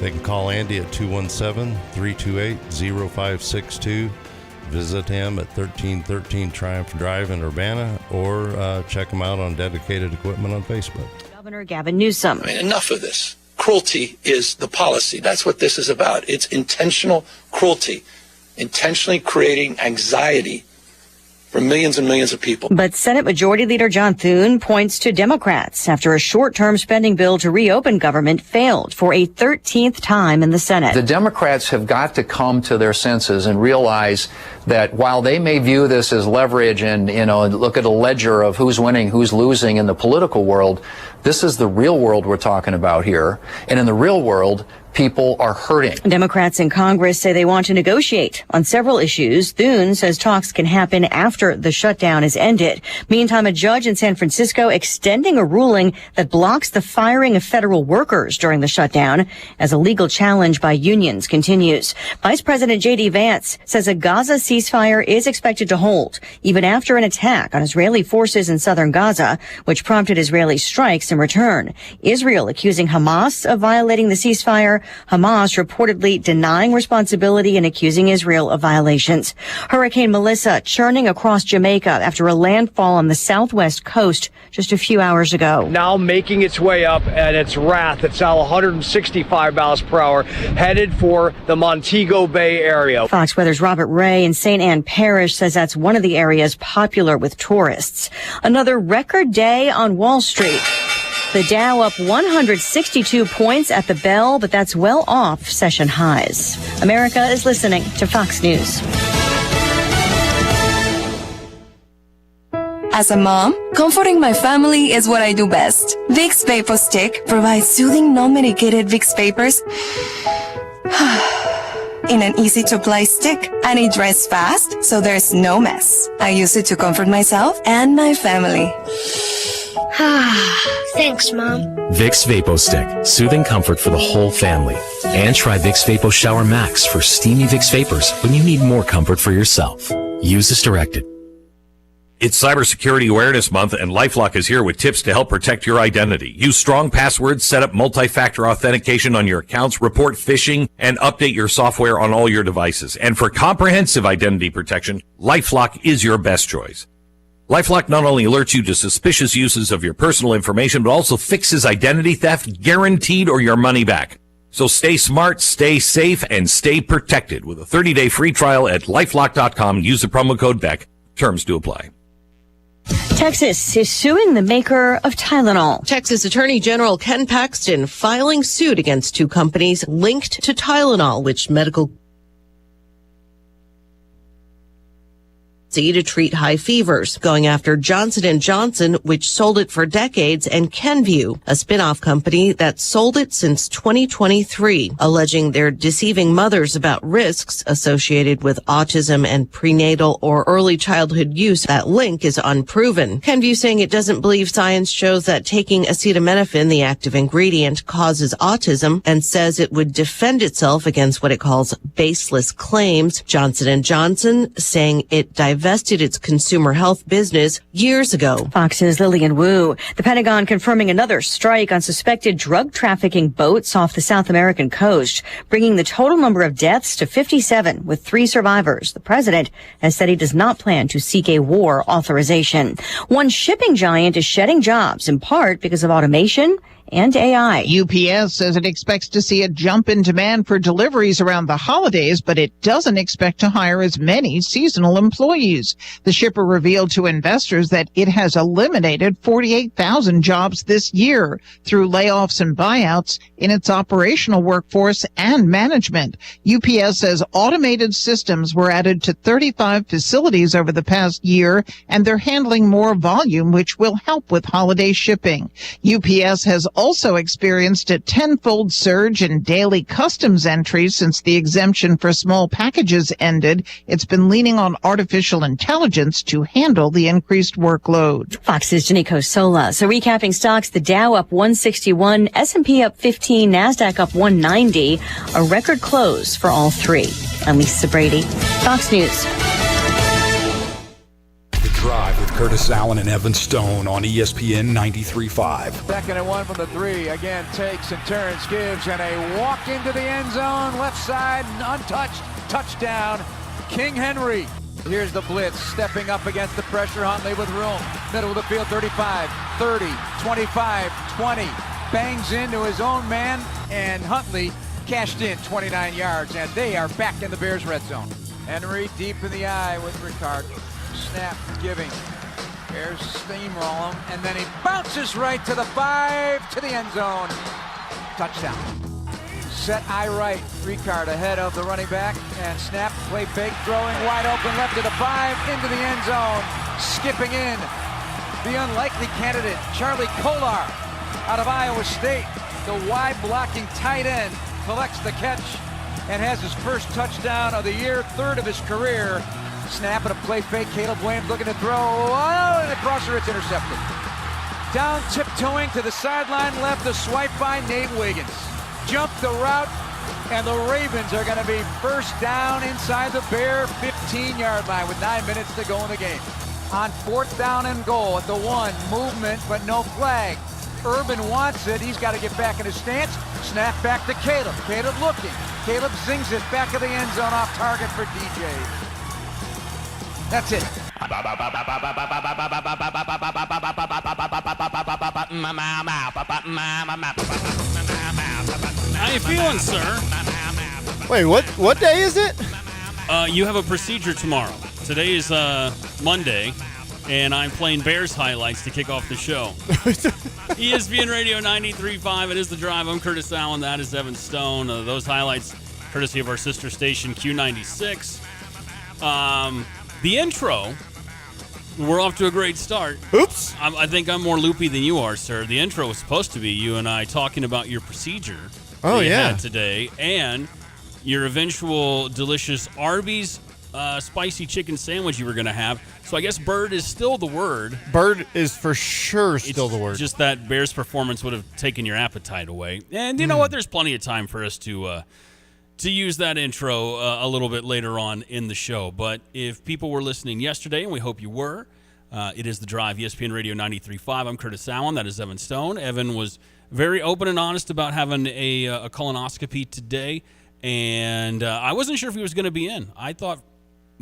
They can call Andy at 217-328-0562. Visit him at 1313 Triumph Drive in Urbana, or check him out on Dedicated Equipment on Facebook. Governor Gavin Newsom. Enough of this. Cruelty is the policy. That's what this is about. It's intentional cruelty, intentionally creating anxiety for millions and millions of people. But Senate Majority Leader John Thune points to Democrats after a short-term spending bill to reopen government failed for a 13th time in the Senate. The Democrats have got to come to their senses and realize that while they may view this as leverage and, look at a ledger of who's winning, who's losing in the political world, this is the real world we're talking about here. And in the real world, people are hurting. Democrats in Congress say they want to negotiate on several issues. Thune says talks can happen after the shutdown is ended. Meantime, a judge in San Francisco extending a ruling that blocks the firing of federal workers during the shutdown as a legal challenge by unions continues. Vice President J.D. Vance says a Gaza ceasefire is expected to hold even after an attack on Israeli forces in southern Gaza, which prompted Israeli strikes in return. Israel accusing Hamas of violating the ceasefire. Hamas reportedly denying responsibility and accusing Israel of violations. Hurricane Melissa churning across Jamaica after a landfall on the southwest coast just a few hours ago. Now making its way up at its wrath. It's now 165 miles per hour, headed for the Montego Bay area. Fox Weather's Robert Ray in St. Anne Parish says that's one of the areas popular with tourists. Another record day on Wall Street. The Dow up 162 points at the bell, but that's well off session highs. America is listening to Fox News. As a mom, comforting my family is what I do best. Vicks Vapor Stick provides soothing, non-medicated Vicks vapors in an easy-to-apply stick, and it dries fast, so there's no mess. I use it to comfort myself and my family. Thanks, Mom. Vicks VapoStick, soothing comfort for the whole family. And try Vicks Vapo Shower Max for steamy Vicks vapors when you need more comfort for yourself. Use as directed. It's Cybersecurity Awareness Month, and LifeLock is here with tips to help protect your identity. Use strong passwords, set up multi-factor authentication on your accounts, report phishing, and update your software on all your devices. And for comprehensive identity protection, LifeLock is your best choice. LifeLock not only alerts you to suspicious uses of your personal information, but also fixes identity theft, guaranteed, or your money back. So stay smart, stay safe, and stay protected with a 30-day free trial at LifeLock.com. Use the promo code BECK. Terms do apply. Texas is suing the maker of Tylenol. Texas Attorney General Ken Paxton filing suit against two companies linked to Tylenol, which medical to treat high fevers, going after Johnson & Johnson, which sold it for decades, and Kenvue, a spin-off company that sold it since 2023, alleging they're deceiving mothers about risks associated with autism and prenatal or early childhood use. That link is unproven. Kenvue saying it doesn't believe science shows that taking acetaminophen, the active ingredient, causes autism, and says it would defend itself against what it calls baseless claims. Johnson & Johnson saying it divested its consumer health business years ago. Fox's Lillian Wu. The Pentagon confirming another strike on suspected drug trafficking boats off the South American coast, bringing the total number of deaths to 57, with 3 survivors. The president has said he does not plan to seek a war authorization. One shipping giant is shedding jobs, in part because of automation and AI. UPS says it expects to see a jump in demand for deliveries around the holidays, but it doesn't expect to hire as many seasonal employees. The shipper revealed to investors that it has eliminated 48,000 jobs this year through layoffs and buyouts in its operational workforce and management. UPS says automated systems were added to 35 facilities over the past year, and they're handling more volume, which will help with holiday shipping. UPS has also experienced a 10-fold surge in daily customs entries since the exemption for small packages ended. It's been leaning on artificial intelligence to handle the increased workload. Fox's Janico Sola. So recapping stocks, the Dow up 161, S&P up 15, NASDAQ up 190, a record close for all three. I'm Lisa Brady, Fox News. The Drive with Curtis Allen and Evan Stone on ESPN 93.5. 2nd and 1 from the 3. Again, takes and turns, gives, and a walk into the end zone. Left side, untouched. Touchdown, King Henry. Here's the blitz, stepping up against the pressure. Huntley with room. Middle of the field, 35, 30, 25, 20. Bangs into his own man, and Huntley cashed in 29 yards, and they are back in the Bears' red zone. Henry deep in the eye with Ricard. Snap, giving. Bears steamroll him, and then he bounces right to the 5, to the end zone. Touchdown. Set eye right. Ricard ahead of the running back, and snap, play fake, throwing wide open left to the 5, into the end zone. Skipping in, the unlikely candidate, Charlie Kolar, out of Iowa State. The wide blocking tight end collects the catch and has his first touchdown of the year, 3rd of his career. Snap and a play fake. Caleb Williams looking to throw. Oh, and the crosser, it's intercepted. Down tiptoeing to the sideline left, the swipe by Nate Wiggins. Jumped the route, and the Ravens are going to be first down inside the Bear 15-yard line with 9 minutes to go in the game. On 4th down and goal at the 1, movement, but no flag. Urban wants it. He's got to get back in his stance. Snap back to Caleb. Caleb looking. Caleb zings it back of the end zone off target for DJ. That's it. How you feeling, sir? Wait, what day is it? You have a procedure tomorrow. Today is Monday, and I'm playing Bears highlights to kick off the show. ESPN Radio 93.5. It is The Drive. I'm Curtis Allen. That is Evan Stone. Those highlights, courtesy of our sister station, Q96. The intro, we're off to a great start. Oops. I think I'm more loopy than you are, sir. The intro was supposed to be you and I talking about your procedure that you had today and your eventual delicious Arby's spicy chicken sandwich you were going to have. So I guess bird is still the word. Bird is for sure still the word. Just that Bears performance would have taken your appetite away. And you know what? There's plenty of time for us to use that intro a little bit later on in the show. But if people were listening yesterday, and we hope you were, it is The Drive, ESPN Radio 93.5. I'm Curtis Allen. That is Evan Stone. Evan was very open and honest about having a colonoscopy today, and I wasn't sure if he was going to be in. I thought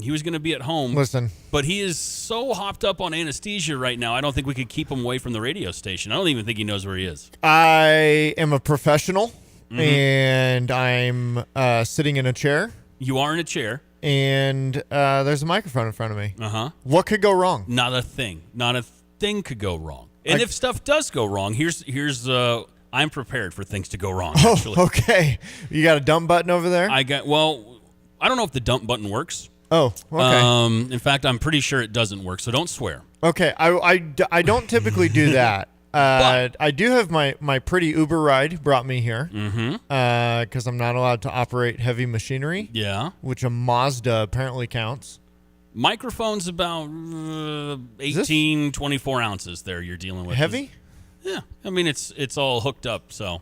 he was going to be at home. Listen. But he is so hopped up on anesthesia right now, I don't think we could keep him away from the radio station. I don't even think he knows where he is. I am a professional. Mm-hmm. And I'm sitting in a chair. You are in a chair. And there's a microphone in front of me. Uh-huh. What could go wrong? Not a thing. Not a thing could go wrong. And if stuff does go wrong, here's I'm prepared for things to go wrong, actually. Oh, okay. You got a dump button over there? I don't know if the dump button works. Oh, okay. In fact, I'm pretty sure it doesn't work, so don't swear. Okay. I don't typically do that. I do have my pretty Uber ride brought me here because I'm not allowed to operate heavy machinery. Yeah. Which a Mazda apparently counts. Microphone's about 18, 24 ounces there you're dealing with. Heavy? Yeah. I mean, it's all hooked up, so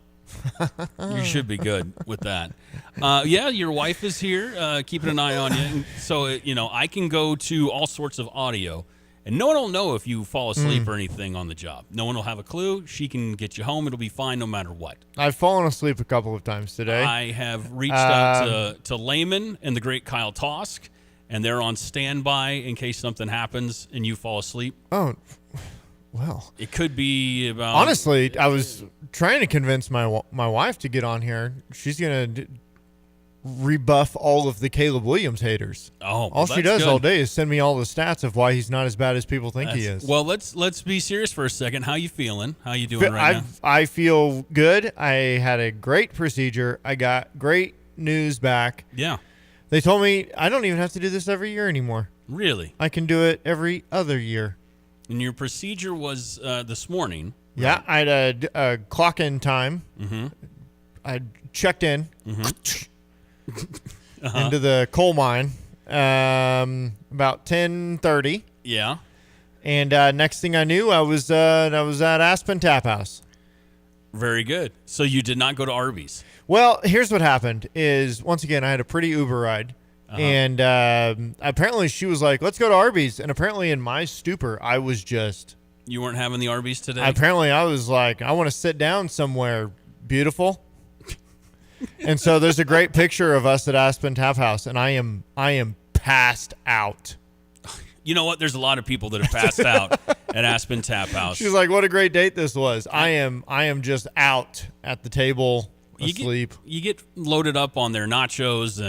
you should be good with that. Yeah, your wife is here keeping an eye on you. So, I can go to all sorts of audio. And no one will know if you fall asleep or anything on the job. No one will have a clue. She can get you home. It'll be fine no matter what. I've fallen asleep a couple of times today. I have reached out to Lehman and the great Kyle Tosk, and they're on standby in case something happens and you fall asleep. Oh, well. It could be about... Honestly, I was trying to convince my wife to get on here. She's going to rebuff all of the Caleb Williams haters. Oh, all she does all day is send me all the stats of why he's not as bad as people think he is. Well, let's be serious for a second. How you feeling? How you doing right now? I feel good. I had a great procedure. I got great news back. Yeah. They told me I don't even have to do this every year anymore. Really? I can do it every other year. And your procedure was this morning. Yeah, right? I had a clock-in time. Mm-hmm. I checked in. Mm-hmm. Into the coal mine about 10:30. Yeah. And next thing I knew, I was at Aspen Tap House. Very good. So you did not go to Arby's. Well, here's what happened is, once again, I had a pretty Uber ride, And apparently she was like, let's go to Arby's. And apparently in my stupor, I was just... You weren't having the Arby's today? Apparently I was like, I want to sit down somewhere beautiful. And so there's a great picture of us at Aspen Tap House, and I am passed out. You know what? There's a lot of people that have passed out at Aspen Tap House. She's like, what a great date this was. I am just out at the table asleep. You get loaded up on their nachos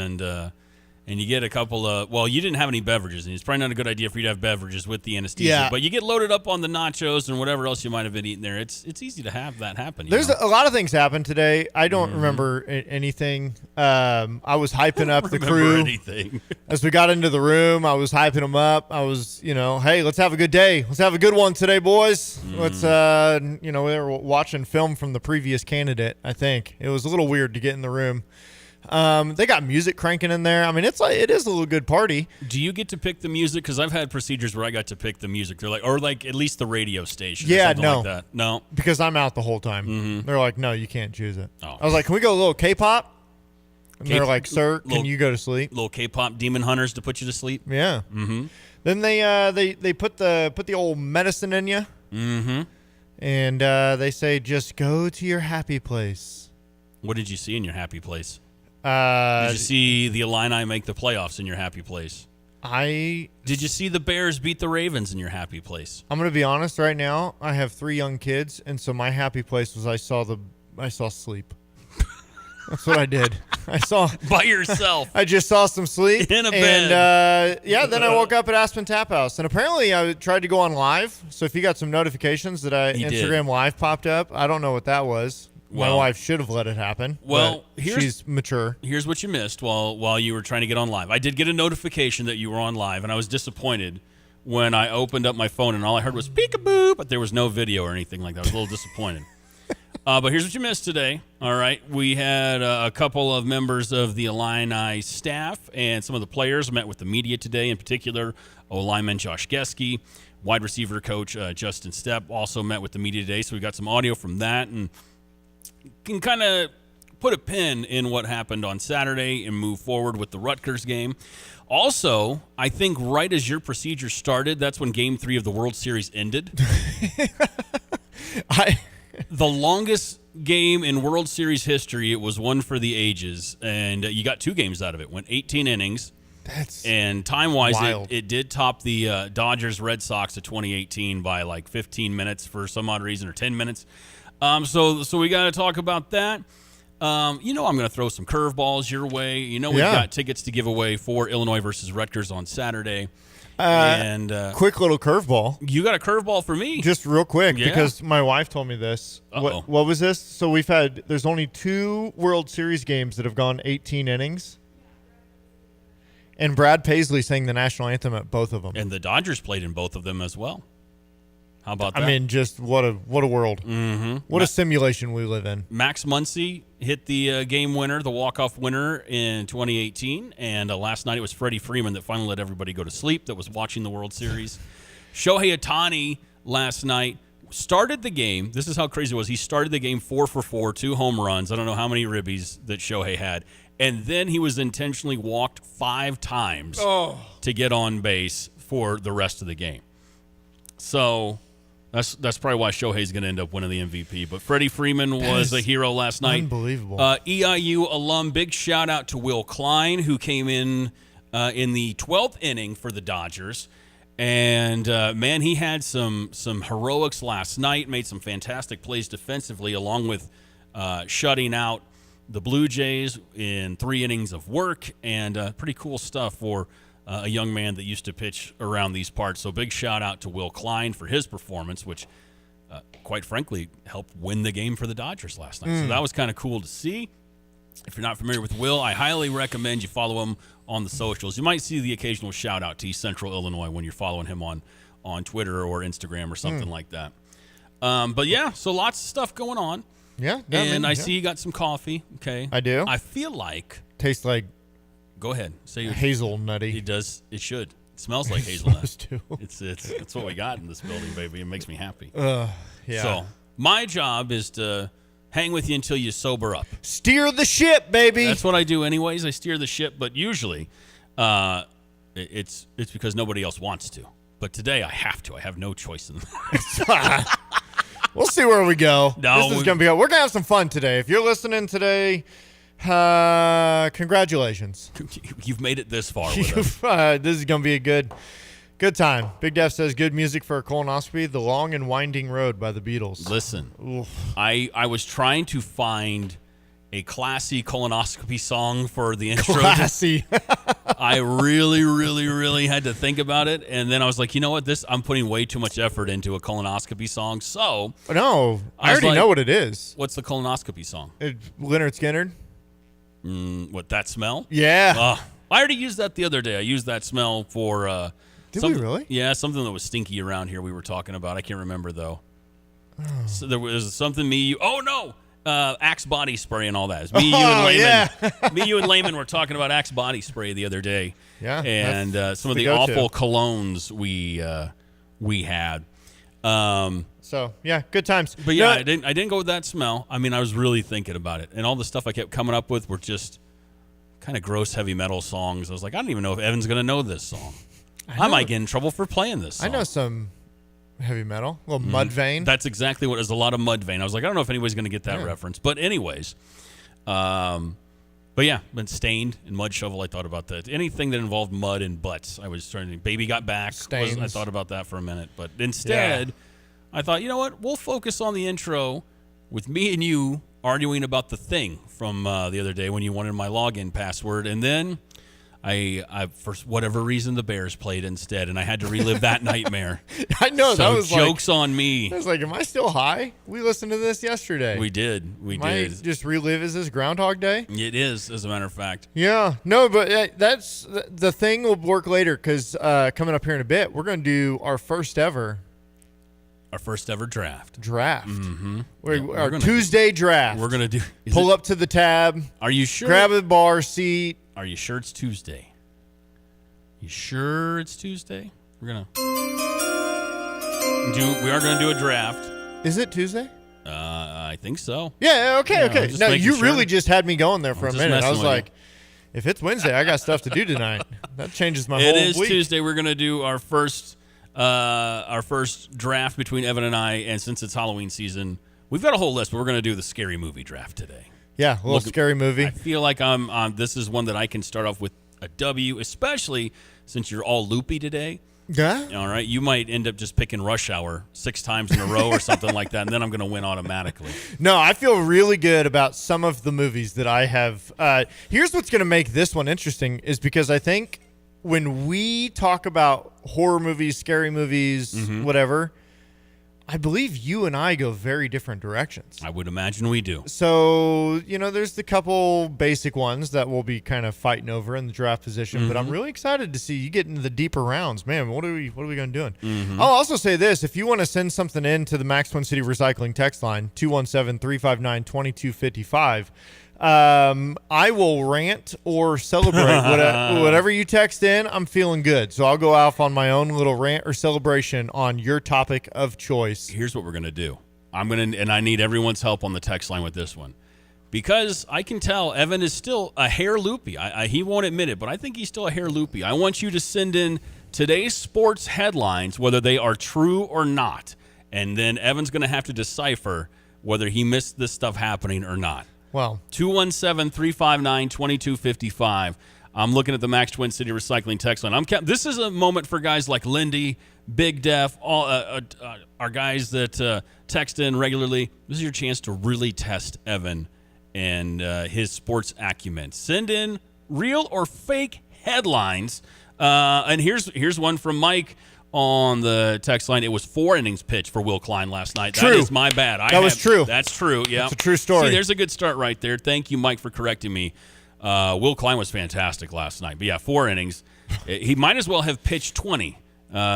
and you get a couple of, well, you didn't have any beverages, and it's probably not a good idea for you to have beverages with the anesthesia. Yeah. But you get loaded up on the nachos and whatever else you might have been eating there. It's easy to have that happen. There's a lot of things happened today. I don't remember anything. I was hyping up the crew. Anything. As we got into the room, I was hyping them up. I was, hey, let's have a good day. Let's have a good one today, boys. Let's, we were watching film from the previous candidate, I think. It was a little weird to get in the room. They got music cranking in there. I mean, it is a little good party. Do you get to pick the music? Because I've had procedures where I got to pick the music. They're like, or like at least the radio station. Yeah, or something no, like that. No, because I'm out the whole time. They're like, no, you can't choose it. Oh. I was like, can we go a little K-pop? And they're like, sir, can you go to sleep? Little K-pop demon hunters to put you to sleep. Yeah. Mm-hmm. Then they put the old medicine in you. Mm-hmm. And they say, just go to your happy place. What did you see in your happy place? Did you see the Illini make the playoffs in your happy place? Did you see the Bears beat the Ravens in your happy place? I'm going to be honest right now. I have 3 young kids, and so my happy place was I saw sleep. That's what I did. I saw by yourself. I just saw some sleep in a bed. And then I woke up at Aspen Tap House, and apparently I tried to go on live. So if you got some notifications that Instagram Live popped up, I don't know what that was. My wife should have let it happen. Well, she's mature. Here's what you missed while you were trying to get on live. I did get a notification that you were on live, and I was disappointed when I opened up my phone and all I heard was peekaboo, but there was no video or anything like that. I was a little disappointed. But here's what you missed today. All right, we had a couple of members of the Illini staff and some of the players met with the media today. In particular, O-lineman Josh Geske, wide receiver coach Justin Stepp also met with the media today. So we got some audio from that and can kind of put a pin in what happened on Saturday and move forward with the Rutgers game. Also, I think right as your procedure started, that's when Game 3 of the World Series ended. The longest game in World Series history, it was one for the ages, and you got 2 games out of it. Went 18 innings. And time-wise, it did top the Dodgers-Red Sox of 2018 by like 15 minutes for some odd reason, or 10 minutes. So we got to talk about that. I'm going to throw some curveballs your way. We've got tickets to give away for Illinois versus Rutgers on Saturday. Quick little curveball. You got a curveball for me? Just real quick, because my wife told me this. What was this? So there's only 2 World Series games that have gone 18 innings. And Brad Paisley sang the national anthem at both of them. And the Dodgers played in both of them as well. How about that? I mean, just what a world. Mm-hmm. What a simulation we live in. Max Muncy hit the game winner, the walk-off winner in 2018. And last night it was Freddie Freeman that finally let everybody go to sleep that was watching the World Series. Shohei Ohtani last night started the game. This is how crazy it was. He started the game 4 for 4, 2 home runs. I don't know how many ribbies that Shohei had. And then he was intentionally walked 5 times to get on base for the rest of the game. So that's probably why Shohei's going to end up winning the MVP. But Freddie Freeman was a hero last night. Unbelievable. EIU alum, big shout out to Will Klein, who came in the 12th inning for the Dodgers. And, man, he had some heroics last night, made some fantastic plays defensively, along with shutting out the Blue Jays in 3 innings of work, and pretty cool stuff for a young man that used to pitch around these parts. So big shout out to Will Klein for his performance, which quite frankly helped win the game for the Dodgers last night. So that was kind of cool to see. If you're not familiar with Will, I highly recommend you follow him on the socials. You might see the occasional shout out to East Central Illinois when you're following him on Twitter or Instagram or something like that. But yeah, so lots of stuff going on. Yeah. And I see you got some coffee. Okay. I do. I feel like. Tastes like. Go ahead. Say hazelnutty. It does. It should. It smells like hazelnut. Too. It's what we got in this building, baby. It makes me happy. Yeah. So my job is to hang with you until you sober up. Steer the ship, baby. That's what I do anyways. I steer the ship, but usually It's because nobody else wants to. But today I have to. I have no choice in that. We'll see where we go. No, this is going to be. We're going to have some fun today. If you're listening today, congratulations. You've made it this far with us. This is going to be a good time. Big Def says, good music for a colonoscopy, The Long and Winding Road by the Beatles. Listen, Oof. I was trying to find a classy colonoscopy song for the intro. Classy. I really, really, really had to think about it. And then I was like, you know what? I'm putting way too much effort into a colonoscopy song. So. No, I already know what it is. What's the colonoscopy song? Leonard Skinner. What, That Smell? Yeah. I already used that the other day. I used that smell for. Did we really? Yeah, something that was stinky around here we were talking about. I can't remember, though. So there was something Oh, no. Axe body spray and all that. It's me, you, and Layman. Yeah. Me, you, and Layman were talking about Axe body spray the other day. Yeah, and some of the go-to. awful colognes we had. So yeah, good times. But yeah, I didn't go with that smell. I mean, I was really thinking about it, and all the stuff I kept coming up with were just kind of gross heavy metal songs. I was like, I don't even know if Evan's gonna know this song. I might get in trouble for playing this song. I know some heavy metal, a little Mudvayne. That's exactly what it is. A lot of Mudvayne. I was like, I don't know if anybody's going to get that reference. But anyways, but yeah, been Stained and Mud Shovel. I thought about that. Anything that involved mud and butts. I was trying to. Baby Got Back. I thought about that for a minute. But instead, I thought, you know what? We'll focus on the intro with me and you arguing about The Thing from the other day when you wanted my login password. And then I for whatever reason, the Bears played instead, and I had to relive that nightmare. I know, so that was jokes on me. I was like, am I still high? We listened to this yesterday. We did. We did. Just relive, is this Groundhog Day? It is, as a matter of fact. Yeah. No, but that's the thing will work later because coming up here in a bit, we're going to do our first ever draft. Mm-hmm. Our gonna Tuesday draft. We're going to do. Pull up to the tab. Are you sure? Grab a bar seat. Are you sure it's Tuesday? You sure it's Tuesday? We are going to do a draft. Is it Tuesday? I think so. Yeah, okay. No, you really sure. just had me going there for a minute. I was like, you. if it's Wednesday, I got stuff to do tonight. That changes my whole week. It is Tuesday. We're going to do our first draft between Evan and I, and since it's Halloween season, we've got a whole list, but we're going to do the scary movie draft today. Yeah, a little scary movie. I feel like this is one that I can start off with a W, especially since you're all loopy today. Yeah. All right. You might end up just picking Rush Hour 6 times in a row or something like that, and then I'm going to win automatically. No, I feel really good about some of the movies that I have. Here's what's going to make this one interesting is because I think when we talk about horror movies, scary movies, whatever, I believe you and I go very different directions. I would imagine we do. So, there's the couple basic ones that we'll be kind of fighting over in the draft position, but I'm really excited to see you get into the deeper rounds. Man, what are we going to do? I'll also say this. If you want to send something in to the Max Twin City Recycling text line, 217-359-2255, I will rant or celebrate whatever you text in. I'm feeling good, so I'll go off on my own little rant or celebration on your topic of choice. Here's what we're gonna do. And I need everyone's help on the text line with this one, because I can tell Evan is still a hair loopy. He won't admit it, but I think he's still a hair loopy. I want you to send in today's sports headlines, whether they are true or not, and then Evan's gonna have to decipher whether he missed this stuff happening or not. Well, 217-359-2255. I'm looking at the Max Twin City Recycling text line. This is a moment for guys like Lindy, Big Def, all our guys that text in regularly. This is your chance to really test Evan and his sports acumen. Send in real or fake headlines. And here's one from Mike on the text line. It was 4 innings pitched for Will Klein last night. True. That is my bad. That was true. That's true, yeah. That's a true story. See, there's a good start right there. Thank you, Mike, for correcting me. Will Klein was fantastic last night. But, yeah, 4 innings. He might as well have pitched 20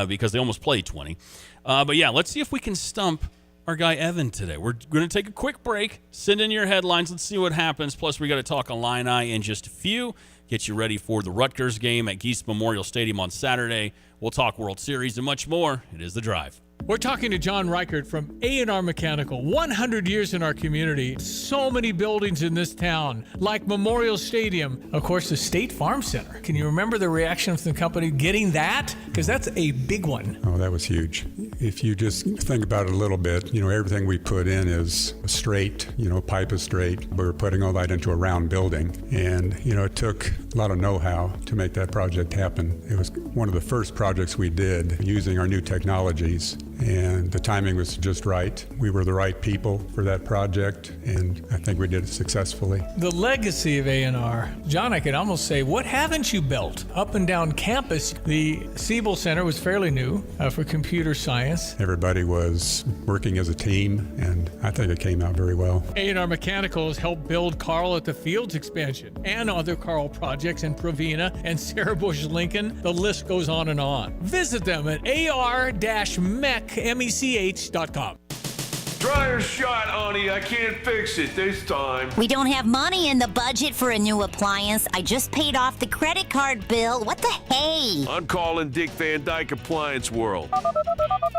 because they almost played 20. But, yeah, let's see if we can stump our guy Evan today. We're going to take a quick break. Send in your headlines. Let's see what happens. Plus, we got to talk Illini in just a few. Get you ready for the Rutgers game at Geese Memorial Stadium on Saturday. We'll talk World Series and much more. It is The Drive. We're talking to John Reichert from A&R Mechanical. 100 years in our community. So many buildings in this town, like Memorial Stadium. Of course, the State Farm Center. Can you remember the reaction from the company getting that? Because that's a big one. Oh, that was huge. If you just think about it a little bit, everything we put in is straight, pipe is straight. We were putting all that into a round building. And, it took a lot of know-how to make that project happen. It was one of the first projects we did using our new technologies. And the timing was just right. We were the right people for that project, and I think we did it successfully. The legacy of A&R. John, I could almost say, what haven't you built? Up and down campus, the Siebel Center was fairly new for computer science. Everybody was working as a team, and I think it came out very well. A&R Mechanical has helped build Carl at the Fields expansion and other Carl projects in Provena and Sarah Bush Lincoln. The list goes on and on. Visit them at ar-mech.com. Dryer shot, honey. I can't fix it this time. We don't have money in the budget for a new appliance. I just paid off the credit card bill. What the hey? I'm calling Dick Van Dyke Appliance World.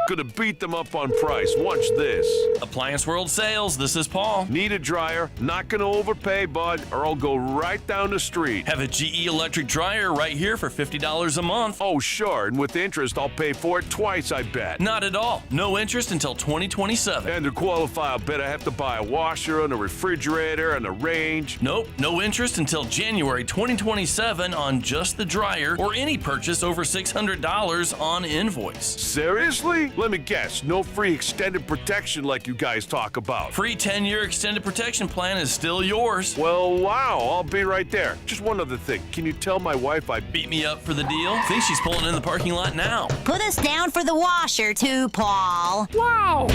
Gonna beat them up on price. Watch this. Appliance World Sales. This is Paul. Need a dryer? Not gonna overpay, bud, or I'll go right down the street. Have a GE electric dryer right here for $50 a month. Oh, sure. And with interest, I'll pay for it twice, I bet. Not at all. No interest until 2027. And to qualify, I'll bet I have to buy a washer and a refrigerator and a range. Nope. No interest until January 2027 on just the dryer or any purchase over $600 on invoice. Seriously? Let me guess. No free extended protection like you guys talk about. Free 10-year extended protection plan is still yours. Well, wow. I'll be right there. Just one other thing. Can you tell my wife I beat me up for the deal? I think she's pulling in the parking lot now. Put us down for the washer, too, Paul. Wow.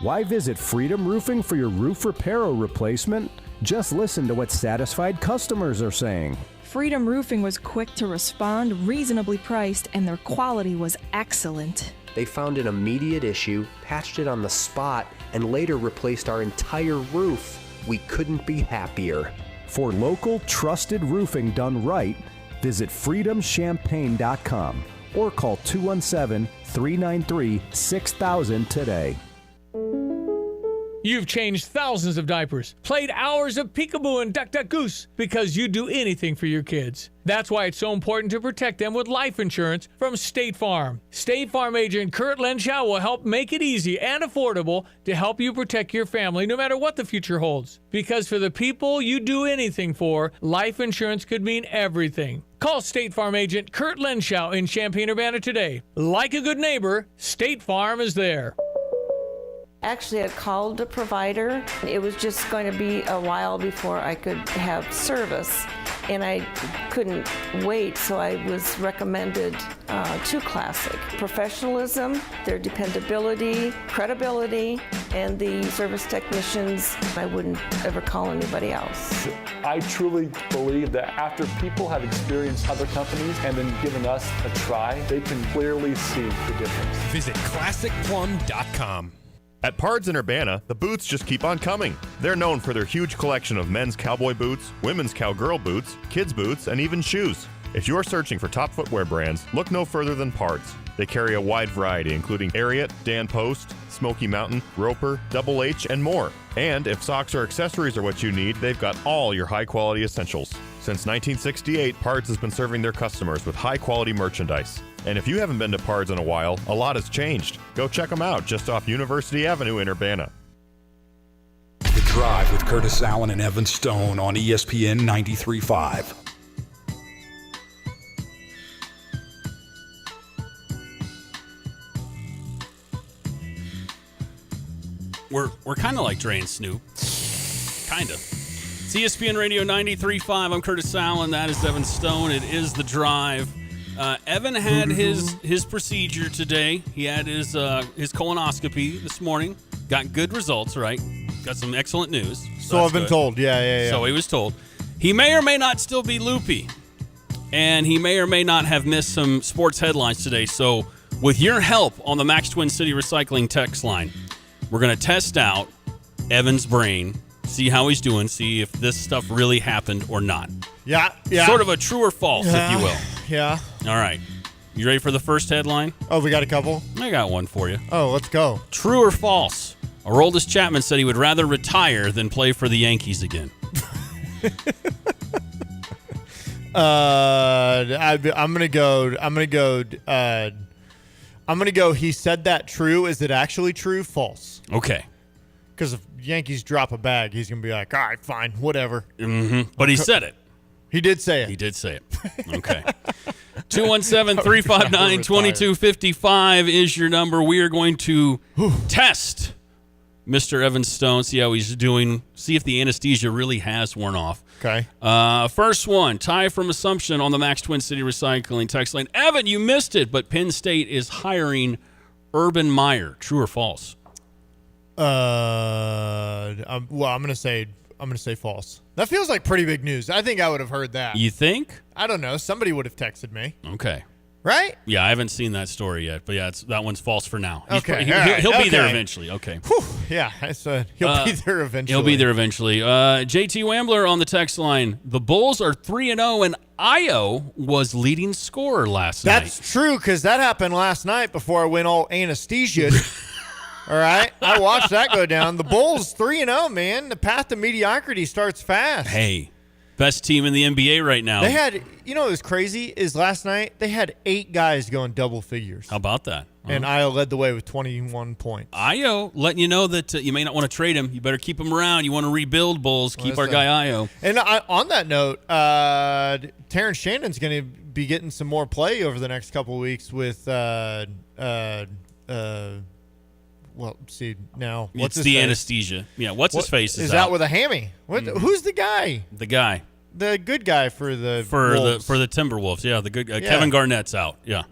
Why visit Freedom Roofing for your roof repair or replacement? Just listen to what satisfied customers are saying. Freedom Roofing was quick to respond, reasonably priced, and their quality was excellent. They found an immediate issue, patched it on the spot, and later replaced our entire roof. We couldn't be happier. For local, trusted roofing done right, visit freedomchampaign.com or call 217-393-6000 today. You've changed thousands of diapers, played hours of peekaboo and duck, duck, goose because you'd do anything for your kids. That's why it's so important to protect them with life insurance from State Farm. State Farm agent Kurt Lenschow will help make it easy and affordable to help you protect your family no matter what the future holds. Because for the people you do anything for, life insurance could mean everything. Call State Farm agent Kurt Lenschow in Champaign-Urbana today. Like a good neighbor, State Farm is there. Actually, I called the provider. It was just going to be a while before I could have service, and I couldn't wait, so I was recommended to Classic. Professionalism, their dependability, credibility, and the service technicians, I wouldn't ever call anybody else. I truly believe that after people have experienced other companies and then given us a try, they can clearly see the difference. Visit ClassicPlum.com. At Pards in Urbana, the boots just keep on coming. They're known for their huge collection of men's cowboy boots, women's cowgirl boots, kids' boots, and even shoes. If you're searching for top footwear brands, look no further than Pards. They carry a wide variety, including Ariat, Dan Post, Smoky Mountain, Roper, Double H, and more. And if socks or accessories are what you need, they've got all your high-quality essentials. Since 1968, Pards has been serving their customers with high-quality merchandise. And if you haven't been to Pards in a while, a lot has changed. Go check them out just off University Avenue in Urbana. The Drive with Curtis Allen and Evan Stone on ESPN 93.5. We're kind of like Dre and Snoop. Kind of. It's ESPN Radio 93.5. I'm Curtis Allen. That is Evan Stone. It is The Drive. Evan had his procedure today. He had his colonoscopy this morning. Got good results, right? Got some excellent news. So I've been told. Yeah. So he was told. He may or may not still be loopy. And he may or may not have missed some sports headlines today. So with your help on the Max Twin City Recycling text line, we're going to test out Evan's brain, see how he's doing, see if this stuff really happened or not. Yeah. Sort of a true or false, if you will. Yeah. All right. You ready for the first headline? Oh, we got a couple? I got one for you. Oh, let's go. True or false? Aroldis Chapman said he would rather retire than play for the Yankees again. I'm gonna go. He said that true. Is it actually true? False. Okay. Because if Yankees drop a bag, he's gonna be like, all right, fine, whatever. Mm-hmm. But he said it. He did say it. He did say it. Okay. 217-359-2255 is your number. We are going to test Mr. Evan Stone, see how he's doing, see if the anesthesia really has worn off. Okay. First one, Ty from Assumption on the Max Twin City Recycling text line. Evan, you missed it, but Penn State is hiring Urban Meyer. True or false? I'm gonna say false. That feels like pretty big news. I think I would have heard that. You think? I don't know. Somebody would have texted me. Okay. Right? Yeah, I haven't seen that story yet, but yeah, that one's false for now. Okay. He'll be there eventually. Okay. Whew. Yeah, he'll be there eventually. He'll be there eventually. JT Wambler on the text line. The Bulls are 3-0, and Io was leading scorer last night. That's true, because that happened last night before I went all anesthesia. All right? I watched that go down. The Bulls 3-0, man. The path to mediocrity starts fast. Hey, best team in the NBA right now. They had, what was crazy is last night they had 8 guys going double figures. How about that? And Io led the way with 21 points. Io letting you know that you may not want to trade him. You better keep him around. You want to rebuild, Bulls. Keep our guy Io. And on that note, Terrence Shannon's going to be getting some more play over the next couple of weeks with well, see now. It's the anesthesia. Yeah, what's his face is out with a hammy. Who's the guy? The guy. The good guy for the Wolves. For the Timberwolves. Yeah, the good guy. Yeah. Kevin Garnett's out. Yeah.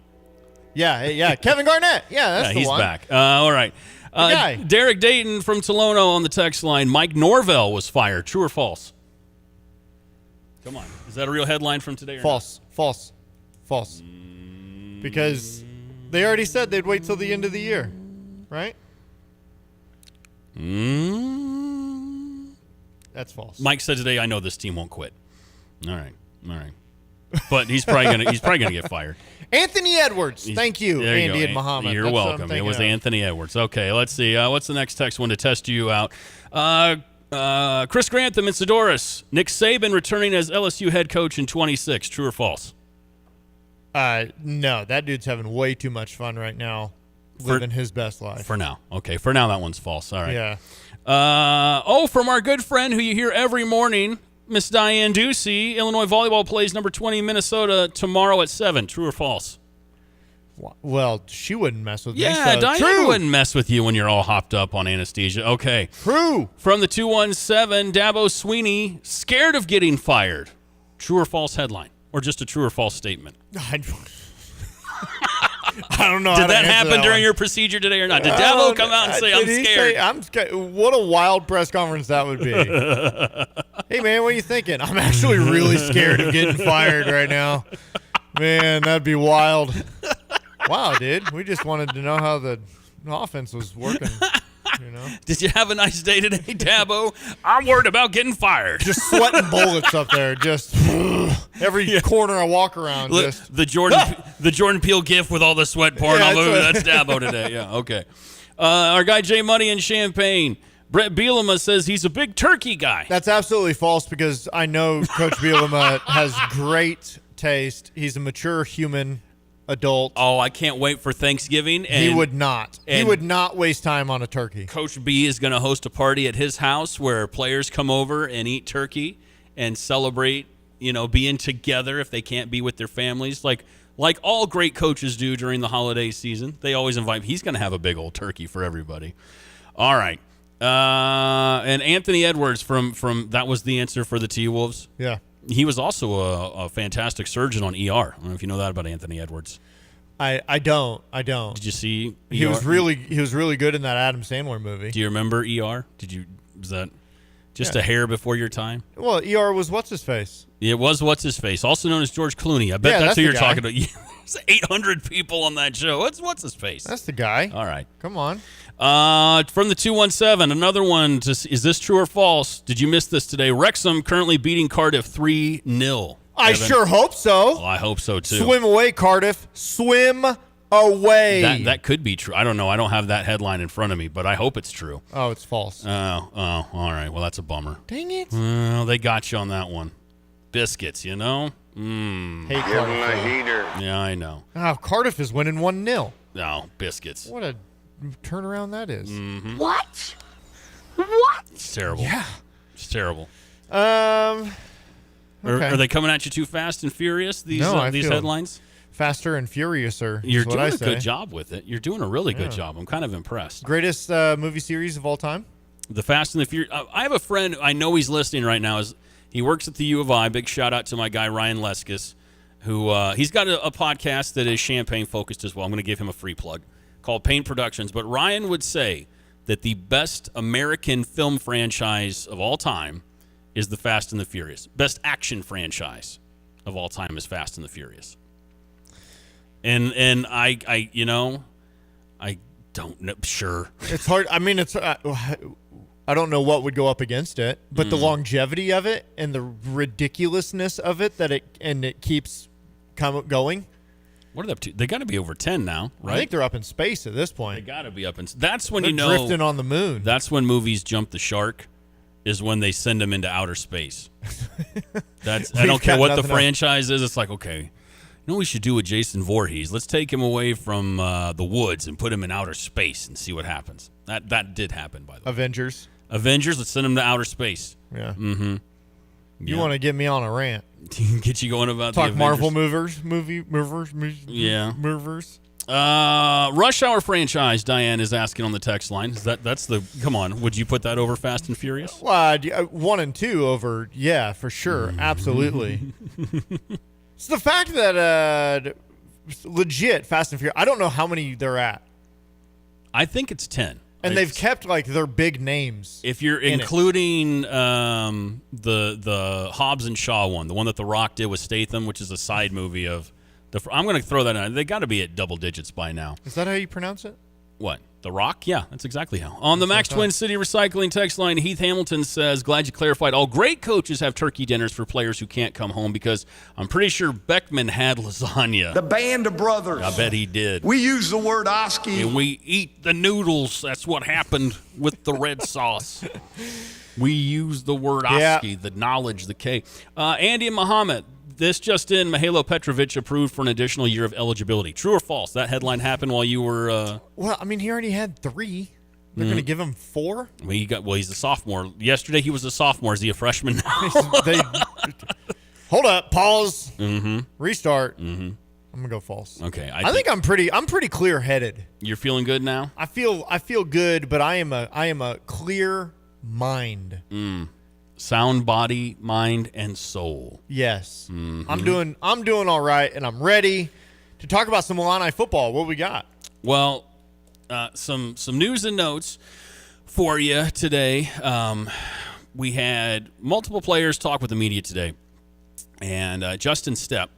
Yeah. Kevin Garnett. Yeah, that's the he's one. Back. All right. Guy. Derek Dayton from Tolono on the text line. Mike Norvell was fired. True or false? Come on. Is that a real headline from today? Or False. False. False. Because they already said they'd wait till the end of the year, right? That's false. Mike said today, I know this team won't quit. All right. But he's probably gonna get fired. Anthony Edwards. Thank you, Andy and Muhammad. You're welcome. It was Anthony Edwards. Okay, let's see. What's the next text one to test you out? Chris Grantham in Sedoris. Nick Saban returning as LSU head coach in 26. True or false? No, that dude's having way too much fun right now. Living his best life. For now. Okay, for now that one's false. All right. Yeah. From our good friend who you hear every morning, Miss Diane Ducey, Illinois volleyball plays number 20 Minnesota tomorrow at 7. True or false? Well, she wouldn't mess with me. Yeah, so Diane wouldn't mess with you when you're all hopped up on anesthesia. Okay. True. From the 217, Dabo Sweeney, scared of getting fired. True or false headline? Or just a true or false statement? I don't know. Did that happen during your procedure today or not? Did Dabo come out and say, I'm scared? I'm scared. What a wild press conference that would be. Hey, man, what are you thinking? I'm actually really scared of getting fired right now. Man, that'd be wild. Wow, dude. We just wanted to know how the offense was working. Did you have a nice day today, Dabo? I'm worried about getting fired. Just sweating bullets up there. Just every corner I walk around. Look, just the Jordan Peele gif with all the sweat pouring all over. That's Dabo today. Yeah, okay. Our guy Jay Money in Champaign. Brett Bielema says he's a big turkey guy. That's absolutely false because I know Coach Bielema has great taste. He's a mature human adult. Oh, I can't wait for Thanksgiving. He would not. He would not waste time on a turkey. Coach B is going to host a party at his house where players come over and eat turkey and celebrate, being together if they can't be with their families. Like all great coaches do during the holiday season. They always invite. He's going to have a big old turkey for everybody. All right. And Anthony Edwards from that was the answer for the T-Wolves. Yeah. He was also a fantastic surgeon on ER. I don't know if you know that about Anthony Edwards. I don't. Did you see ER? He was really good in that Adam Sandler movie. Do you remember ER? Was that just a hair before your time? Well, ER was what's his face? It was what's his face, also known as George Clooney. I bet that's who you're talking about. There's 800 people on that show. What's his face? That's the guy. All right. Come on. From the 217, another one. Is this true or false? Did you miss this today? Wrexham currently beating Cardiff 3-0. I sure hope so. Well, I hope so, too. Swim away, Cardiff. Swim away. That could be true. I don't know. I don't have that headline in front of me, but I hope it's true. Oh, it's false. Oh, all right. Well, that's a bummer. Dang it. Well, they got you on that one. Biscuits, you know? Hate Cardiff. heater. Yeah, I know. Oh, Cardiff is winning 1-0. No, biscuits. What a turnaround that is. Mm-hmm. What? It's terrible. Yeah. It's terrible. Okay. Are they coming at you too fast and furious, these feel headlines? Faster and furiouser. You're is what doing I a say. good job with it. You're doing a really good Yeah. job. I'm kind of impressed. Greatest movie series of all time? The Fast and the Furious. I have a friend, I know he's listening right now. He works at the U of I. Big shout out to my guy, Ryan Leskis, who he's got a podcast that is Champagne focused as well. I'm going to give him a free plug called Pain Productions. But Ryan would say that the best American film franchise of all time is The Fast and the Furious. Best action franchise of all time is Fast and the Furious. And I don't know. Sure. It's hard. I mean, it's. I don't know what would go up against it, but the longevity of it and the ridiculousness of it it keeps going. What are they up to? They got to be over 10 now, right? I think they're up in space at this They point. got to be up in. That's when They're you know drifting on the moon. That's when movies jump the shark. Is when they send them into outer space. I don't care what the franchise is. It's like, okay, you know what we should do with Jason Voorhees? Let's take him away from the woods and put him in outer space and see what happens. That did happen, by the way. Avengers, let's send him to outer space. Yeah. Mm-hmm. You want to get me on a rant? Get you going about talk the Marvel Avengers. movers. Yeah. Movers. Rush Hour franchise, Diane is asking on the text line. That's the come on? Would you put that over Fast and Furious? Well, 1 and 2 over, yeah, for sure, absolutely. It's the fact that legit Fast and Furious. I don't know how many they're at. I think it's 10. And they've kept like their big names. If you're including the Hobbs and Shaw one, the one that The Rock did with Statham, which is a side movie of I'm going to throw that in. They got to be at double digits by now. Is that how you pronounce it? What? The Rock? Yeah, that's exactly how. On the Max Twin City Recycling text line, Heath Hamilton says, glad you clarified. All great coaches have turkey dinners for players who can't come home because I'm pretty sure Beckman had lasagna. The Band of Brothers. I bet he did. We use the word oski. And we eat the noodles. That's what happened with the red sauce. We use the word oski, the knowledge, the K. Andy and Muhammad. This just in, Mihailo Petrovic approved for an additional year of eligibility. True or false? That headline happened while you were... Well, I mean, he already had 3. They're going to give him 4? Well, he's a sophomore. Yesterday he was a sophomore. Is he a freshman now? Hold up. Pause. Mm-hmm. Restart. Mm-hmm. I'm going to go false. Okay. I think I'm pretty clear-headed. You're feeling good now? I feel good, but I am a clear mind. Sound body, mind, and soul. Yes. Mm-hmm. I'm doing all right, and I'm ready to talk about some Illini football. What we got? Well, some news and notes for you today. We had multiple players talk with the media today, and Justin Stepp,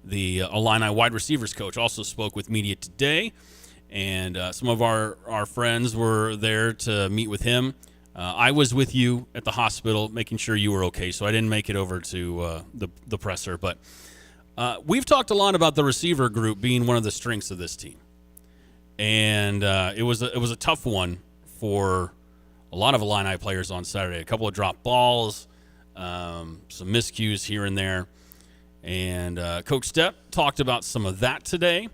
the Illini wide receivers coach, also spoke with media today, and some of our friends were there to meet with him. I was with you at the hospital making sure you were okay, so I didn't make it over to the presser. But we've talked a lot about the receiver group being one of the strengths of this team. And it was a tough one for a lot of Illini players on Saturday. A couple of dropped balls, some miscues here and there. And Coach Stepp talked about some of that today.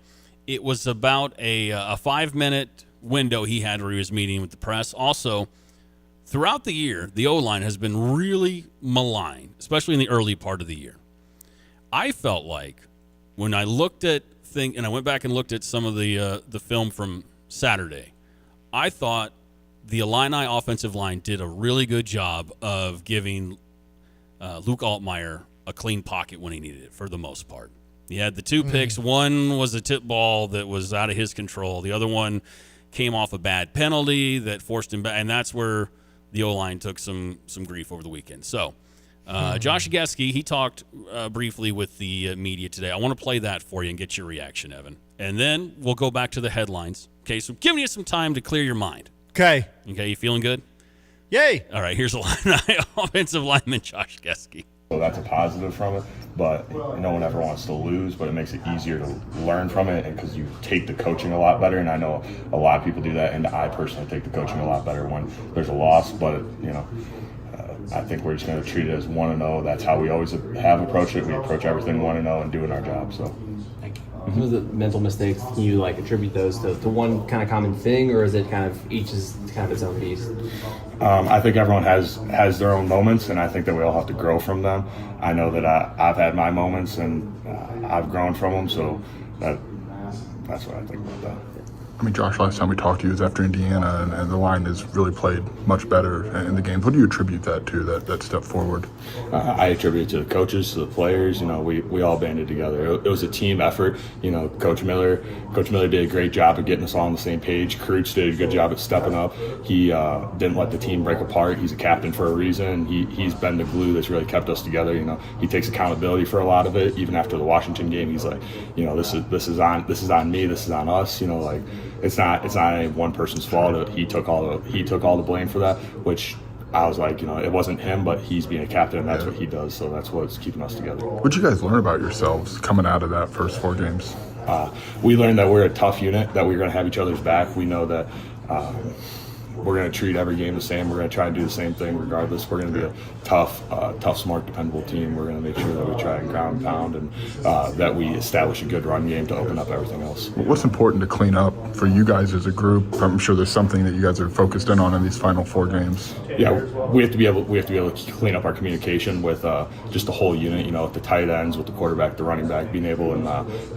It was about a 5-minute window he had where he was meeting with the press. Also, throughout the year, the O-line has been really maligned, especially in the early part of the year. I felt like when I looked at and I went back and looked at some of the film from Saturday, I thought the Illini offensive line did a really good job of giving Luke Altmaier a clean pocket when he needed it for the most part. He had the 2 picks. One was a tip ball that was out of his control. The other one came off a bad penalty that forced him back, and that's where the O-line took some grief over the weekend. So, Josh Ageski, he talked briefly with the media today. I want to play that for you and get your reaction, Evan. And then we'll go back to the headlines. Okay, so giving you some time to clear your mind. Okay, you feeling good? Yay. All right, here's Illini offensive lineman Josh Ageski. So that's a positive from it. But no one ever wants to lose, but it makes it easier to learn from it, and because you take the coaching a lot better. And I know a lot of people do that, and I personally take the coaching a lot better when there's a loss. But I think we're just going to treat it as 1-0. That's how we always have approached it. We approach everything 1-0 and doing our job. So. Some of the mental mistakes, can you attribute those to one kind of common thing, or is it kind of each is kind of its own beast? I think everyone has their own moments, and I think that we all have to grow from them. I know that I've had my moments, and I've grown from them, so that's what I think about that. I mean, Josh, last time we talked to you was after Indiana, and the line has really played much better in the games. What do you attribute that to, that step forward? I attribute it to the coaches, to the players. We all banded together. It was a team effort. Coach Miller did a great job of getting us all on the same page. Kreutz did a good job at stepping up. He didn't let the team break apart. He's a captain for a reason. He's been the glue that's really kept us together. He takes accountability for a lot of it. Even after the Washington game, he's like, this is on me. This is on us. It's not any one person's fault. He took all the blame for that, which I was like, it wasn't him, but he's being a captain, and that's what he does. So that's what's keeping us together. What did you guys learn about yourselves coming out of that first 4 games? We learned that we're a tough unit, that we're going to have each other's back. We know that we're going to treat every game the same. We're going to try and do the same thing regardless. We're going to be a tough, smart, dependable team. We're going to make sure that we try and ground and pound, and that we establish a good run game to open up everything else. What's important to clean up for you guys as a group? I'm sure there's something that you guys are focused in on these final 4 games. Yeah, we have to be able to clean up our communication with just the whole unit. With the tight ends, with the quarterback, the running back, being able in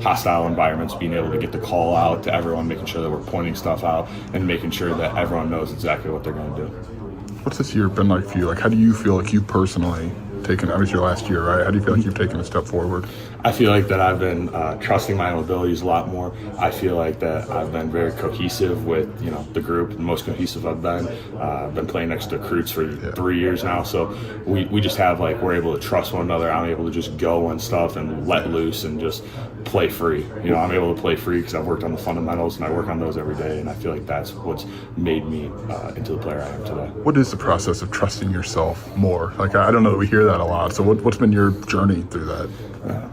hostile environments, being able to get the call out to everyone, making sure that we're pointing stuff out, and making sure that everyone knows exactly what they're going to do. What's this year been like for you? How do you feel like you personally taken? It was your last year, right? How do you feel like you've taken a step forward? I feel like that I've been trusting my own abilities a lot more. I feel like that I've been very cohesive with the group. The most cohesive I've been. I've been playing next to Kreutz for 3 years now, so we just have we're able to trust one another. I'm able to just go and stuff and let loose and just play free. I'm able to play free because I've worked on the fundamentals, and I work on those every day, and I feel like that's what's made me into the player I am today. What is the process of trusting yourself more? I don't know that we hear that a lot. So what's been your journey through that?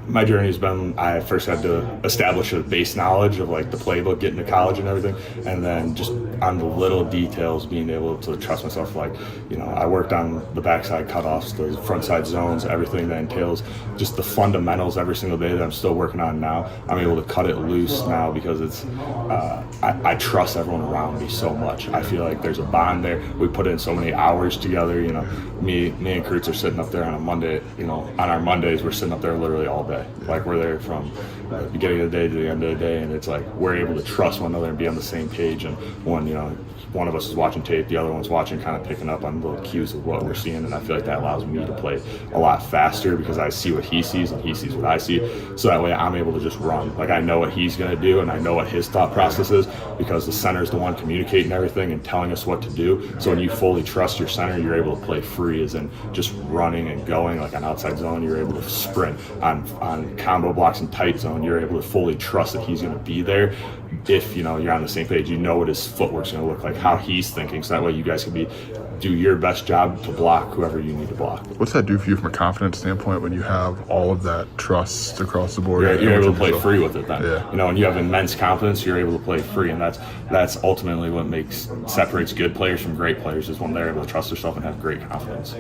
My journey has been, I first had to establish a base knowledge of the playbook, getting to college and everything, and then just on the little details, being able to trust myself. I worked on the backside cutoffs, the front side zones, everything that entails just the fundamentals every single day that I'm still working on now. I'm able to cut it loose now because it's, I trust everyone around me so much. I feel like there's a bond there. We put in so many hours together. Me and Kreutz are sitting up there on a Monday. On our Mondays, we're sitting up there literally all day. We're there from the beginning of the day to the end of the day, and it's we're able to trust one another and be on the same page. And when one of us is watching tape, the other one's watching, kind of picking up on little cues of what we're seeing, and I feel like that allows me to play a lot faster because I see what he sees and he sees what I see. So that way I'm able to just run. I know what he's going to do, and I know what his thought process is because the center is the one communicating everything and telling us what to do. So when you fully trust your center, you're able to play free, as in just running and going. On outside zone, you're able to sprint. On combo blocks and tight zone, you're able to fully trust that he's going to be there. If you're on the same page, what his footwork's going to look like, how he's thinking, so that way you guys can do your best job to block whoever you need to block. What's that do for you from a confidence standpoint when you have all of that trust across the board? You're able to play free with it then. Yeah. When you have immense confidence, you're able to play free, and that's ultimately what separates good players from great players, is when they're able to trust themselves and have great confidence.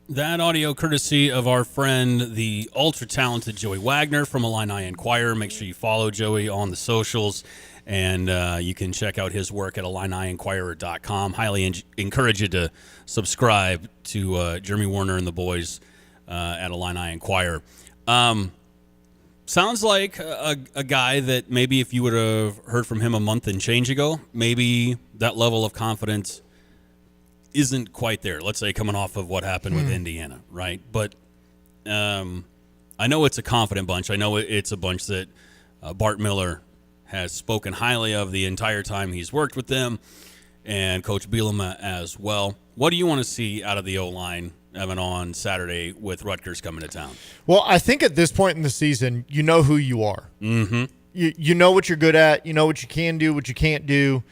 That audio courtesy of our friend, the ultra-talented Joey Wagner from Illini Inquirer. Make sure you follow Joey on the socials, and you can check out his work at IlliniInquirer.com. Highly encourage you to subscribe to Jeremy Warner and the boys at Illini Inquirer. Sounds like a guy that maybe if you would have heard from him a month and change ago, maybe that level of confidence isn't quite there. Let's say coming off of what happened with Indiana, right? But I know it's a confident bunch. I know it's a bunch that Bart Miller has spoken highly of the entire time he's worked with them, and Coach Bielema as well. What do you want to see out of the O-line, Evan, on Saturday with Rutgers coming to town? Well, I think at this point in the season, you know who you are. Mm-hmm. You know what you're good at. You know what you can do, what you can't do.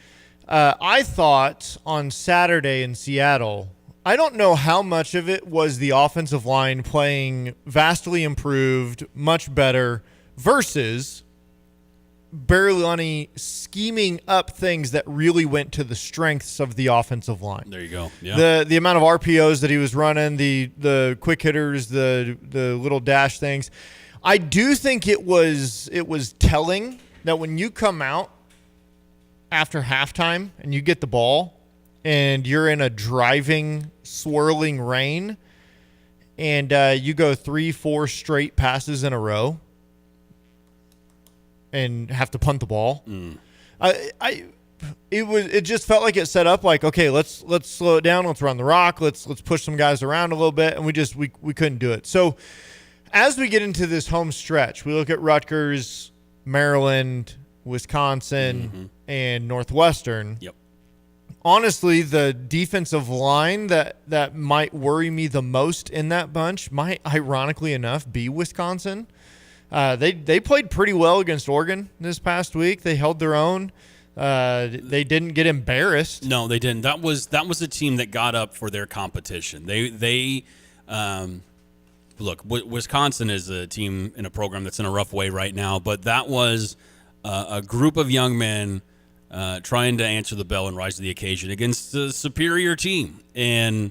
I thought on Saturday in Seattle, I don't know how much of it was the offensive line playing vastly improved, much better, versus Berlani scheming up things that really went to the strengths of the offensive line. There you go. Yeah. The amount of RPOs that he was running, the quick hitters, the little dash things. I do think it was telling that when you come out after halftime and you get the ball and you're in a driving, swirling rain and you go 3-4 straight passes in a row and have to punt the ball. It just felt like it set up like, okay, let's slow it down, let's run the rock, let's push some guys around a little bit, and we couldn't do it. So as we get into this home stretch, we look at Rutgers, Maryland, Wisconsin, and Northwestern. Yep. Honestly, the defensive line that might worry me the most in that bunch might, ironically enough, be Wisconsin. They played pretty well against Oregon this past week. They held their own. They didn't get embarrassed. No, they didn't. That was a team that got up for their competition. Look, Wisconsin is a team in a program that's in a rough way right now, but that was a group of young men trying to answer the bell and rise to the occasion against a superior team. And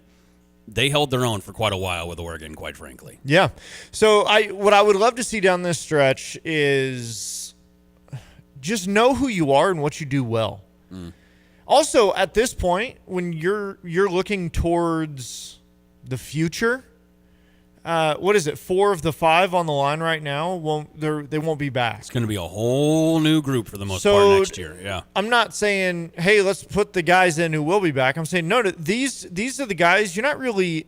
they held their own for quite a while with Oregon, quite frankly. Yeah. So what I would love to see down this stretch is just know who you are and what you do well. Also, at this point, when you're looking towards the future, what is it? 4 of the 5 on the line right now they won't be back. It's going to be a whole new group for the most part next year. Yeah. I'm not saying, hey, let's put the guys in who will be back. I'm saying no. These are the guys you're not really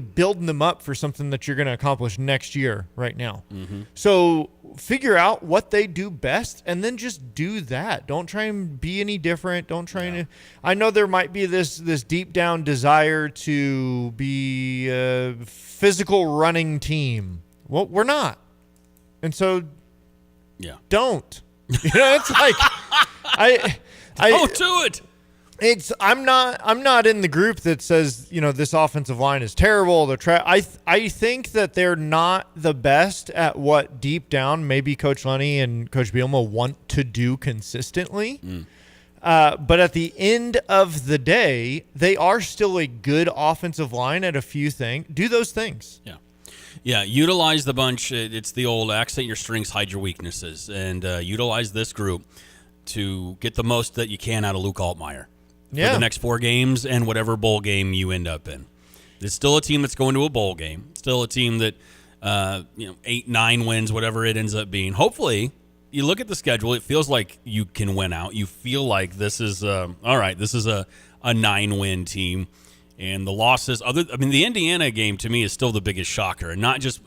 building them up for something that you're going to accomplish next year right now. So figure out what they do best and then just do that. Don't try and be any different. Don't try to. I know there might be this deep down desire to be a physical running team. Well, we're not, and so don't. It's like don't do it. I'm not in the group that says this offensive line is terrible. I think that they're not the best at what deep down maybe Coach Lenny and Coach Bielema want to do consistently. But at the end of the day, they are still a good offensive line at a few things. Do those things. Yeah, utilize the bunch. It's the old accent your strengths, hide your weaknesses, and utilize this group to get the most that you can out of Luke Altmaier for the next 4 games and whatever bowl game you end up in. It's still a team that's going to a bowl game. Still a team that 8-9 wins, whatever it ends up being. Hopefully, you look at the schedule, it feels like you can win out. You feel like this is all right. This is a 9-win team. And the losses, the Indiana game to me is still the biggest shocker. And not just,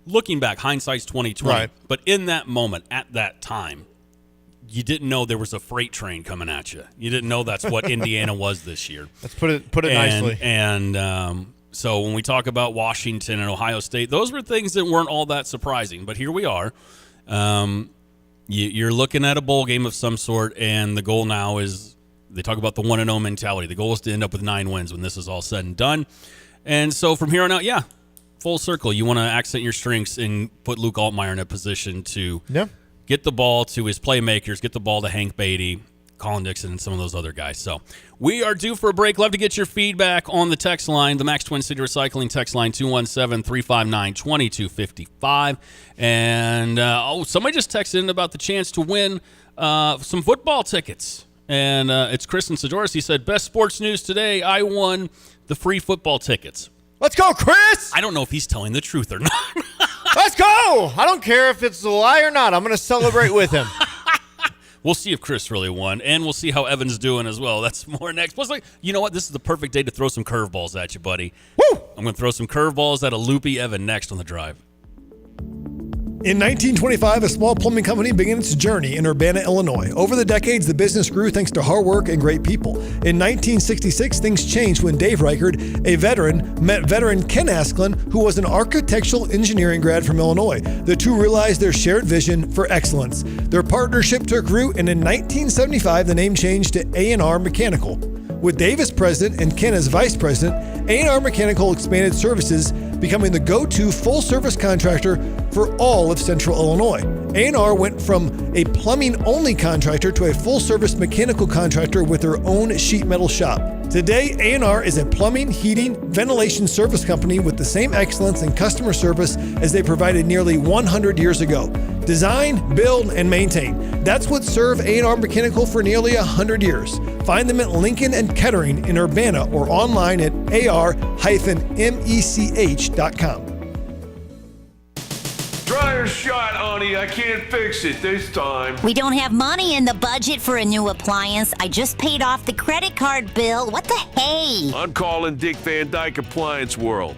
looking back, hindsight's 20/20. Right. But in that moment, at that time, you didn't know there was a freight train coming at you. You didn't know that's what Indiana was this year. Let's put it nicely. And so when we talk about Washington and Ohio State, those were things that weren't all that surprising. But here we are. You're looking at a bowl game of some sort, and the goal now is, they talk about the 1-0 mentality. The goal is to end up with 9 wins when this is all said and done. And so from here on out, full circle. You want to accent your strengths and put Luke Altmaier in a position to get the ball to his playmakers, get the ball to Hank Beatty, Colin Dixon, and some of those other guys. So we are due for a break. Love to get your feedback on the text line, the Max Twin City Recycling text line, 217-359-2255. And somebody just texted in about the chance to win some football tickets. And it's Chris in Sedoris. He said, best sports news today, I won the free football tickets. Let's go, Chris! I don't know if he's telling the truth or not. Let's go! I don't care if it's a lie or not. I'm going to celebrate with him. We'll see if Chris really won, and we'll see how Evan's doing as well. That's more next. Plus, you know what? This is the perfect day to throw some curveballs at you, buddy. Woo! I'm going to throw some curveballs at a loopy Evan next on the drive. In 1925, a small plumbing company began its journey in Urbana, Illinois. Over the decades, the business grew thanks to hard work and great people. In 1966, things changed when Dave Reichard, a veteran, met veteran Ken Asklin, who was an architectural engineering grad from Illinois. The two realized their shared vision for excellence. Their partnership took root, and in 1975, the name changed to A&R Mechanical. With Dave as president and Ken as vice president, A&R Mechanical expanded services, becoming the go-to full-service contractor for all of Central Illinois. A&R went from a plumbing-only contractor to a full-service mechanical contractor with their own sheet metal shop. Today, A&R is a plumbing, heating, ventilation service company with the same excellence in customer service as they provided nearly 100 years ago. Design, build, and maintain. That's what served A&R Mechanical for nearly 100 years. Find them at Lincoln and Kettering in Urbana or online at ar-mech.com. Dryer shot, honey. I can't fix it this time. We don't have money in the budget for a new appliance. I just paid off the credit card bill. What the hey? I'm calling Dick Van Dyke Appliance World.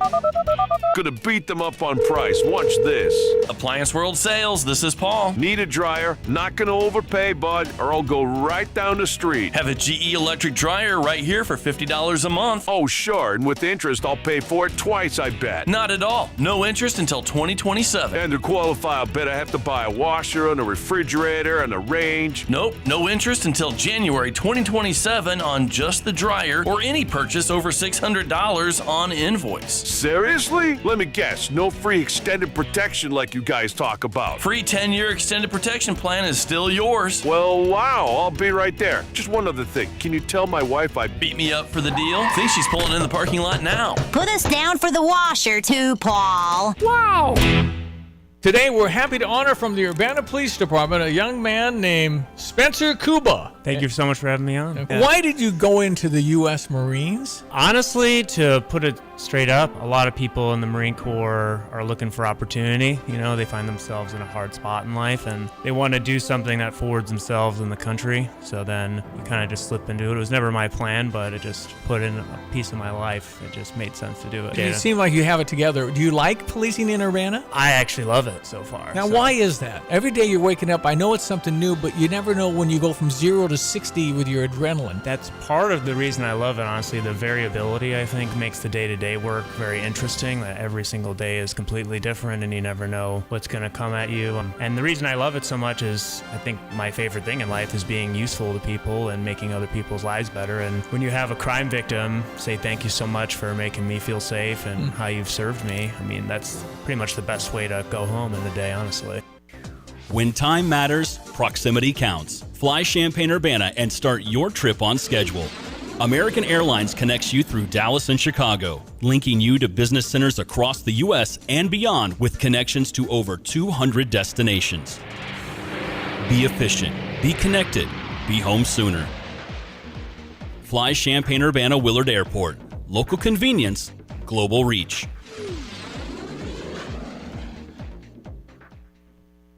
Gonna beat them up on price. Watch this. Appliance World Sales, this is Paul. Need a dryer? Not gonna overpay, bud, or I'll go right down the street. Have a GE electric dryer right here for $50 a month. Oh, sure, and with interest, I'll pay for it twice, I bet. Not at all. No interest until 2027. And to qualify, I'll bet I have to buy a washer and a refrigerator and a range. Nope, no interest until January 2027 on just the dryer or any purchase over $600 on invoice. Seriously? Let me guess, no free extended protection like you guys talk about. Free 10-year extended protection plan is still yours. Well, wow, I'll be right there. Just one other thing. Can you tell my wife I beat me up for the deal? Think she's pulling in the parking lot now. Put us down for the washer too, Paul. Wow. Today, we're happy to honor from the Urbana Police Department a young man named Spencer Kuba. Thank you so much for having me on. Why did you go into the U.S. Marines? Honestly, to put it straight up, a lot of people in the Marine Corps are looking for opportunity. You know, they find themselves in a hard spot in life and they want to do something that forwards themselves in the country. So then you kind of just slip into it. It was never my plan, but it just put in a piece of my life. It just made sense to do it. You seem like you have it together. Do you like policing in Urbana? I actually love it so far. Now, why is that? Every day you're waking up, I know it's something new, but you never know when you go from 0 to 60 with your adrenaline. That's part of the reason I love it, honestly. The variability, I think, makes the day-to-day work very interesting, that every single day is completely different and you never know what's going to come at you. And the reason I love it so much is I think my favorite thing in life is being useful to people and making other people's lives better. And when you have a crime victim say thank you so much for making me feel safe and how you've served me, I mean, that's pretty much the best way to go home in the day, honestly. When time matters, proximity counts. Fly Champaign-Urbana and start your trip on schedule. American Airlines connects you through Dallas and Chicago, linking you to business centers across the U.S. and beyond with connections to over 200 destinations. Be efficient, be connected, be home sooner. Fly Champaign-Urbana Willard Airport. Local convenience, global reach.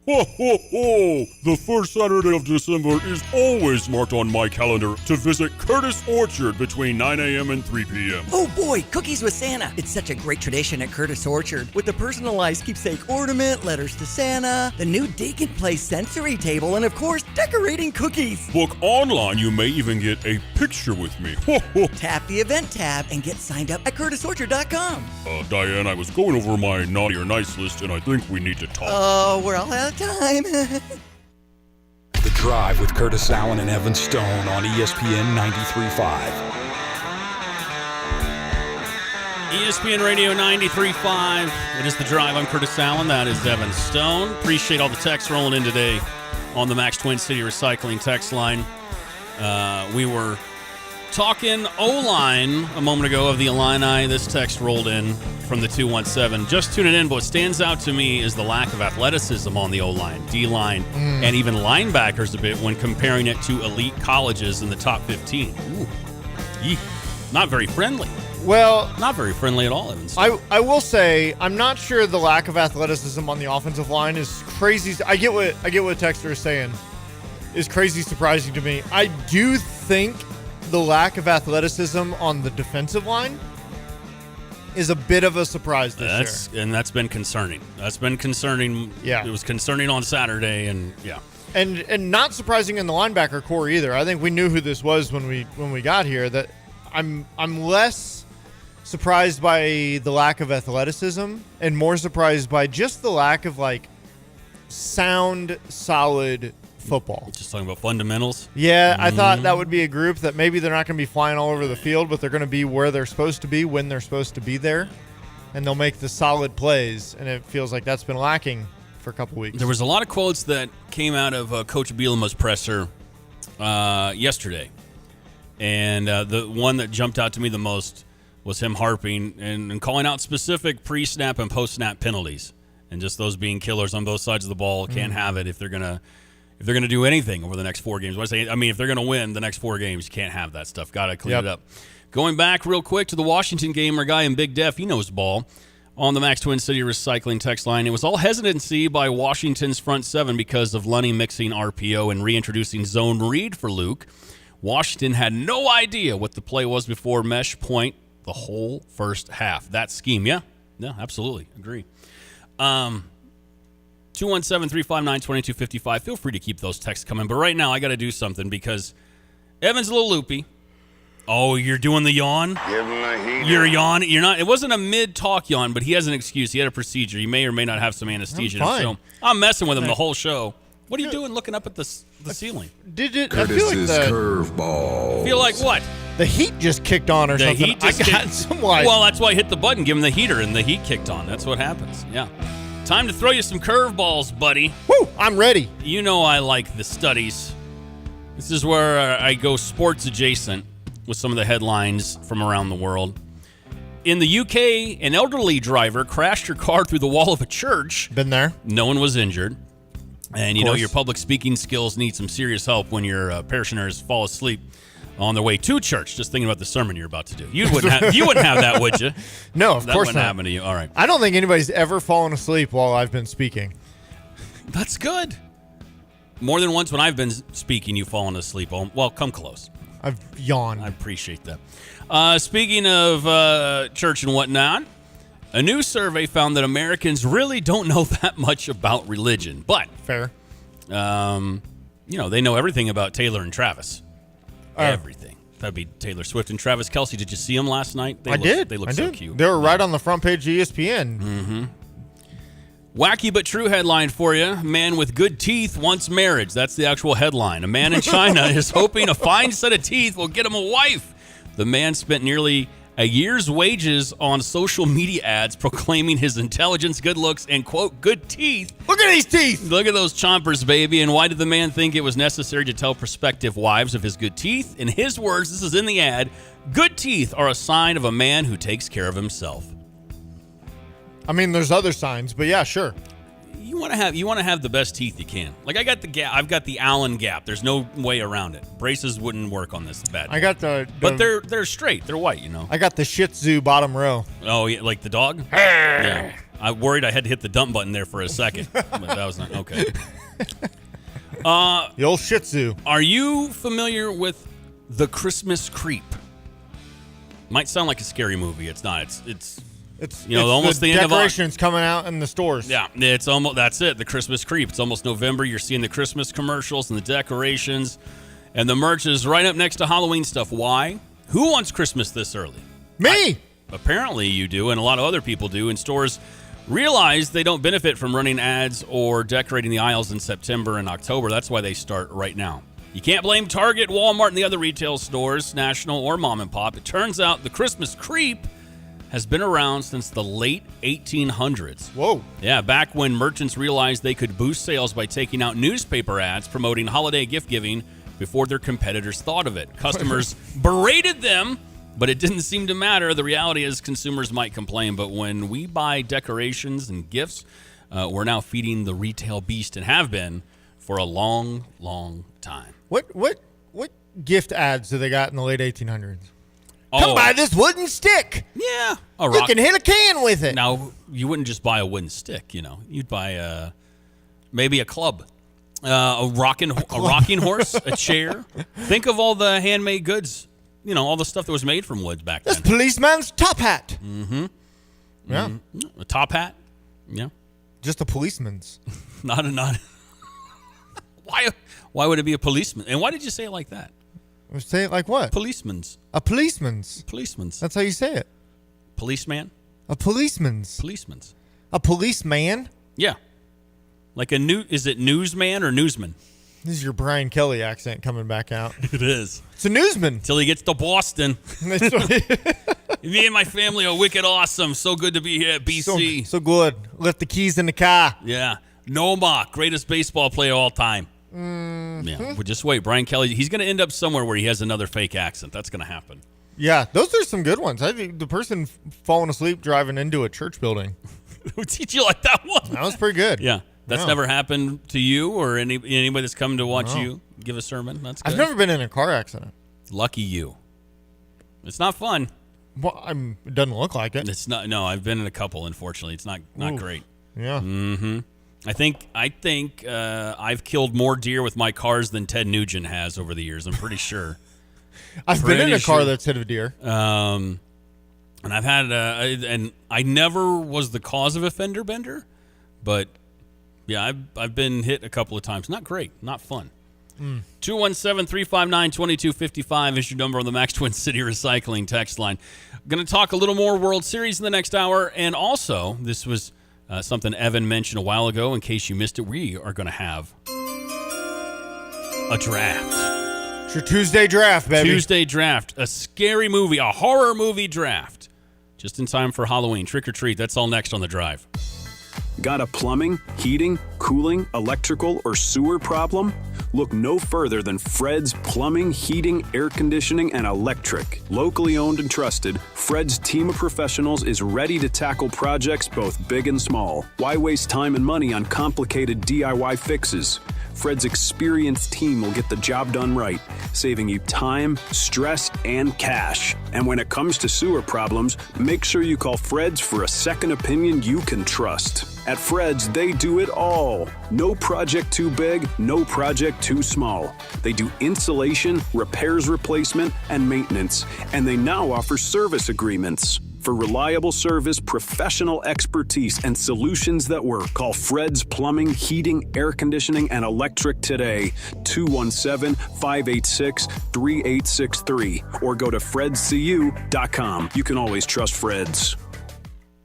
Ho, ho, ho! The first Saturday of December is always marked on my calendar to visit Curtis Orchard between 9 a.m. and 3 p.m. Oh boy, cookies with Santa. It's such a great tradition at Curtis Orchard. With the personalized keepsake ornament, letters to Santa, the new Dig and Play sensory table, and of course, decorating cookies. Book online, you may even get a picture with me. Ho, ho. Tap the event tab and get signed up at curtisorchard.com. Diane, I was going over my naughty or nice list, and I think we need to talk. We're all out of time. The Drive with Curtis Allen and Evan Stone on ESPN 93.5. ESPN Radio 93.5. It is The Drive. I'm Curtis Allen. That is Evan Stone. Appreciate all the texts rolling in today on the Max Twin City Recycling text line. We were talking O-line a moment ago of the Illini. This text rolled in from the 217. Just tuning in, but what stands out to me is the lack of athleticism on the O-line, D-line, and even linebackers a bit when comparing it to elite colleges in the top 15. Ooh. Eek. Not very friendly. Well, not very friendly at all, Evans. I will say I'm not sure the lack of athleticism on the offensive line is crazy. I get what Texter is saying is crazy surprising to me. I do think the lack of athleticism on the defensive line is a bit of a surprise this year. And that's been concerning. That's been concerning. Yeah. It was concerning on Saturday, and yeah. And not surprising in the linebacker core either. I think we knew who this was when we got here. That I'm less surprised by the lack of athleticism and more surprised by just the lack of like sound, solid football. Just talking about fundamentals. Yeah, I thought that would be a group that maybe they're not going to be flying all over the field, but they're going to be where they're supposed to be when they're supposed to be there, and they'll make the solid plays, and it feels like that's been lacking for a couple weeks. There was a lot of quotes that came out of Coach Bielema's presser yesterday, and the one that jumped out to me the most was him harping and calling out specific pre-snap and post-snap penalties, and just those being killers on both sides of the ball. Can't have it if they're gonna do anything over the next 4 games. I mean, if they're gonna win the next 4 games, you can't have that stuff. Got to clean it up. Going back real quick to the Washington game, our guy in Big Def, he knows ball. On the Max Twin City Recycling text line, it was all hesitancy by Washington's front seven because of Lunny mixing RPO and reintroducing zone read for Luke. Washington had no idea what the play was before mesh point the whole first half. That scheme, yeah, absolutely, agree. 217-359-2255. Feel free to keep those texts coming. But right now, I got to do something because Evan's a little loopy. Oh, you're doing the yawn? Give him a heater. You're yawning. You're not. It wasn't a mid-talk yawn, but he has an excuse. He had a procedure. He may or may not have some anesthesia. I'm fine. So I'm messing with him the whole show. What are you doing looking up at the ceiling? I feel like curveball. Feel like what? The heat just kicked on or something. Heat just I got kicked- some like. Well, that's why I hit the button, give him the heater, and the heat kicked on. That's what happens. Yeah. Time to throw you some curveballs, buddy. Woo! I'm ready. You know I like the studies. This is where I go sports adjacent with some of the headlines from around the world. In the UK, an elderly driver crashed her car through the wall of a church. Been there. No one was injured. And you know course. your public speaking skills need some serious help when your parishioners fall asleep on their way to church, just thinking about the sermon you're about to do. You wouldn't have that, would you? No, of that course wouldn't not. happen to you. All right. I don't think anybody's ever fallen asleep while I've been speaking. That's good. More than once when I've been speaking, you've fallen asleep. Well, come close. I've yawned. I appreciate that. Speaking of church and whatnot, a new survey found that Americans really don't know that much about religion. But, fair. They know everything about Taylor and Travis. Everything. That'd be Taylor Swift and Travis Kelce. Did you see them last night? I did. They look I so did. cute. They were right on the front page of ESPN. Mm-hmm. Wacky but true headline for you. Man with good teeth wants marriage. That's the actual headline. A man in China is hoping a fine set of teeth will get him a wife. The man spent nearly a year's wages on social media ads proclaiming his intelligence, good looks, and, quote, good teeth. Look at these teeth. Look at those chompers, baby. And why did the man think it was necessary to tell prospective wives of his good teeth? In his words, this is in the ad, good teeth are a sign of a man who takes care of himself. I mean, there's other signs, but yeah, sure. You want to have the best teeth you can. Like I got the gap. I've got the Allen gap. There's no way around it. Braces wouldn't work on this bad. I got the but they're straight. They're white. I got the Shih Tzu bottom row. Oh yeah, like the dog. Yeah. I worried I had to hit the dump button there for a second, but that was not okay. The old Shih Tzu. Are you familiar with The Christmas Creep? Might sound like a scary movie. It's not. It's almost the end of decorations coming out in the stores. Yeah, it's almost that's it. The Christmas Creep. It's almost November. You're seeing the Christmas commercials and the decorations, and the merch is right up next to Halloween stuff. Why? Who wants Christmas this early? Me. Apparently you do, and a lot of other people do. And stores realize they don't benefit from running ads or decorating the aisles in September and October. That's why they start right now. You can't blame Target, Walmart, and the other retail stores, national or mom and pop. It turns out the Christmas Creep has been around since the late 1800s. Whoa. Yeah, back when merchants realized they could boost sales by taking out newspaper ads promoting holiday gift giving before their competitors thought of it. Customers berated them, but it didn't seem to matter. The reality is consumers might complain, but when we buy decorations and gifts, we're now feeding the retail beast and have been for a long, long time. What gift ads do they got in the late 1800s? Come buy this wooden stick. Yeah. You can hit a can with it. Now, you wouldn't just buy a wooden stick, You'd buy maybe a club, a rocking horse, a chair. Think of all the handmade goods, all the stuff that was made from wood back then. This policeman's top hat. Mm-hmm. Yeah. Mm-hmm. A top hat. Yeah. Just a policeman's. Not. Why would it be a policeman? And why did you say it like that? Say it like what? Policeman's. A policeman's. Policeman's. That's how you say it. Policeman? A policeman's. Policeman's. A policeman? Yeah. Like is it newsman or newsman? This is your Brian Kelly accent coming back out. It is. It's a newsman. Till he gets to Boston. Me and my family are wicked awesome. So good to be here at BC. So good. Left the keys in the car. Yeah. Noma, greatest baseball player of all time. Mm-hmm. Yeah, but just wait. Brian Kelly, he's going to end up somewhere where he has another fake accent. That's going to happen. Yeah, those are some good ones. I think the person falling asleep driving into a church building. Did you like that one? That was pretty good. Yeah. That's never happened to you or anybody that's come to watch No. you give a sermon. That's good. I've never been in a car accident. Lucky you. It's not fun. Well, it doesn't look like it. It's not. No, I've been in a couple. Unfortunately, it's not Ooh. great. Yeah. Mm-hmm. I think I've killed more deer with my cars than Ted Nugent has over the years. I'm pretty sure. I've been in a car that's hit a deer. And I've had and I never was the cause of a fender bender, but yeah, I've been hit a couple of times. Not great, not fun. 217-359-2255 is your number on the Max Twin City Recycling text line. Going to talk a little more World Series in the next hour, and also this was something Evan mentioned a while ago. In case you missed it, we are going to have a draft. It's your Tuesday draft, baby. Tuesday draft, a scary movie, a horror movie draft, just in time for Halloween. Trick or treat. That's all next on The Drive. Got a plumbing, heating, cooling, electrical, or sewer problem? Look no further than Fred's Plumbing, Heating, Air Conditioning, and Electric. Locally owned and trusted, Fred's team of professionals is ready to tackle projects both big and small. Why waste time and money on complicated DIY fixes? Fred's experienced team will get the job done right, saving you time, stress, and cash. And when it comes to sewer problems, make sure you call Fred's for a second opinion you can trust. At Fred's, they do it all. No project too big, no project too small. They do insulation, repairs, replacement, and maintenance. And they now offer service agreements. For reliable service, professional expertise, and solutions that work, call Fred's Plumbing, Heating, Air Conditioning, and Electric today. 217-586-3863. Or go to fredscu.com. You can always trust Fred's.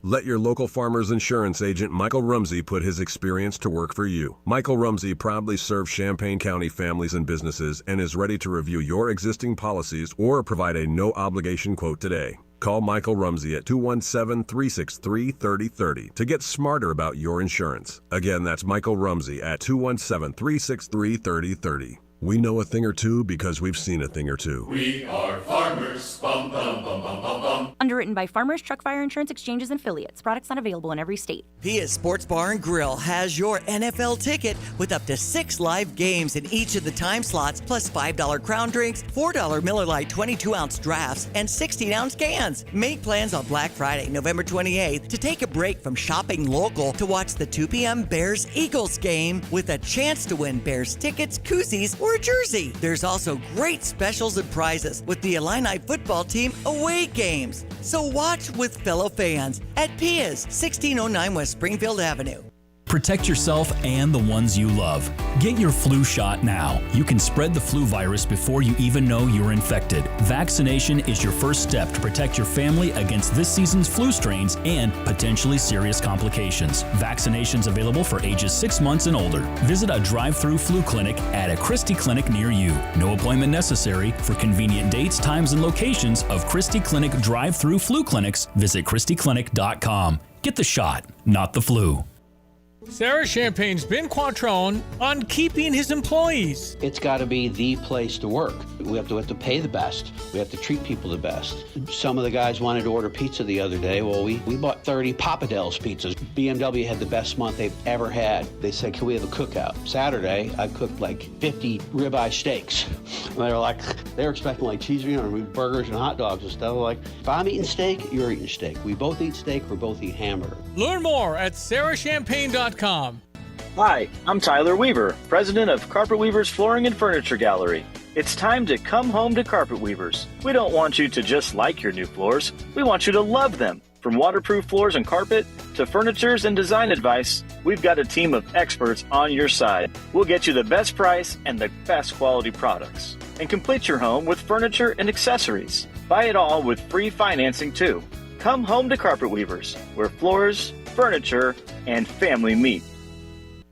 Let your local farmer's insurance agent, Michael Rumsey, put his experience to work for you. Michael Rumsey proudly serves Champaign County families and businesses and is ready to review your existing policies or provide a no-obligation quote today. Call Michael Rumsey at 217-363-3030 to get smarter about your insurance. Again, that's Michael Rumsey at 217-363-3030. We know a thing or two because we've seen a thing or two. We are farmers. Bum, bum, bum, bum, bum, bum. Underwritten by Farmers Truck Fire Insurance Exchanges and Affiliates. Products not available in every state. Pia's Sports Bar and Grill has your NFL ticket with up to 6 live games in each of the time slots, plus $5 crown drinks, $4 Miller Lite 22-ounce drafts, and 16-ounce cans. Make plans on Black Friday, November 28th, to take a break from shopping local to watch the 2 p.m. Bears-Eagles game with a chance to win Bears tickets, koozies, or a jersey. There's also great specials and prizes with the Illini football team away games. So watch with fellow fans at Pia's, 1609 West Springfield Avenue. Protect yourself and the ones you love. Get your flu shot now. You can spread the flu virus before you even know you're infected. Vaccination is your first step to protect your family against this season's flu strains and potentially serious complications. Vaccinations available for ages 6 months and older. Visit a drive-through flu clinic at a Christie clinic near you. No appointment necessary. For convenient dates, times, and locations of Christie Clinic drive-through flu clinics, visit ChristieClinic.com. Get the shot, not the flu. Sarah Champagne's Ben Quattrone on keeping his employees. It's got to be the place to work. We have to pay the best. We have to treat people the best. Some of the guys wanted to order pizza the other day. Well, we bought 30 Papa Del's pizzas. BMW had the best month they've ever had. They said, can we have a cookout? Saturday, I cooked like 50 ribeye steaks. And they were expecting like cheeseburgers, burgers and hot dogs and stuff. Like, if I'm eating steak, you're eating steak. We both eat steak, we both eat hamburger. Learn more at sarahchampagne.com. Hi, I'm Tyler Weaver, president of Carpet Weavers Flooring and Furniture Gallery. It's time to come home to Carpet Weavers. We don't want you to just like your new floors. We want you to love them. From waterproof floors and carpet to furnitures and design advice, we've got a team of experts on your side. We'll get you the best price and the best quality products. And complete your home with furniture and accessories. Buy it all with free financing too. Come home to Carpet Weavers, where floors, furniture, and family meet.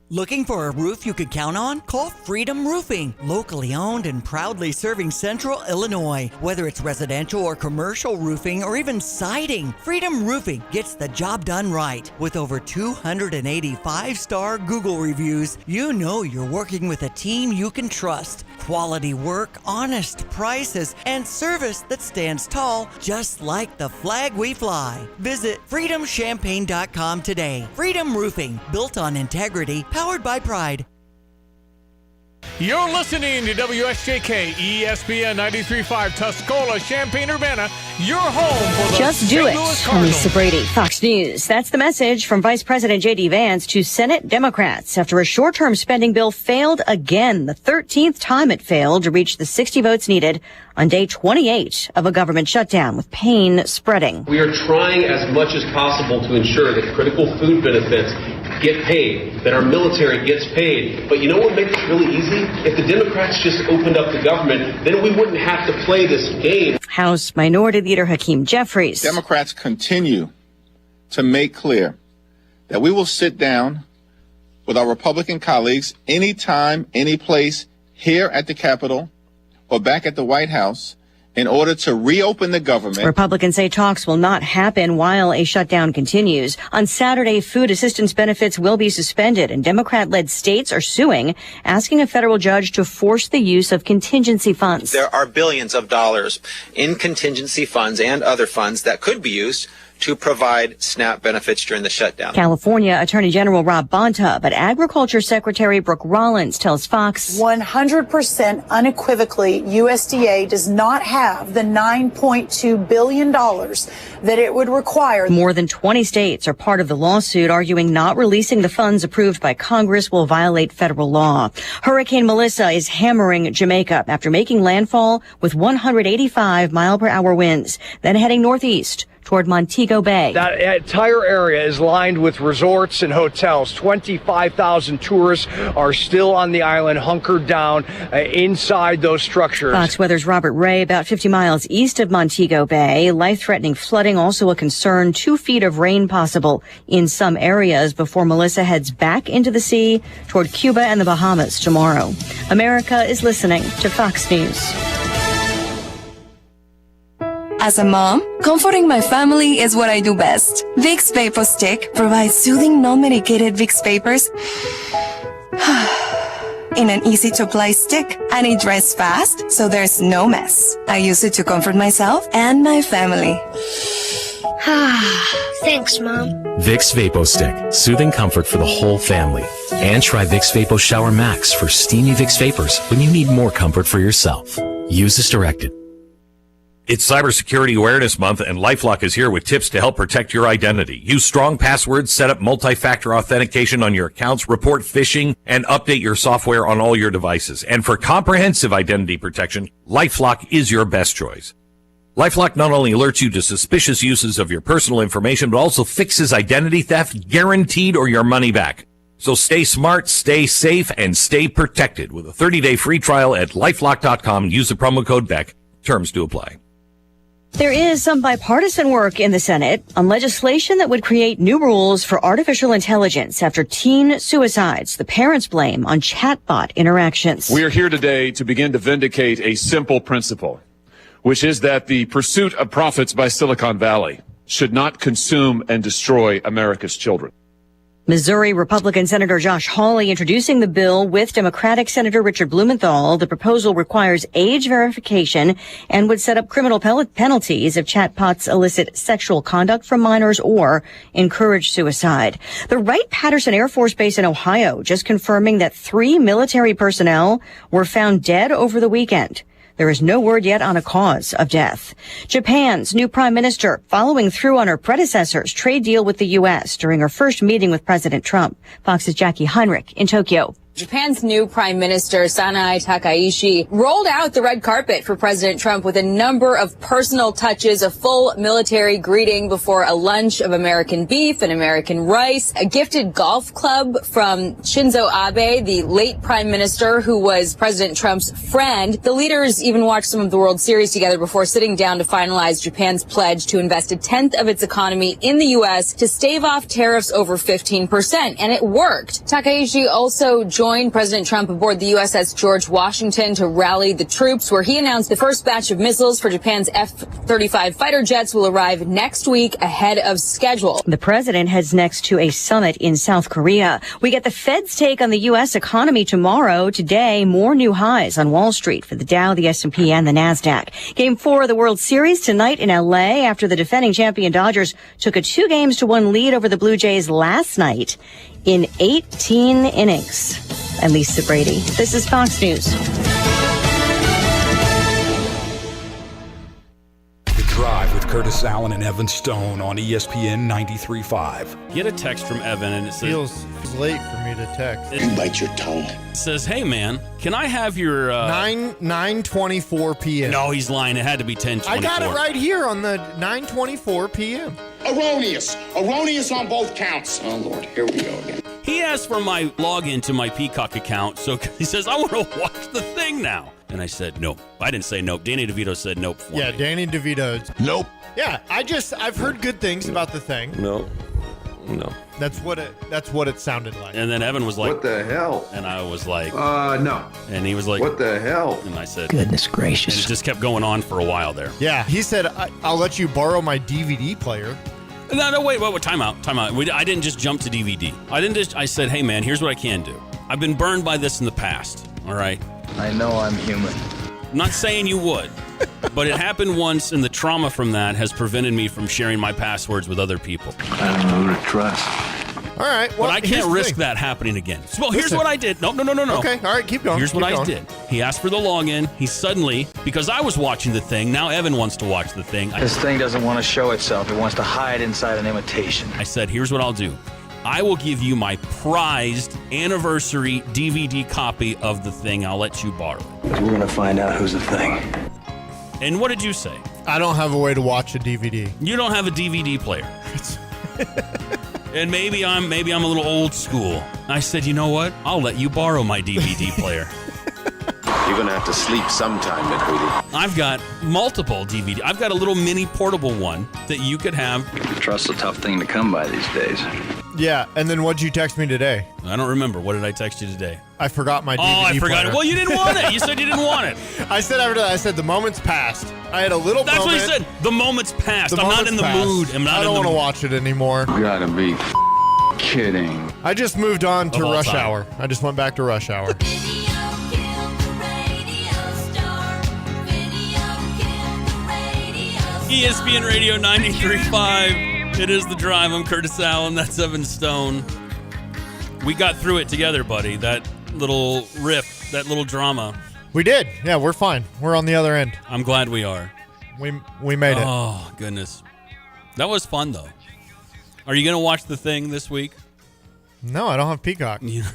Looking for a roof you could count on? Call Freedom Roofing, locally owned and proudly serving Central Illinois. Whether it's residential or commercial roofing or even siding, Freedom Roofing gets the job done right. With over 280 5-star Google reviews, you know you're working with a team you can trust. Quality work, honest prices, and service that stands tall, just like the flag we fly. Visit freedomchampaign.com today. Freedom Roofing, built on integrity, powered by pride. You're listening to WSJK ESPN 93.5 Tuscola, Champaign-Urbana, your home for the Just do St. it. Louis I'm Cardinals. Lisa Brady, Fox News. That's the message from Vice President J.D. Vance to Senate Democrats after a short-term spending bill failed again, the 13th time it failed to reach the 60 votes needed on day 28 of a government shutdown, with pain spreading. We are trying as much as possible to ensure that critical food benefits get paid, that our military gets paid. But you know what makes it really easy? If the Democrats just opened up the government, then we wouldn't have to play this game. House Minority Leader Hakeem Jeffries. Democrats continue to make clear that we will sit down with our Republican colleagues anytime, any place, here at the Capitol or back at the White House, in order to reopen the government. Republicans say talks will not happen while a shutdown continues. On Saturday, food assistance benefits will be suspended, and Democrat-led states are suing, asking a federal judge to force the use of contingency funds. There are billions of dollars in contingency funds and other funds that could be used to provide SNAP benefits during the shutdown. California Attorney General Rob Bonta, but Agriculture Secretary Brooke Rollins tells Fox 100% unequivocally, USDA does not have the $9.2 billion that it would require. More than 20 states are part of the lawsuit, arguing not releasing the funds approved by Congress will violate federal law. Hurricane Melissa is hammering Jamaica after making landfall with 185-mile-per-hour winds, then heading northeast toward Montego Bay. That entire area is lined with resorts and hotels. 25,000 tourists are still on the island, hunkered down inside those structures. Fox Weather's Robert Ray, about 50 miles east of Montego Bay. Life-threatening flooding, also a concern. 2 feet of rain possible in some areas before Melissa heads back into the sea toward Cuba and the Bahamas tomorrow. America is listening to Fox News. As a mom, comforting my family is what I do best. Vicks Vapor Stick provides soothing, non-medicated Vicks vapors in an easy-to-apply stick, and it dries fast, so there's no mess. I use it to comfort myself and my family. Thanks, Mom. Vicks Vapo Stick, soothing comfort for the whole family. And try Vicks Vapo Shower Max for steamy Vicks Vapors when you need more comfort for yourself. Use as directed. It's Cybersecurity Awareness Month, and LifeLock is here with tips to help protect your identity. Use strong passwords, set up multi-factor authentication on your accounts, report phishing, and update your software on all your devices. And for comprehensive identity protection, LifeLock is your best choice. LifeLock not only alerts you to suspicious uses of your personal information, but also fixes identity theft, guaranteed, or your money back. So stay smart, stay safe, and stay protected with a 30-day free trial at LifeLock.com. Use the promo code BECK. Terms do apply. There is some bipartisan work in the Senate on legislation that would create new rules for artificial intelligence after teen suicides. The parents blame on chatbot interactions. We are here today to begin to vindicate a simple principle, which is that the pursuit of profits by Silicon Valley should not consume and destroy America's children. Missouri Republican Senator Josh Hawley introducing the bill with Democratic Senator Richard Blumenthal. The proposal requires age verification and would set up criminal penalties if chatbots elicit sexual conduct from minors or encourage suicide. The Wright-Patterson Air Force Base in Ohio just confirming that 3 military personnel were found dead over the weekend. There is no word yet on a cause of death. Japan's new prime minister following through on her predecessor's trade deal with the U.S. during her first meeting with President Trump. Fox's Jackie Heinrich in Tokyo. Japan's new Prime Minister, Sanae Takaishi, rolled out the red carpet for President Trump with a number of personal touches, a full military greeting before a lunch of American beef and American rice, a gifted golf club from Shinzo Abe, the late Prime Minister who was President Trump's friend. The leaders even watched some of the World Series together before sitting down to finalize Japan's pledge to invest a tenth of its economy in the U.S. to stave off tariffs over 15%, and it worked. Takaishi also joined President Trump aboard the USS George Washington to rally the troops, where he announced the first batch of missiles for Japan's F-35 fighter jets will arrive next week ahead of schedule. The president heads next to a summit in South Korea. We get the Fed's take on the U.S. economy tomorrow. Today, more new highs on Wall Street for the Dow, the S&P, and the NASDAQ. Game 4 of the World Series tonight in L.A. after the defending champion Dodgers took a 2-1 lead over the Blue Jays last night in 18 innings. And Lisa Brady. This is Fox News. The Drive with Curtis Allen and Evan Stone on ESPN 93.5. Get a text from Evan, and it says... Feels late for me to text. You bite your tongue. It says, hey, man, can I have your... 9:24 p.m. No, he's lying. It had to be 10:24. I got it right here on the 9:24 p.m. Erroneous on both counts. Oh, Lord, here we go again. He asked for my login to my Peacock account, so he says, I want to watch the thing now. And I said, nope. I didn't say nope. Danny DeVito said nope for me. Yeah, Danny DeVito. Nope. Yeah, I've heard good things about the thing. No. That's what it sounded like. And then Evan was like, What the hell? And I was like, no. And he was like, What the hell? And I said, Goodness gracious. And it just kept going on for a while there. Yeah, he said, I'll let you borrow my DVD player. No, wait, time out. I didn't just jump to DVD. I said, hey, man, here's what I can do. I've been burned by this in the past, all right? I know I'm human. I'm not saying you would, but it happened once, and the trauma from that has prevented me from sharing my passwords with other people. I don't know who to trust. All right, well, but I can't risk that happening again. So here's what I did. No. Okay, all right, keep going. Here's what I did. He asked for the login. He suddenly, because I was watching the thing, now Evan wants to watch the thing. This thing doesn't want to show itself. It wants to hide inside an imitation. I said, here's what I'll do. I will give you my prized anniversary DVD copy of the thing. I'll let you borrow it. We're going to find out who's the thing. And what did you say? I don't have a way to watch a DVD. You don't have a DVD player. And maybe I'm a little old school. I said, you know what? I'll let you borrow my DVD player. You're going to have to sleep sometime, McCready. I've got multiple DVD. I've got a little mini portable one that you could have. Trust's a tough thing to come by these days. Yeah, and then what'd you text me today? I don't remember. What did I text you today? I forgot my DVD player. Oh, I forgot player. it. Well, you didn't want it. You said you didn't want it. I said the moment's passed. I had a little That's moment. what he said. The moment's passed. I'm not in the mood. I don't want to watch it anymore. You gotta be kidding. I just moved on to Rush Hour. I just went back to Rush Hour. ESPN Radio 93.5. It is The Drive. I'm Curtis Allen. That's Evan Stone. We got through it together, buddy. That little riff, that little drama. We did. Yeah, we're fine. We're on the other end. I'm glad we are. We made it. Oh, goodness. That was fun, though. Are you going to watch The Thing this week? No, I don't have Peacock. You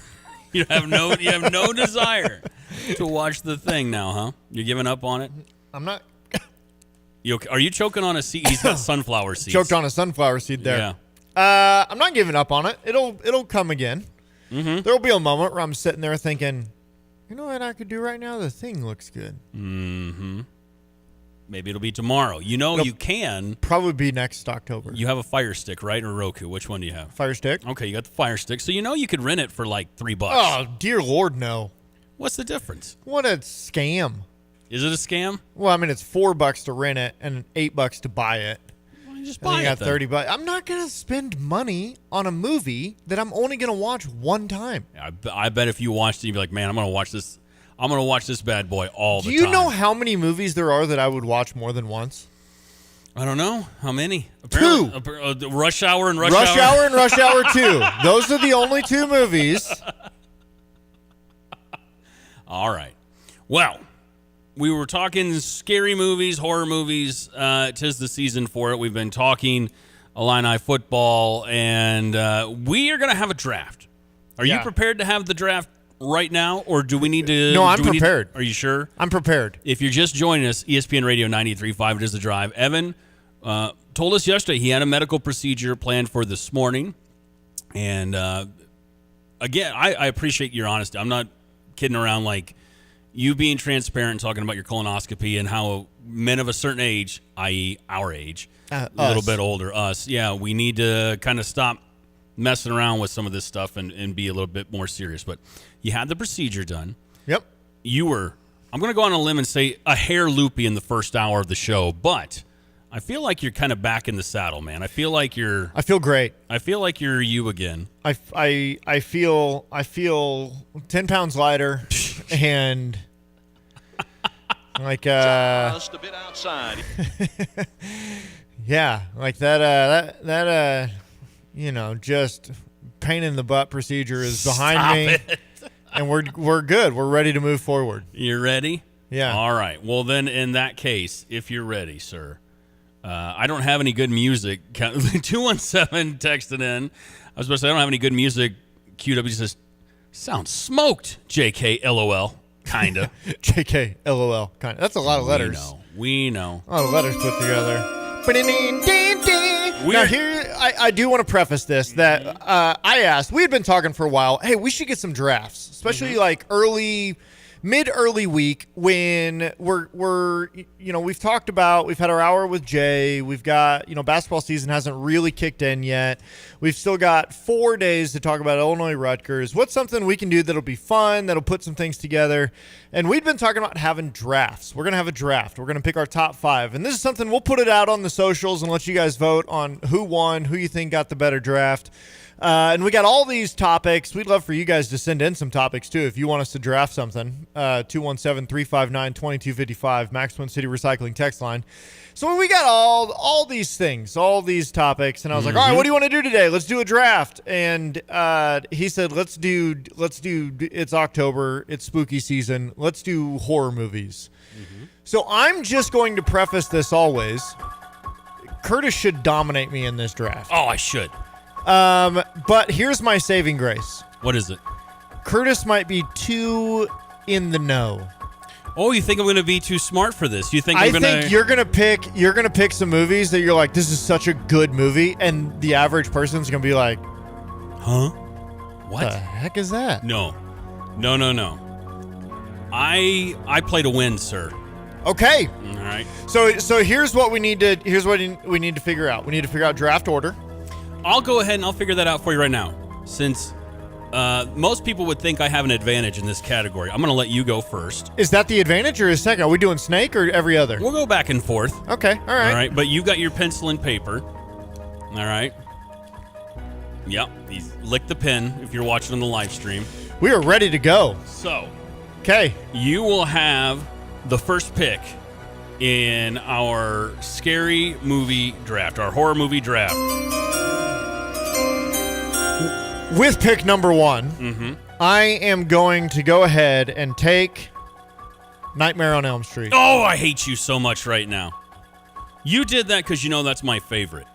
have no desire to watch The Thing now, huh? You're giving up on it? I'm not. Are you choking on a seed? He's got sunflower seeds. Choked on a sunflower seed there. Yeah. I'm not giving up on it. It'll come again. Mm-hmm. There'll be a moment where I'm sitting there thinking, you know what I could do right now? The Thing looks good. Mm-hmm. Maybe it'll be tomorrow. You can. Probably be next October. You have a Fire Stick, right? Or Roku? Which one do you have? Fire Stick. Okay, you got the Fire Stick. So you could rent it for like $3. Oh, dear Lord, no. What's the difference? What a scam. Is it a scam? Well, I mean, it's $4 to rent it and $8 to buy it. Well, you just and buy you it. Got $30. I'm not gonna spend money on a movie that I'm only gonna watch one time. I bet if you watched it, you'd be like, man, I'm gonna watch this. I'm gonna watch this bad boy all the time. Do you know how many movies there are that I would watch more than once? I don't know. How many? Two. Rush Hour and Rush Hour. Rush Hour and Rush Hour 2. Those are the only two movies. All right. Well, we were talking scary movies, horror movies. 'Tis the season for it. We've been talking Illini football, and we are going to have a draft. Are you prepared to have the draft right now, or do we need to? No, I'm prepared. Are you sure? I'm prepared. If you're just joining us, ESPN Radio 93.5, it is The Drive. Evan told us yesterday he had a medical procedure planned for this morning. And, again, I appreciate your honesty. I'm not kidding around, like you being transparent and talking about your colonoscopy and how men of a certain age, i.e. our age, a little bit older, us, we need to kind of stop messing around with some of this stuff and be a little bit more serious. But you had the procedure done. Yep. You were, I'm going to go on a limb and say, a hair loopy in the first hour of the show, but I feel like you're kind of back in the saddle, man. I feel great. I feel like you're you again. I feel 10 pounds lighter and like just a bit outside. Yeah, like that just pain in the butt procedure is behind me. And we're good. We're ready to move forward. You're ready? Yeah. All right. Well, then in that case, if you're ready, sir, I don't have any good music. 217 texted in. I was about to say I don't have any good music queued up. He says, sounds smoked, JK LOL. Kind of. JK LOL. Kind of. That's a lot of letters. We know. A lot of letters put together. Now here, I do want to preface this that I asked. We had been talking for a while. Hey, we should get some drafts, especially like mid-early week when we've talked about, we've had our hour with Jay. We've got, basketball season hasn't really kicked in yet. We've still got 4 days to talk about Illinois Rutgers. What's something we can do that'll be fun, that'll put some things together? And we've been talking about having drafts. We're going to have a draft. We're going to pick our top 5. And this is something we'll put it out on the socials and let you guys vote on who won, who you think got the better draft. And we got all these topics. We'd love for you guys to send in some topics, too, if you want us to draft something. 217-359-2255, Max Twin City Recycling text line. So we got all these things, all these topics. And I was like, all right, what do you want to do today? Let's do a draft. And he said, let's do, it's October. It's spooky season. Let's do horror movies. So I'm just going to preface this always. Curtis should dominate me in this draft. Oh, I should. But here's my saving grace. What is it? Curtis might be too in the know. Oh, you think I'm going to be too smart for this? You think I think you're going to pick some movies that you're like, this is such a good movie, and the average person's going to be like, huh? What the heck is that? No. I play to win, sir. Okay. All right. So here's what we need to figure out. We need to figure out draft order. I'll go ahead and I'll figure that out for you right now. Since most people would think I have an advantage in this category, I'm going to let you go first. Is that the advantage or is second? Are we doing snake or every other? We'll go back and forth. Okay, all right. All right, but you got your pencil and paper. All right. Yep, he's licked the pen if you're watching on the live stream. We are ready to go. So, okay. You will have the first pick in our scary movie draft, our horror movie draft. With pick number 1, I am going to go ahead and take Nightmare on Elm Street. Oh, I hate you so much right now. You did that because that's my favorite.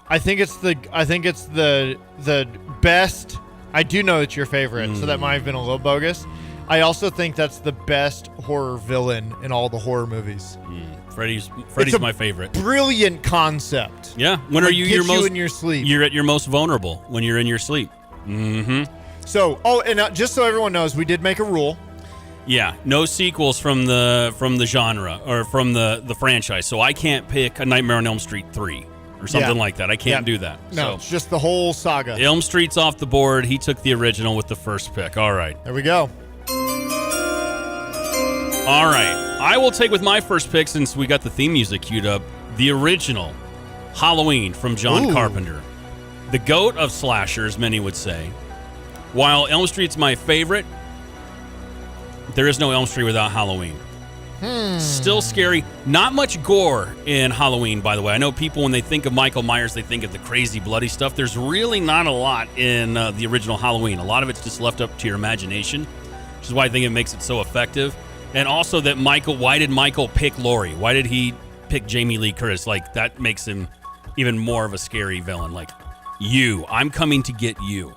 I think it's the best. I do know it's your favorite, so that might have been a little bogus. I also think that's the best horror villain in all the horror movies. Freddy's my favorite. Brilliant concept. Yeah. When are you in your sleep? You're at your most vulnerable when you're in your sleep. So, and just so everyone knows, we did make a rule. Yeah, no sequels from the genre or from the franchise. So I can't pick a Nightmare on Elm Street 3 or something like that. I can't do that. No, it's just the whole saga. Elm Street's off the board. He took the original with the first pick. All right. There we go. All right. I will take with my first pick, since we got the theme music queued up, the original Halloween from John Carpenter. The GOAT of slashers, many would say. While Elm Street's my favorite, there is no Elm Street without Halloween. Still scary. Not much gore in Halloween, by the way. I know people, when they think of Michael Myers, they think of the crazy, bloody stuff. There's really not a lot in the original Halloween. A lot of it's just left up to your imagination, which is why I think it makes it so effective. And also that why did Michael pick Laurie? Why did he pick Jamie Lee Curtis? Like, that makes him even more of a scary villain. Like, I'm coming to get you.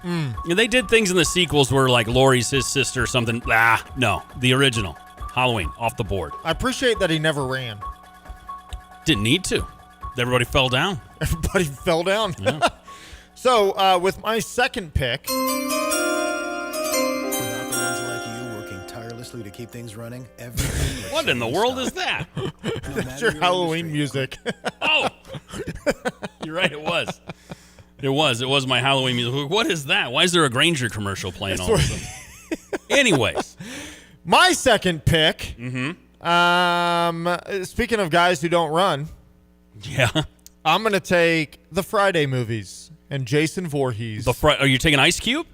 They did things in the sequels where, like, Laurie's his sister or something. No. The original. Halloween. Off the board. I appreciate that he never ran. Didn't need to. Everybody fell down. Everybody fell down. Yeah. So, with my second pick... To keep things running. What in the world is that? That's your Halloween music. Oh! You're right, it was. It was my Halloween music. What is that? Why is there a Grainger commercial playing all of a sudden? Anyways. My second pick, Mm-hmm. speaking of guys who don't run, yeah, I'm going to take the Friday movies and Jason Voorhees. Are you taking Ice Cube?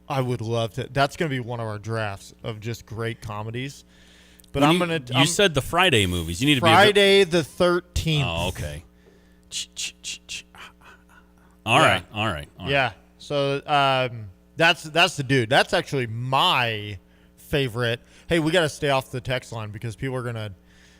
I would love to. That's going to be one of our drafts of just great comedies. But I'm going to... You said the Friday movies. You need Friday the 13th. Oh, okay. All right. Yeah. So that's the dude. That's actually my favorite. Hey, we got to stay off the text line because people are going to...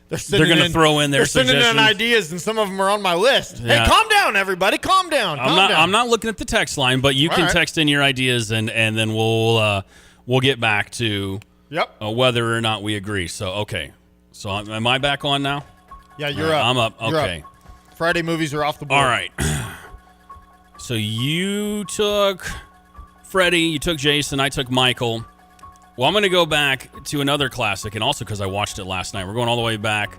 They're going to throw in their suggestions. They're sending in ideas, and some of them are on my list. Yeah. Hey, calm down, everybody. Calm down. I'm not looking at the text line, but you can text in your ideas, and then we'll get back to whether or not we agree. So, okay. So, am I back on now? Yeah, you're up. I'm up. You're okay. Up. Friday movies are off the board. All right. So, you took Freddie, you took Jason, I took Michael. Well, I'm going to go back to another classic, and also because I watched it last night. We're going all the way back.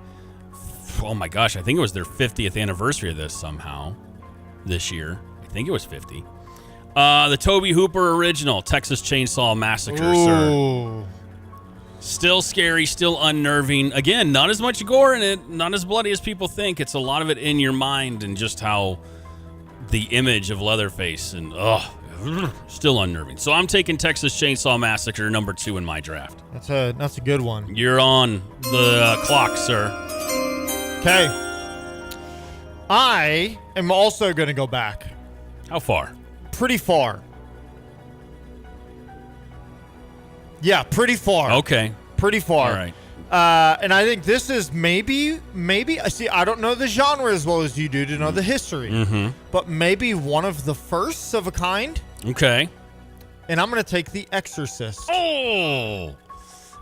Oh, my gosh. I think it was their 50th anniversary of this somehow this year. I think it was 50. The Tobe Hooper original, Texas Chainsaw Massacre, sir. Still scary, still unnerving. Again, not as much gore in it, not as bloody as people think. It's a lot of it in your mind and just how the image of Leatherface and, still unnerving. So I'm taking Texas Chainsaw Massacre number 2 in my draft. That's a good one. You're on the clock, sir. Okay. I am also going to go back. How far? Pretty far. Yeah, pretty far. Okay. Pretty far. All right. And I think this is maybe, see, I don't know the genre as well as you do to know the history, but maybe one of the firsts of a kind. Okay. And I'm going to take The Exorcist. Oh!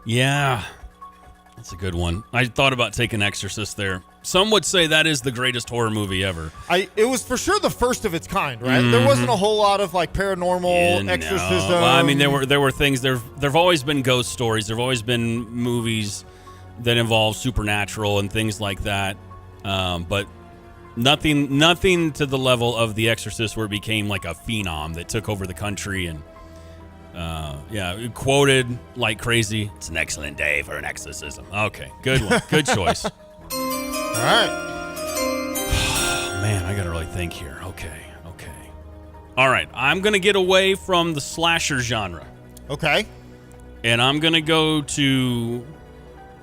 Yeah. That's a good one. I thought about taking Exorcist there. Some would say that is the greatest horror movie ever. It was for sure the first of its kind, right? There wasn't a whole lot of like paranormal exorcism. Well, I mean, there were things. There've always been ghost stories. There've always been movies that involve supernatural and things like that. But nothing to the level of The Exorcist, where it became like a phenom that took over the country and quoted like crazy. It's an excellent day for an exorcism. Okay, good one. Good choice. All right. Man, I got to really think here. Okay. All right, I'm going to get away from the slasher genre. Okay. And I'm going to go to...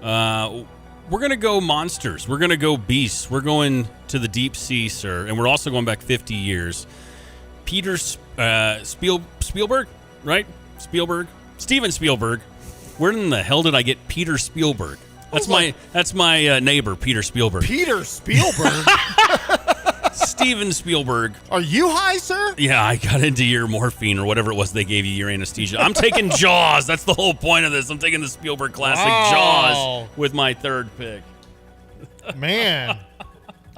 we're going to go monsters. We're going to go beasts. We're going to the deep sea, sir. And we're also going back 50 years. Spielberg, right? Steven Spielberg. Where in the hell did I get Peter Spielberg? That's my neighbor, Peter Spielberg. Peter Spielberg? Steven Spielberg. Are you high, sir? Yeah, I got into your morphine or whatever it was they gave you, your anesthesia. I'm taking Jaws. That's the whole point of this. I'm taking the Spielberg classic Jaws with my third pick. Man,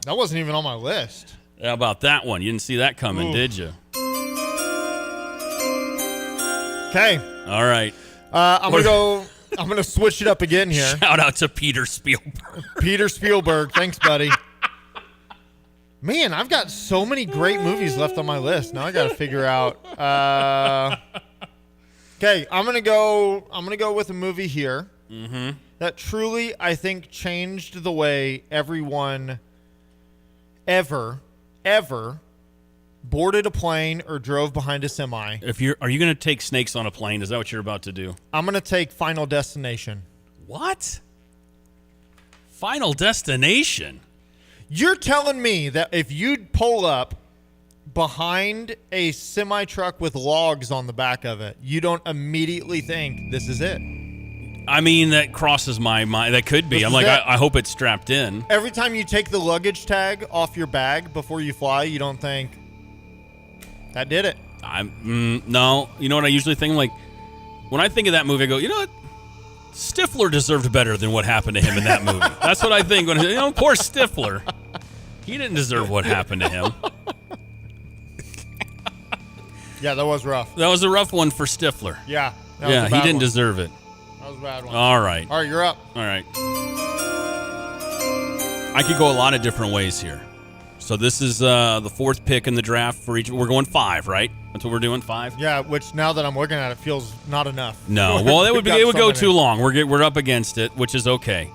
that wasn't even on my list. How about that one? You didn't see that coming, did you? Okay. All right. I'm going to switch it up again here. Shout out to Peter Spielberg. Peter Spielberg. Thanks, buddy. Man, I've got so many great movies left on my list. Now I got to figure out. Okay, I'm gonna go with a movie here that truly, I think, changed the way everyone ever boarded a plane or drove behind a semi. Are you gonna take snakes on a plane? Is that what you're about to do? I'm gonna take Final Destination. What? Final Destination? You're telling me that if you'd pull up behind a semi-truck with logs on the back of it, you don't immediately think this is it? I mean, that crosses my mind. That could be. I'm like, I hope it's strapped in. Every time you take the luggage tag off your bag before you fly, you don't think, that did it. No. You know what I usually think? Like, when I think of that movie, I go, you know what? Stifler deserved better than what happened to him in that movie. That's what I think. When poor Stifler. He didn't deserve what happened to him. Yeah, that was rough. That was a rough one for Stifler. Yeah. Yeah, he didn't deserve it. That was a bad one. All right. All right, you're up. All right. I could go a lot of different ways here. So this is the fourth pick in the draft for each. We're going 5, right? That's what we're doing, 5? Yeah, which now that I'm looking at it feels not enough. No. Well, it would go too long. We're up against it, which is okay.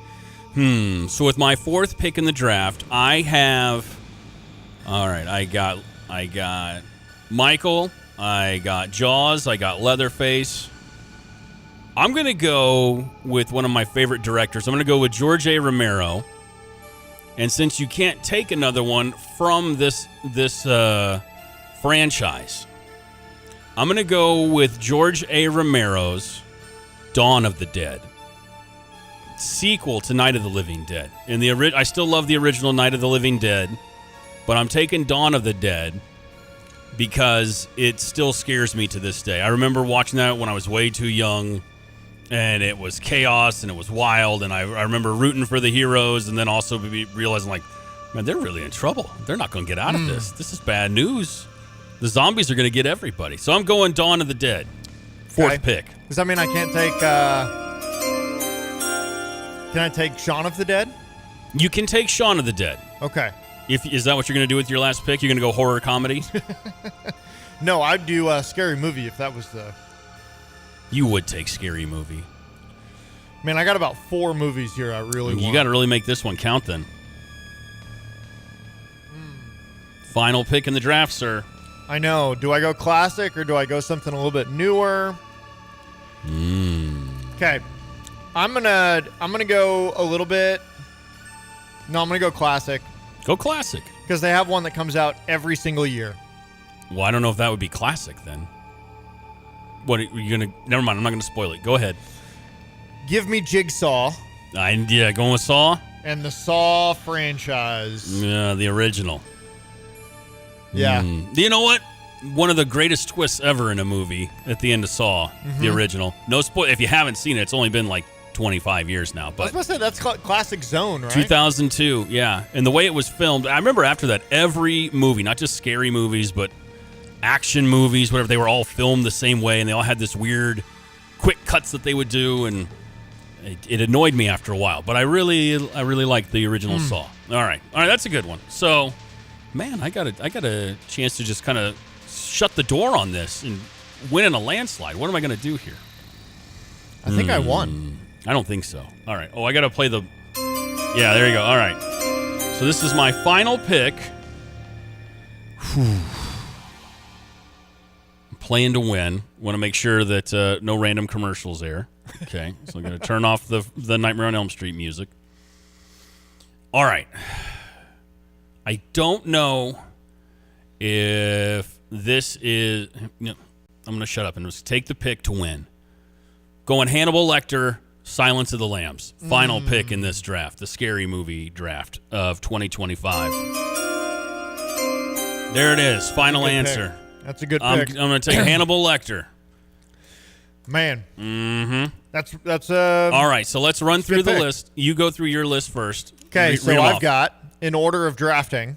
So with my fourth pick in the draft, I have. All right, I got Michael. I got Jaws. I got Leatherface. I'm gonna go with one of my favorite directors. I'm gonna go with George A. Romero. And since you can't take another one from this franchise, I'm gonna go with George A. Romero's Dawn of the Dead. Sequel to Night of the Living Dead. I still love the original Night of the Living Dead, but I'm taking Dawn of the Dead because it still scares me to this day. I remember watching that when I was way too young, and it was chaos and it was wild, and I remember rooting for the heroes, and then also realizing, like, man, they're really in trouble. They're not going to get out of this. This is bad news. The zombies are going to get everybody. So I'm going Dawn of the Dead. Fourth pick. Does that mean I can't take... Can I take Shaun of the Dead? You can take Shaun of the Dead. Okay. Is that what you're going to do with your last pick? You're going to go horror comedy? No, I'd do a Scary Movie if that was the... You would take Scary Movie. Man, I got about 4 movies here I really want. You got to really make this one count then. Final pick in the draft, sir. I know. Do I go classic or do I go something a little bit newer? Okay. I'm gonna go a little bit. No, I'm gonna go classic. Go classic. Because they have one that comes out every single year. Well, I don't know if that would be classic then. What are you gonna? Never mind. I'm not gonna spoil it. Go ahead. Give me Jigsaw. Yeah, going with Saw. And the Saw franchise. Yeah, the original. Yeah. You know what? One of the greatest twists ever in a movie at the end of Saw, the original. No spoil. If you haven't seen it, it's only been like 25 years now. But I was supposed to say that's classic zone, right? 2002, yeah. And the way it was filmed, I remember after that, every movie, not just scary movies, but action movies, whatever, they were all filmed the same way, and they all had this weird quick cuts that they would do, and it annoyed me after a while. But I really liked the original Saw. All right, that's a good one. So, man, I got a chance to just kind of shut the door on this and win in a landslide. What am I going to do here? I think I won. I don't think so. All right. Oh, I got to play the... Yeah, there you go. All right. So this is my final pick. I'm playing to win. Want to make sure that no random commercials there. Okay. So I'm going to turn off the Nightmare on Elm Street music. All right. I don't know if this is... I'm going to shut up and just take the pick to win. Going Hannibal Lecter, Silence of the Lambs. Final pick in this draft, the scary movie draft of 2025. There it is. Final answer. Pick. That's a good pick. I'm going to take Hannibal Lecter. Man. Mm-hmm. That's all right, so let's run through the list. You go through your list first. Okay, so I've got, in order of drafting,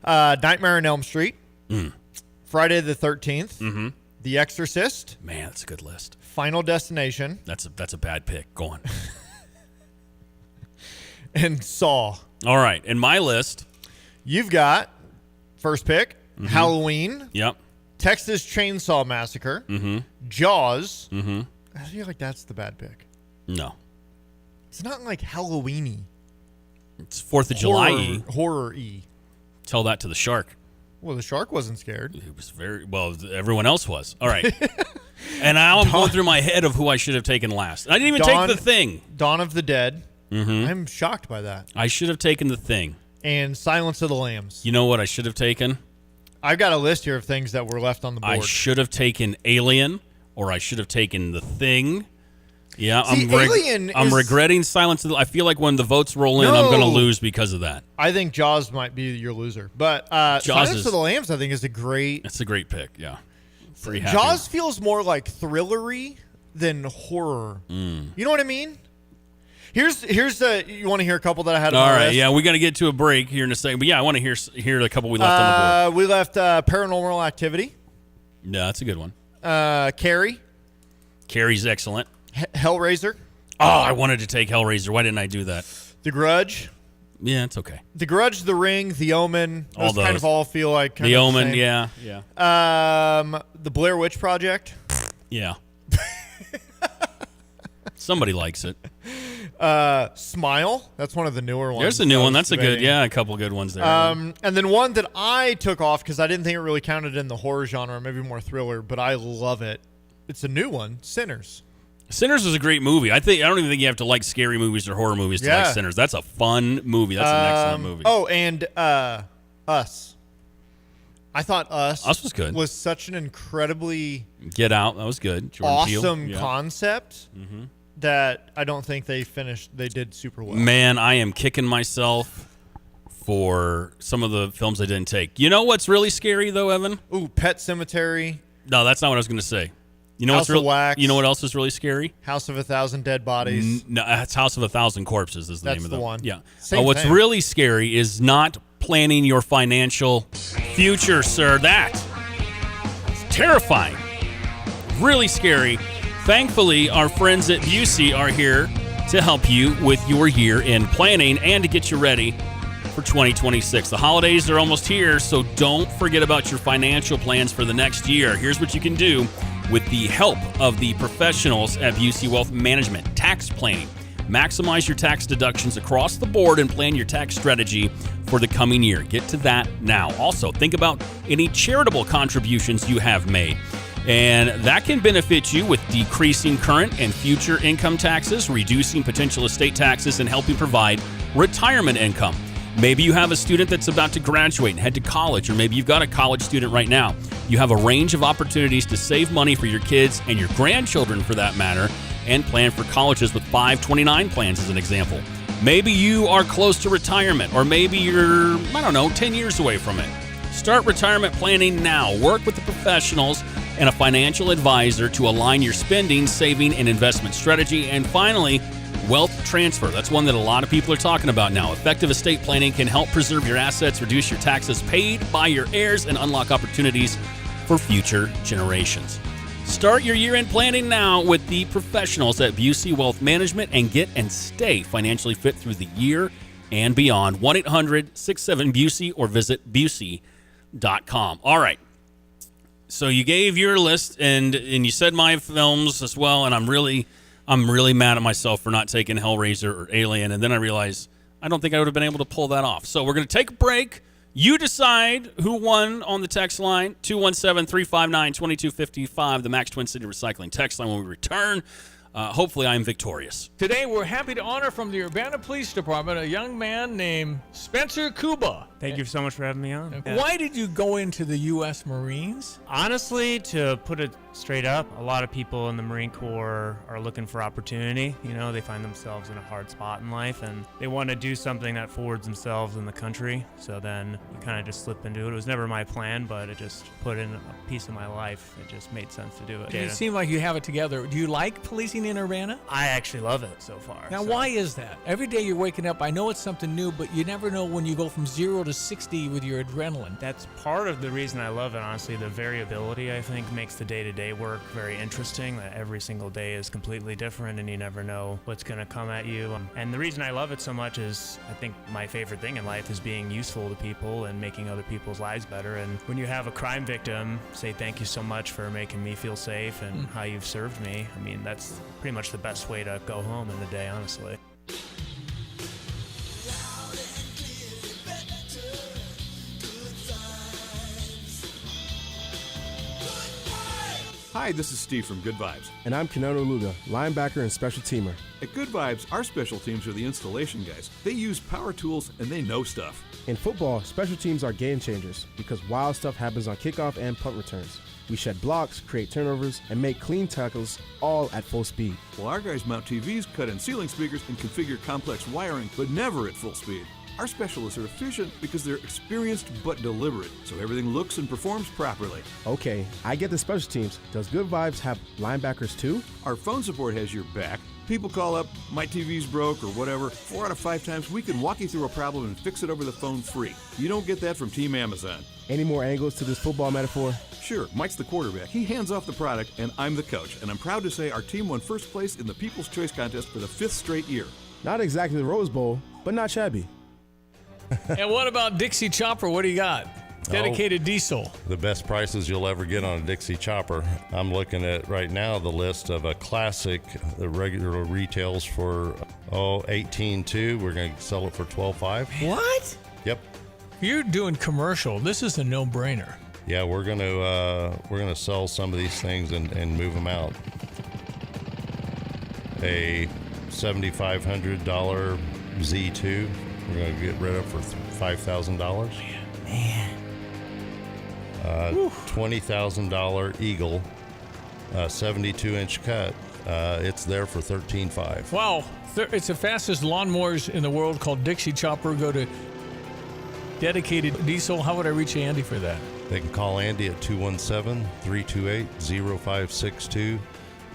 Nightmare on Elm Street, Friday the 13th, The Exorcist. Man, that's a good list. Final Destination. That's a bad pick. Go on. And Saw. All right, in my list, you've got first pick, Halloween. Yep. Texas Chainsaw Massacre. Jaws. I feel like that's the bad pick. No. It's not like Halloween-y. It's 4th of July-y. Horror-y. Tell that to the shark. Well, the shark wasn't scared. It was everyone else was. All right. And now I'm going through my head of who I should have taken last. I didn't even take The Thing. Dawn of the Dead. I'm shocked by that. I should have taken The Thing. And Silence of the Lambs. You know what I should have taken? I've got a list here of things that were left on the board. I should have taken Alien, or I should have taken The Thing. Yeah, See, I'm regretting Silence of the... I feel like when the votes roll in, I'm going to lose because of that. I think Jaws might be your loser. But Silence of the Lambs, I think, is a great... It's a great pick, yeah. pretty happy. Jaws feels more like thrillery than horror. You know what I mean? Here's the. You want to hear a couple that I had on All my right, list? yeah, we got to get to a break here in a second. But yeah, I want to hear the couple we left on the board. We left Paranormal Activity. Yeah, that's a good one. Carrie. Carrie's excellent. Hellraiser. Oh, I wanted to take Hellraiser. Why didn't I do that? The Grudge. Yeah, it's okay. The Grudge, The Ring, The Omen. All Those kind of all feel like kind The of Omen, the same. yeah. The Blair Witch Project. Yeah. Somebody likes it. Smile. That's one of the newer ones. There's a new one. That's a good, a couple good ones there. And then one that I took off because I didn't think it really counted in the horror genre, maybe more thriller, but I love it. It's a new one, Sinners. Sinners is a great movie. I don't even think you have to like scary movies or horror movies to like Sinners. That's a fun movie. That's an excellent movie. Oh, and Us. I thought Us was good. Was such an incredibly Get Out. That was good. Jordan awesome Peele. concept that I don't think they did super well. Man, I am kicking myself for some of the films I didn't take. You know what's really scary though, Evan? Ooh, Pet Sematary. No, that's not what I was going to say. You know House of Wax. You know what else is really scary? House of 1,000 Dead Bodies. No, it's House of 1,000 Corpses is the That's name of the one. Yeah. Same What's thing. really scary is not planning your financial future, sir. That's terrifying. Really scary. Thankfully, our friends at Busey are here to help you with your year-end planning and to get you ready for 2026. The holidays are almost here, so don't forget about your financial plans for the next year. Here's what you can do with the help of the professionals at Busey Wealth Management. Tax planning. Maximize your tax deductions across the board and plan your tax strategy for the coming year. Get to that now. Also, think about any charitable contributions you have made. And that can benefit you with decreasing current and future income taxes, reducing potential estate taxes, and helping provide retirement income. Maybe you have a student that's about to graduate and head to college, or maybe you've got a college student right now. You have a range of opportunities to save money for your kids and your grandchildren, for that matter, and plan for colleges with 529 plans as an example. Maybe you are close to retirement, or maybe you're, 10 years away from it. Start retirement planning now. Work with the professionals and a financial advisor to align your spending, saving, and investment strategy. And finally, wealth transfer. That's one that a lot of people are talking about now. Effective estate planning can help preserve your assets, reduce your taxes paid by your heirs, and unlock opportunities for future generations. Start your year-end planning now with the professionals at Busey Wealth Management and get and stay financially fit through the year and beyond. 1-800-67-BUSEY or visit Busey.com. All right. So you gave your list and you said my films as well, and I'm really mad at myself for not taking Hellraiser or Alien, and then I realized I don't think I would have been able to pull that off. So we're going to take a break. You decide who won on the text line, 217-359-2255, the Max Twin City Recycling text line. When we return, hopefully I'm victorious. Today, we're happy to honor from the Urbana Police Department a young man named Spencer Kuba. Thank you so much for having me on. Why did you go into the U.S. Marines? Honestly, to put it straight up, a lot of people in the Marine Corps are looking for opportunity. You know, they find themselves in a hard spot in life, and they want to do something that forwards themselves in the country. So then you kind of just slip into it. It was never my plan, but it just put in a piece of my life. It just made sense to do it. You seem like you have it together. Do you like policing in Urbana? I actually love it so far. Now, why is that? Every day you're waking up, I know it's something new, but you never know when you go from 0 to 60 with your adrenaline. That's part of the reason I love it, honestly. The variability, I think, makes the day-to-day work very interesting, that every single day is completely different and you never know what's going to come at you. And the reason I love it so much is I think my favorite thing in life is being useful to people and making other people's lives better. And when you have a crime victim say thank you so much for making me feel safe and how you've served me, I mean, that's pretty much the best way to go home in the day, honestly. Hi, this is Steve from Good Vibes. And I'm Kenono Luga, linebacker and special teamer. At Good Vibes, our special teams are the installation guys. They use power tools and they know stuff. In football, special teams are game changers because wild stuff happens on kickoff and punt returns. We shed blocks, create turnovers, and make clean tackles, all at full speed. Well, our guys mount TVs, cut in ceiling speakers, and configure complex wiring, but never at full speed. Our specialists are efficient because they're experienced but deliberate, so everything looks and performs properly. Okay, I get the special teams. Does Good Vibes have linebackers too? Our phone support has your back. People call up, my TV's broke or whatever. 4 out of 5 times we can walk you through a problem and fix it over the phone free. You don't get that from Team Amazon. Any more angles to this football metaphor? Sure, Mike's the quarterback. He hands off the product, and I'm the coach. And I'm proud to say our team won first place in the People's Choice Contest for the 5th straight year. Not exactly the Rose Bowl, but not shabby. And what about Dixie Chopper? What do you got? Dedicated diesel. The best prices you'll ever get on a Dixie Chopper. I'm looking at right now the list of a classic. The regular retails for $18,200. We're going to sell it for $12,500. What? Yep. You're doing commercial. This is a no-brainer. Yeah, we're gonna sell some of these things and move them out. A $7,500 Z2. We're gonna get rid of for $5,000. Man. $20,000 Eagle, 72-inch cut. It's there for $13,500. Wow. It's the fastest lawnmowers in the world, called Dixie Chopper. Go to Dedicated Diesel. How would I reach Andy for that? They can call Andy at 217-328-0562.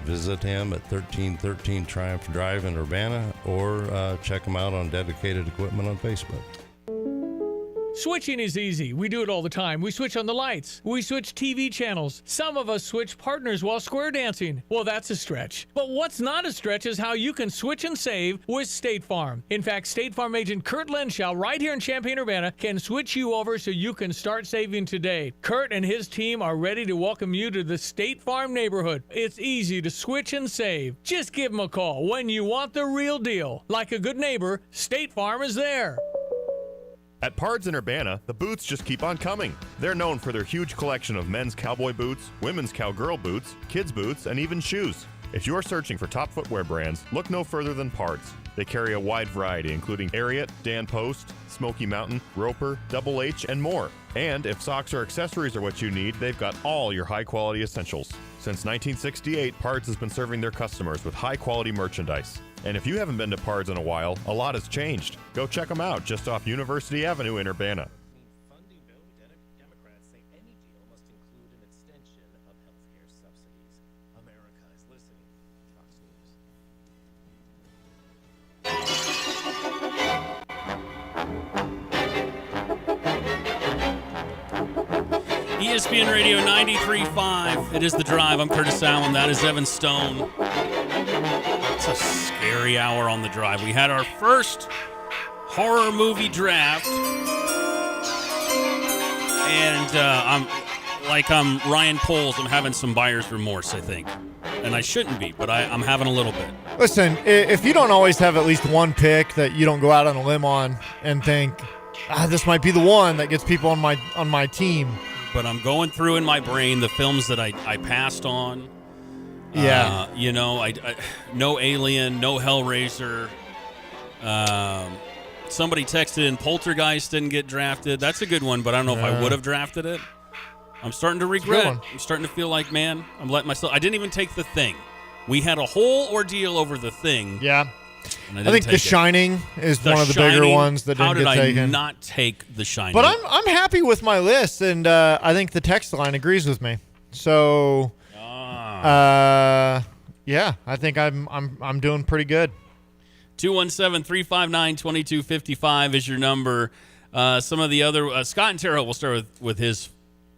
Visit him at 1313 Triumph Drive in Urbana, or check him out on Dedicated Equipment on Facebook. Switching is easy. We do it all the time. We switch on the lights. We switch TV channels. Some of us switch partners while square dancing. Well, that's a stretch. But what's not a stretch is how you can switch and save with State Farm. In fact, State Farm agent Kurt Lenschow right here in Champaign-Urbana can switch you over so you can start saving today. Kurt and his team are ready to welcome you to the State Farm neighborhood. It's easy to switch and save. Just give them a call when you want the real deal. Like a good neighbor, State Farm is there. At Pards in Urbana, the boots just keep on coming. They're known for their huge collection of men's cowboy boots, women's cowgirl boots, kids' boots, and even shoes. If you're searching for top footwear brands, look no further than Pards. They carry a wide variety, including Ariat, Dan Post, Smoky Mountain, Roper, Double H, and more. And if socks or accessories are what you need, they've got all your high-quality essentials. Since 1968, Pards has been serving their customers with high-quality merchandise. And if you haven't been to Pards in a while, a lot has changed. Go check them out just off University Avenue in Urbana. ESPN Radio 93.5. It is The Drive. I'm Curtis Allen. That is Evan Stone. It's a scary hour on The Drive. We had our first horror movie draft. And I'm Ryan Poles. I'm having some buyer's remorse, I think. And I shouldn't be, but I'm having a little bit. Listen, if you don't always have at least one pick that you don't go out on a limb on and think, this might be the one that gets people on my team. But I'm going through in my brain the films that I passed on. Yeah. I no Alien, no Hellraiser. Somebody texted in Poltergeist didn't get drafted. That's a good one, but I don't know if I would have drafted it. I'm starting to regret. I'm starting to feel like, man, I'm letting myself. I didn't even take The Thing. We had a whole ordeal over The Thing. Yeah. I think The Shining is one of the bigger ones that didn't get taken. How did I not take The Shining? But I'm happy with my list, and I think the text line agrees with me. So, yeah, I think I'm doing pretty good. 217-359-2255 is your number. Some of the other Scott and Terrell will start with his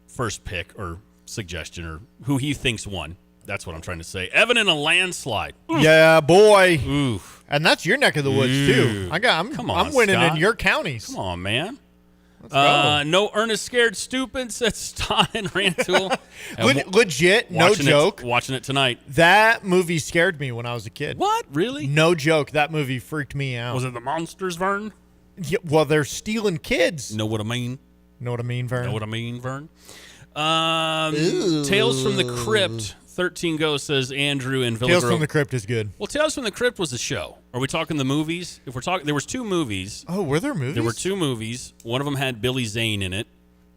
first pick or suggestion or who he thinks won. That's what I'm trying to say. Evan in a landslide. Oof. Yeah, boy. Oof. And that's your neck of the woods too. I'm winning Scott. in your counties. Come on, man. Let's go. No Ernest Scared Stupid, says Todd and Rantoul. Legit, no joke. Watching it tonight. That movie scared me when I was a kid. What? Really? No joke. That movie freaked me out. Was it the monsters, Vern? Yeah, well, they're stealing kids. Know what I mean? Know what I mean, Vern? Know what I mean, Vern? Tales from the Crypt. 13 Go says Andrew in Villa Tales Grove. from the Crypt is good. Well, Tales from the Crypt was a show. Are we talking the movies? If we're talking, there was 2 movies. Oh, were there movies? There were 2 movies. One of them had Billy Zane in it.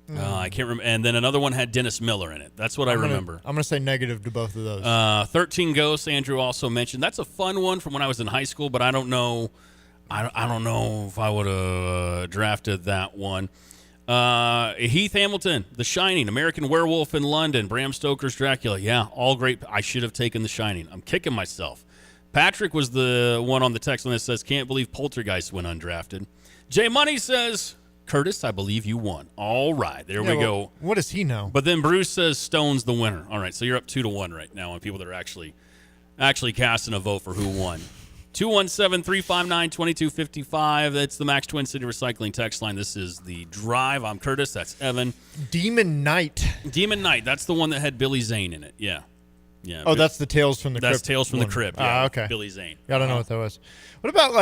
I can't remember. And then another one had Dennis Miller in it. That's what I remember. I'm going to say negative to both of those. 13 Ghosts, Andrew also mentioned. That's a fun one from when I was in high school, but I don't know. I don't know if I would have drafted that one. Heath Hamilton, The Shining, American Werewolf in London, Bram Stoker's Dracula. Yeah, all great. I should have taken The Shining. I'm kicking myself. Patrick was the one on the text line that says, can't believe Poltergeist went undrafted. Jay Money says, Curtis, I believe you won. All right, there we go. What does he know? But then Bruce says Stone's the winner. All right, so you're up 2-1 right now on people that are actually casting a vote for who won. 217-359-2255. That's the Max Twin City Recycling text line. This is The Drive. I'm Curtis. That's Evan. Demon Knight. Demon Knight. That's the one that had Billy Zane in it. Yeah. Yeah. Oh, that's the Tales from the Crypt. That's Tales from the Crypt. Yeah, okay. Billy Zane. Yeah, I don't know what that was. What about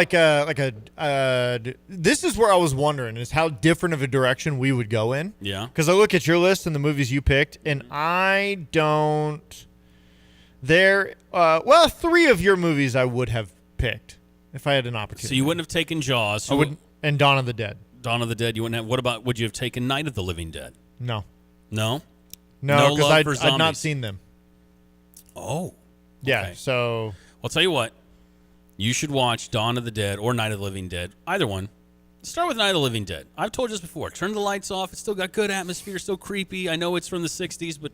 this is where I was wondering is how different of a direction we would go in. Yeah. Because I look at your list and the movies you picked, and I don't. Three of your movies I would have picked if I had an opportunity. So you wouldn't have taken Jaws. I wouldn't, and Dawn of the Dead. Dawn of the Dead. You wouldn't have. What about? Would you have taken Night of the Living Dead? No. No. No, because I'd not seen them. Oh. Yeah. Okay. So I'll tell you what. You should watch Dawn of the Dead or Night of the Living Dead. Either one. Start with Night of the Living Dead. I've told you this before. Turn the lights off. It's still got good atmosphere. Still creepy. I know it's from the 60s, but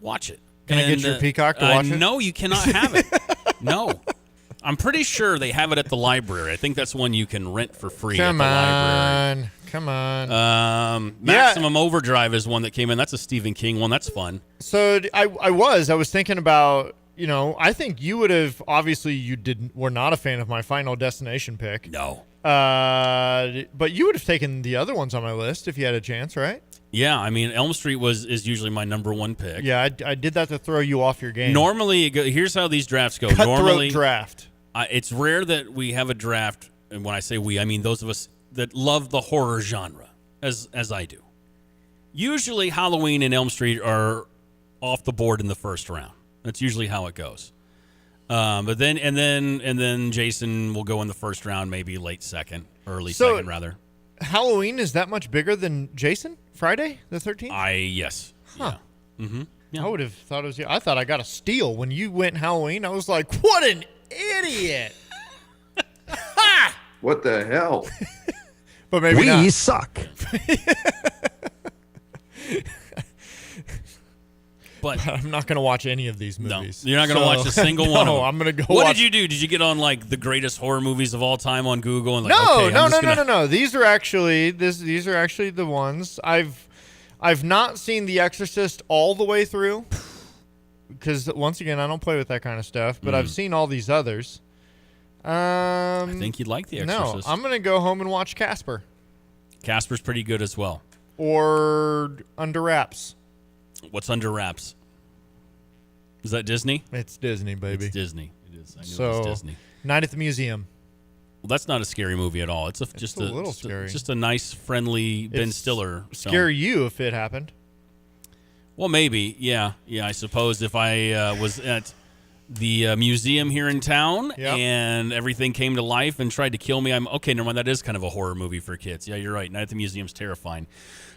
watch it. Can I get your Peacock to watch it? No, you cannot have it. No. I'm pretty sure they have it at the library. I think that's one you can rent for free at the library. Come on. Maximum Overdrive is one that came in. That's a Stephen King one. That's fun. So I was thinking about, I think you would have, obviously were not a fan of my Final Destination pick. No. But you would have taken the other ones on my list if you had a chance, right? Yeah, I mean, Elm Street is usually my number one pick. Yeah, I did that to throw you off your game. Normally, here's how these drafts go. Cutthroat draft. It's rare that we have a draft, and when I say we, I mean those of us that love the horror genre, as I do. Usually, Halloween and Elm Street are off the board in the first round. That's usually how it goes. But then Jason will go in the first round, maybe late second, early second rather. Halloween is that much bigger than Jason? Friday the 13th? Yes. Huh. Yeah. Mm-hmm. Yeah. I would have thought it was you. I thought I got a steal when you went Halloween. I was like, what an idiot! What the hell? But maybe not. We suck. But I'm not going to watch any of these movies. No, you're not going to watch a single one of them. No, I'm going to go What watch. did you do? Did you get on like the greatest horror movies of all time on Google and No. These are actually the ones I've not seen The Exorcist all the way through because once again I don't play with that kind of stuff. But I've seen all these others. I think you'd like The Exorcist. No, I'm going to go home and watch Casper. Casper's pretty good as well. Or Under Wraps. What's Under Wraps? Is that Disney? It's Disney, baby. It's Disney. It is. I knew it was Disney. Night at the Museum. Well, that's not a scary movie at all. It's just a little scary. It's just a nice, friendly Ben Stiller film. Scare you if it happened. Well, maybe. Yeah. I suppose if I was at the museum here in town and everything came to life and tried to kill me, I'm okay. Never mind. That is kind of a horror movie for kids. Yeah, you're right. Night at the Museum's terrifying.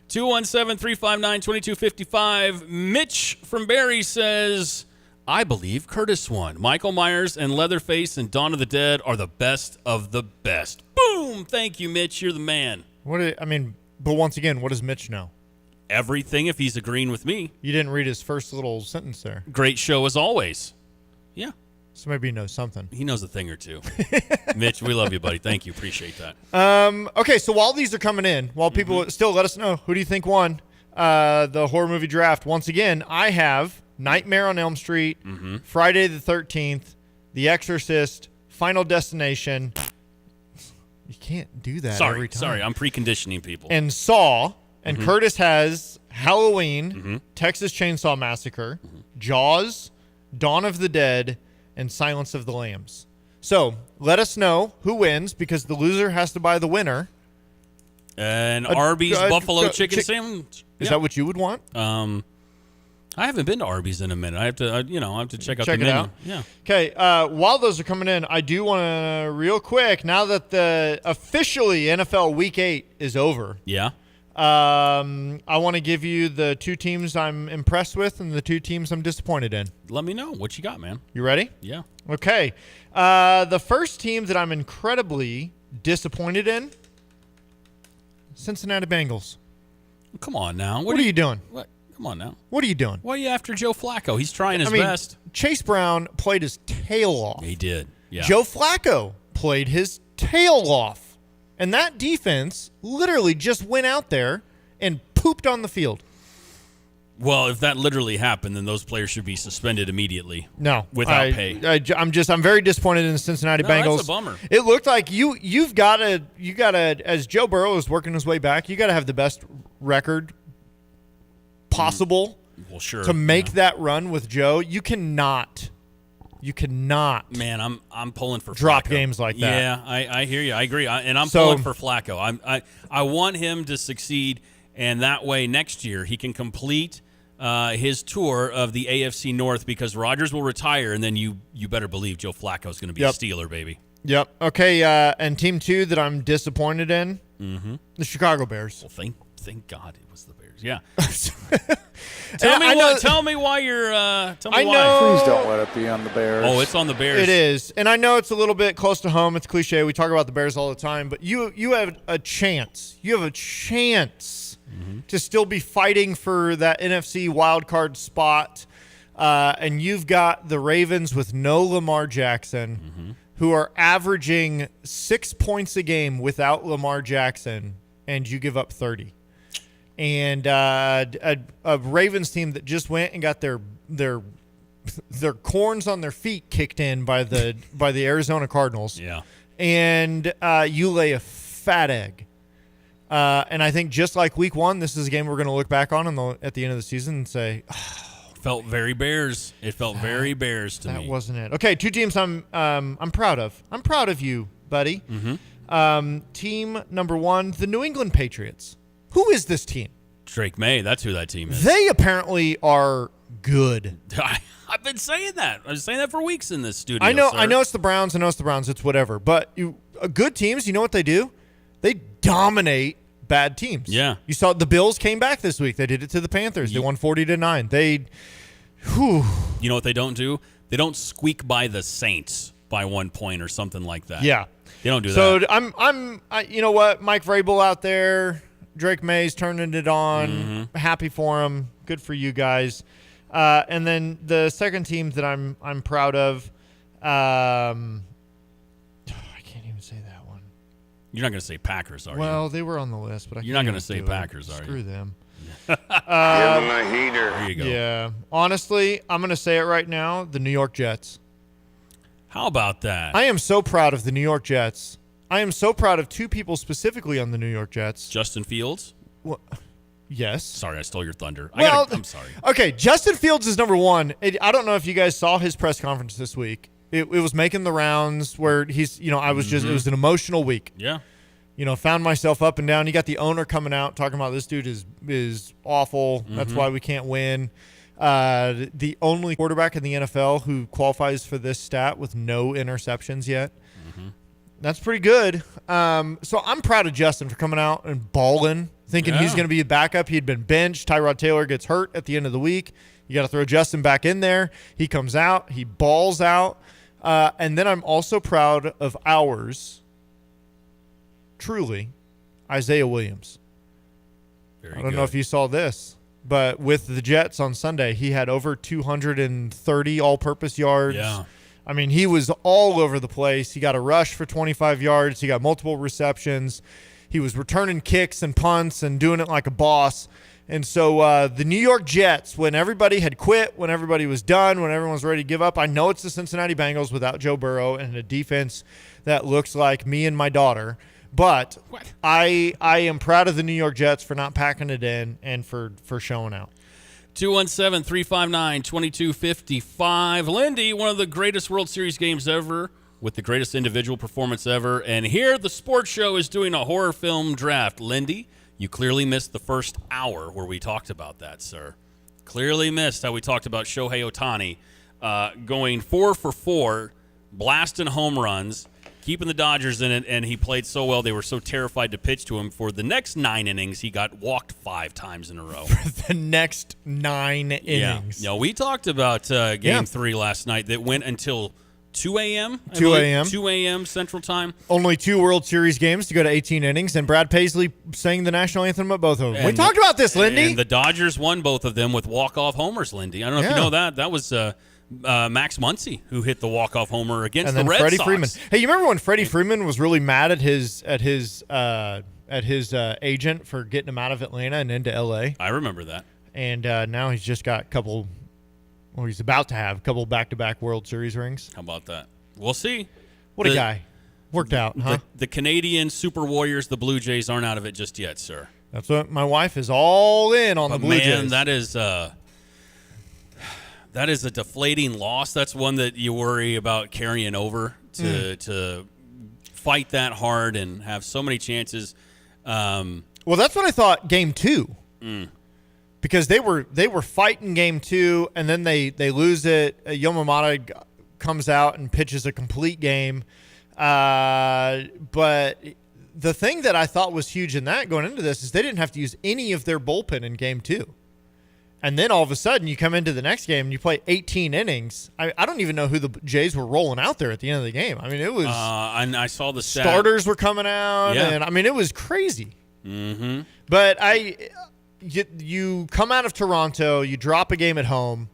217-359-2255. Mitch from Barrie says, I believe Curtis won. Michael Myers and Leatherface and Dawn of the Dead are the best of the best. Boom! Thank you, Mitch. You're the man. But once again, what does Mitch know? Everything if he's agreeing with me. You didn't read his first little sentence there. Great show as always. Yeah. So maybe he knows something. He knows a thing or two. Mitch, we love you, buddy. Thank you. Appreciate that. Okay, so while these are coming in, while people still let us know, who do you think won the horror movie draft? Once again, I have Nightmare on Elm Street, Friday the 13th, The Exorcist, Final Destination. You can't do that every time. Sorry, I'm preconditioning people. And Saw, and Curtis has Halloween, Texas Chainsaw Massacre, Jaws, Dawn of the Dead, and Silence of the Lambs. So let us know who wins because the loser has to buy the winner an Arby's buffalo chicken sandwich. Is that what you would want? I haven't been to Arby's in a minute. I have to check out the menu. Out. Yeah. Okay. While those are coming in, I do want to real quick now that the officially NFL Week 8 is over. Yeah. I want to give you the two teams I'm impressed with and the two teams I'm disappointed in. Let me know what you got, man. You ready? Yeah. Okay. The first team that I'm incredibly disappointed in? Cincinnati Bengals. Come on now. What are you doing? What? Come on now. What are you doing? Why are you after Joe Flacco? He's trying his best. Chase Brown played his tail off. He did. Yeah. Joe Flacco played his tail off. And that defense literally just went out there and pooped on the field. Well, if that literally happened, then those players should be suspended immediately. No, without pay. I'm very disappointed in the Cincinnati Bengals. That's a bummer. It looked like you've got to as Joe Burrow is working his way back, you got to have the best record possible. Well, sure. To make that run with Joe, you cannot. Man, I'm pulling for drop Flacco. games like that. Yeah, I hear you. I agree. And I'm pulling for Flacco. I want him to succeed, and that way next year he can complete his tour of the AFC North, because Rodgers will retire, and then you better believe Joe Flacco is going to be a Steeler, baby. Yep. Okay. And team 2 that I'm disappointed in, the Chicago Bears. Well, thank God it was the Bears. Yeah. Tell me why you're. Tell me why. Please don't let it be on the Bears. Oh, it's on the Bears. It is, and I know it's a little bit close to home. It's cliche. We talk about the Bears all the time, but you have a chance. You have a chance to still be fighting for that NFC wild card spot, and you've got the Ravens with no Lamar Jackson, who are averaging 6 points a game without Lamar Jackson, and you give up 30. And a Ravens team that just went and got their corns on their feet kicked in by the Arizona Cardinals. Yeah. And you lay a fat egg. And I think just like week 1, this is a game we're going to look back on at the end of the season and say, felt very Bears. It felt very Bears to me. That wasn't it. Okay, 2 teams I'm proud of. I'm proud of you, buddy. Team number 1, the New England Patriots. Who is this team? Drake May. That's who that team is. They apparently are good. I've been saying that. I've been saying that for weeks in this studio. I know. Sir. I know it's the Browns. It's whatever. But good teams, you know what they do? They dominate bad teams. Yeah. You saw the Bills came back this week. They did it to the Panthers. They won 40-9. You know what they don't do? They don't squeak by the Saints by 1 point or something like that. Yeah. They don't do that. So I'm you know what? Mike Vrabel out there. Drake May's turning it on. Happy for him. Good for you guys. And then the second team that I'm proud of, I can't even say that one. You're not going to say Packers, are you? Well, they were on the list, but you're not going to say Packers, are you? Screw them. Give them a heater. There you go. Yeah. Honestly, I'm going to say it right now, the New York Jets. How about that? I am so proud of the New York Jets. I am so proud of 2 people specifically on the New York Jets. Justin Fields? Well, yes. Sorry, I stole your thunder. I'm sorry. Okay, Justin Fields is number 1. I don't know if you guys saw his press conference this week. It was making the rounds where he's, I was just, it was an emotional week. Yeah. Found myself up and down. You got the owner coming out talking about this dude is awful. That's why we can't win. The only quarterback in the NFL who qualifies for this stat with no interceptions yet. That's pretty good. So I'm proud of Justin for coming out and balling, thinking he's going to be a backup. He'd been benched. Tyrod Taylor gets hurt at the end of the week. You got to throw Justin back in there. He comes out. He balls out. And then I'm also proud of ours, truly, Isaiah Williams. I don't know if you saw this, but with the Jets on Sunday, he had over 230 all-purpose yards. Yeah. I mean, he was all over the place. He got a rush for 25 yards. He got multiple receptions. He was returning kicks and punts and doing it like a boss. And so the New York Jets, when everybody had quit, when everybody was done, when everyone was ready to give up, I know it's the Cincinnati Bengals without Joe Burrow and a defense that looks like me and my daughter. But I am proud of the New York Jets for not packing it in and for showing out. 217-359-2255. Lindy, one of the greatest World Series games ever with the greatest individual performance ever. And here the sports show is doing a horror film draft. Lindy, you clearly missed the first hour where we talked about that, sir. Clearly missed how we talked about Shohei Ohtani going 4 for 4, blasting home runs, keeping the Dodgers in it, and he played so well they were so terrified to pitch to him. For the next 9 innings, he got walked 5 times in a row. For the next 9 innings. Yeah, we talked about Game 3 last night that went until 2 a.m.? 2 a.m. 2 a.m. Central Time. Only 2 World Series games to go to 18 innings, and Brad Paisley sang the national anthem at both of them. We talked about this, Lindy. And the Dodgers won both of them with walk-off homers, Lindy. I don't know if you know that. That was Max Muncy who hit the walk-off homer against the Red Sox. Freeman. Hey, you remember when Freddie Freeman was really mad at his agent for getting him out of Atlanta and into L.A.? I remember that. And now he's just got he's about to have a couple back-to-back World Series rings. How about that? We'll see. What a guy. Worked out, huh? The Canadian Super Warriors, the Blue Jays, aren't out of it just yet, sir. That's what my wife is all in on the Blue Jays. That is a deflating loss. That's one that you worry about carrying over to fight that hard and have so many chances. Well, that's what I thought game 2. Because they were fighting game 2, and then they lose it. Yamamata comes out and pitches a complete game. But the thing that I thought was huge in that going into this is they didn't have to use any of their bullpen in game 2. And then all of a sudden you come into the next game and you play 18 innings. I don't even know who the Jays were rolling out there at the end of the game. I mean, it was and I saw the stat. Starters were coming out, and I mean, it was crazy. Mm-hmm. But you come out of Toronto, you drop a game at home,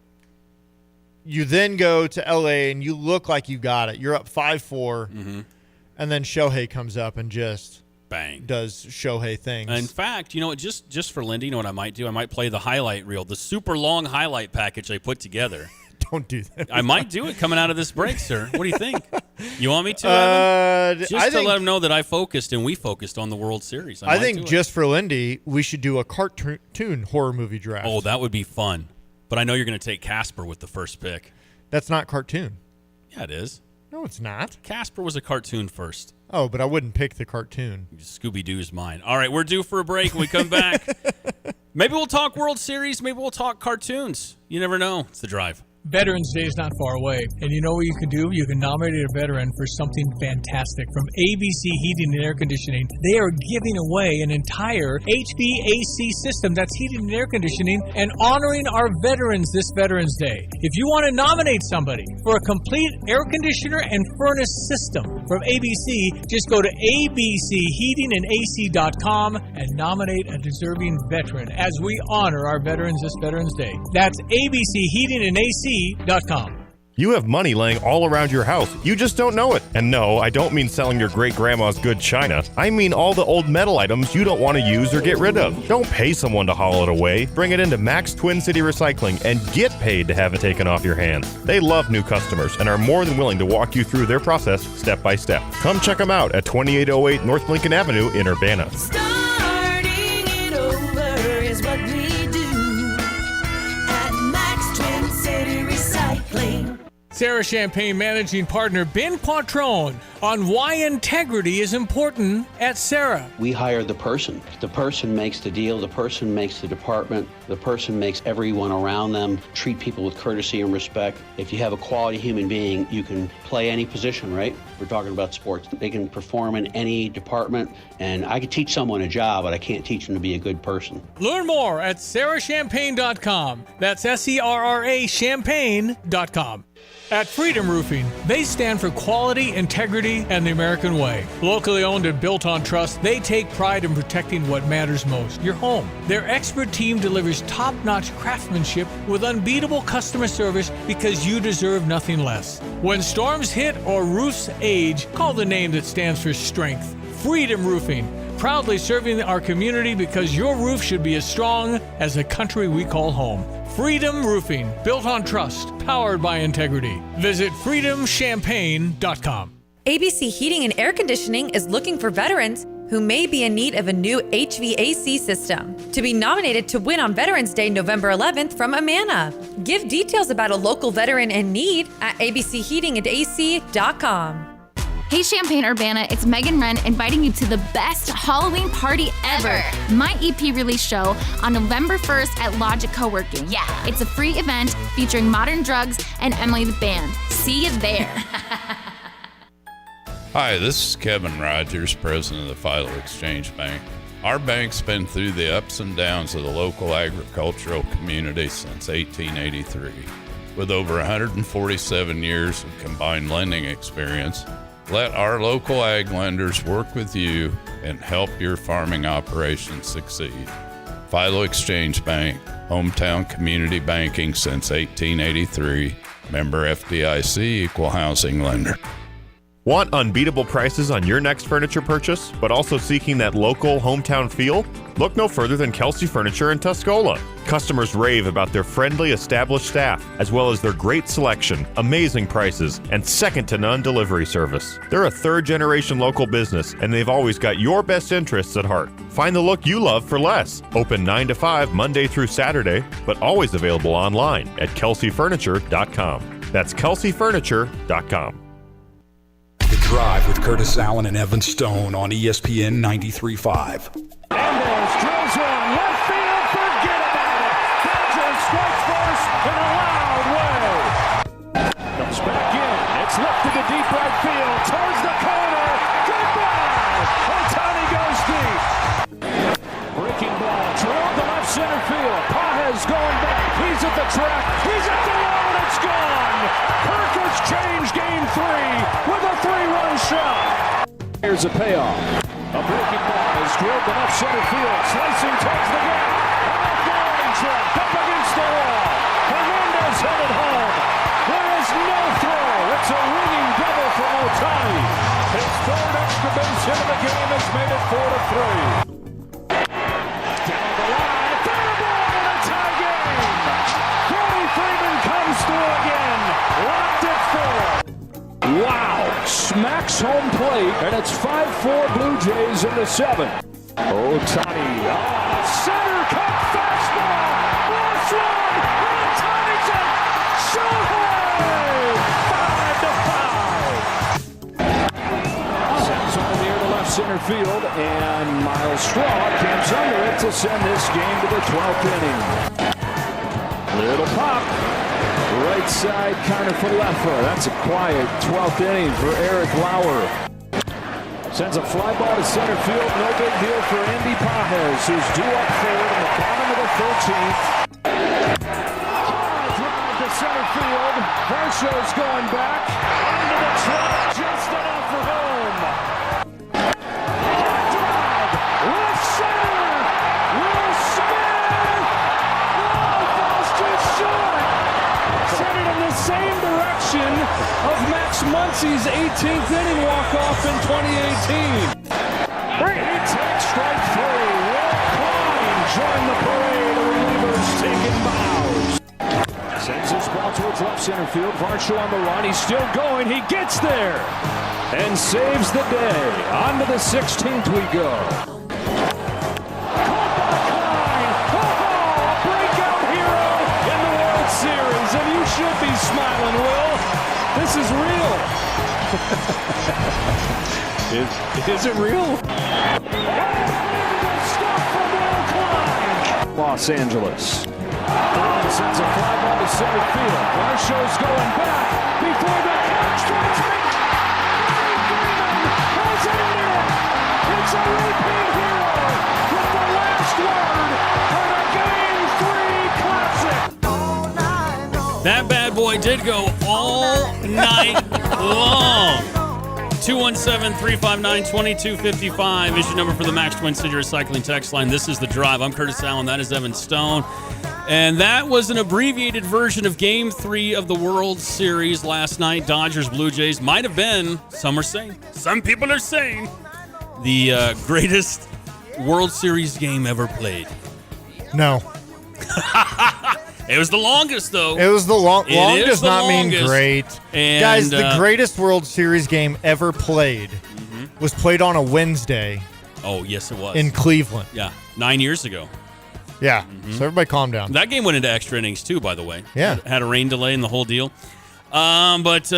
you then go to LA and you look like you got it. You're up 5-4, and then Shohei comes up and just bang does Shohei things. In fact, just for Lindy, you know what I might do? I might play the highlight reel, the super long highlight package I put together. Don't do that. I might do it coming out of this break, sir. What do you think? You want me to, Evan? Just to let them know that I focused and we focused on the World Series. I think just for Lindy, we should do a cartoon horror movie draft. Oh, that would be fun. But I know you're going to take Casper with the first pick. That's not cartoon. Yeah, it is. No, it's not. Casper was a cartoon first. Oh, but I wouldn't pick the cartoon. Scooby-Doo's mine. All right, we're due for a break. When we come back, maybe we'll talk World Series. Maybe we'll talk cartoons. You never know. It's The Drive. Veterans Day is not far away, and you know what you can do? You can nominate a veteran for something fantastic. From ABC Heating and Air Conditioning, they are giving away an entire HVAC system that's heating and air conditioning and honoring our veterans this Veterans Day. If you want to nominate somebody for a complete air conditioner and furnace system from ABC, just go to abcheatingandac.com and nominate a deserving veteran as we honor our veterans this Veterans Day. That's abcheatingandac.com. You have money laying all around your house. You just don't know it. And no, I don't mean selling your great-grandma's good china. I mean all the old metal items you don't want to use or get rid of. Don't pay someone to haul it away. Bring it into Max Twin City Recycling and get paid to have it taken off your hands. They love new customers and are more than willing to walk you through their process step by step. Come check them out at 2808 North Lincoln Avenue in Urbana. Starting it over is what we do at Max Twin City Recycling. Sarah Champagne Managing Partner Ben Quattrone on why integrity is important at Sarah. We hire the person. The person makes the deal. The person makes the department. The person makes everyone around them treat people with courtesy and respect. If you have a quality human being, you can play any position, right? We're talking about sports. They can perform in any department, and I could teach someone a job, but I can't teach them to be a good person. Learn more at sarahchampagne.com. That's SERRA champagne.com. At Freedom Roofing, they stand for quality, integrity, and the American way. Locally owned and built on trust, they take pride in protecting what matters most, your home. Their expert team delivers top-notch craftsmanship with unbeatable customer service because you deserve nothing less. When storms hit or roofs age, call the name that stands for strength. Freedom Roofing, proudly serving our community because your roof should be as strong as the country we call home. Freedom Roofing, built on trust, powered by integrity. Visit freedomchampagne.com. ABC Heating and Air Conditioning is looking for veterans who may be in need of a new HVAC system to be nominated to win on Veterans Day, November 11th from Amana. Give details about a local veteran in need at abcheatingandac.com. Hey Champaign-Urbana, it's Megan Wren inviting you to the best Halloween party ever. My EP release show on November 1st at Logic Co-working. Yeah. It's a free event featuring Modern Drugs and Emily the Band. See you there. Hi, this is Kevin Rogers, president of the Philo Exchange Bank. Our bank's been through the ups and downs of the local agricultural community since 1883. With over 147 years of combined lending experience, let our local ag lenders work with you and help your farming operations succeed. Philo Exchange Bank, hometown community banking since 1883. Member FDIC, equal housing lender. Want unbeatable prices on your next furniture purchase, but also seeking that local hometown feel? Look no further than Kelsey Furniture in Tuscola. Customers rave about their friendly, established staff, as well as their great selection, amazing prices, and second-to-none delivery service. They're a third-generation local business, and they've always got your best interests at heart. Find the look you love for less. Open 9 to 5 Monday through Saturday, but always available online at kelseyfurniture.com. That's kelseyfurniture.com. The Drive with Curtis Allen and Evan Stone on ESPN 93.5. Mendez drills one, left field, forget about it. Dodgers strike first in a loud way. Comes back in, it's lifted to deep right field, towards the corner, goodbye! Ohtani goes deep. Breaking ball, drilled to left center field. Pages going back, he's at the track, he's at the wall, it's gone! Perkins changed game 3 with a 3-run shot. Here's a payoff. A breaking ball is drilled to left center field, slicing towards the gap. A flying track up against the wall. Hernandez headed home. There is no throw. It's a ringing double for Ohtani. His third extra base hit of the game has made it 4-3. Down the line, fair ball in a tie game. Freddie Freeman comes through again. Locked at 4. Wow! Smacks home plate, and it's 5-4 Blue Jays into 7. Ohtani, center cut fastball, last one, Ohtani's it, Shohei, 5-5. Sends on the air to left center field, and Miles Straw camps under it to send this game to the 12th inning. Little pop. Right side counter for Leffer. That's a quiet 12th inning for Eric Lauer. Sends a fly ball to center field. No big deal for Andy Pages, who's due up forward in the bottom of the 13th. High drive to center field. Varsho's going back. Into the track, just enough for home. High drive. Left center. Will Smith. Oh, falls just short. Sent it in the same direction of Max Muncy's 18th inning walk-off in 2018. He takes strike 3. Will Klein join the parade of relievers taking bows. Sends his ball towards left center field. Varsho on the run. He's still going. He gets there and saves the day. On to the 16th we go. Series, and you should be smiling, Will. This is real. Is it real? Stop from Will Klein. Los Angeles. Sends a fly ball to center field. Varsho's going back before the catch. Has it in it. It's a repeat hero with the last word for the Game 3 Classic. That bad boy did go all night long. 217-359-2255 is your number for the Max Twin City Recycling text line. This is The Drive. I'm Curtis Allen. That is Evan Stone. And that was an abbreviated version of Game 3 of the World Series last night. Dodgers, Blue Jays might have been, some are saying, some people are saying, the greatest World Series game ever played. No. It was the longest, though. It was the long does not longest. mean great. And, guys, the greatest World Series game ever played was played on a Wednesday. Oh, yes, it was. In Cleveland. Yeah, 9 years ago. Yeah, so everybody calm down. That game went into extra innings, too, by the way. Yeah. Had a rain delay and the whole deal. But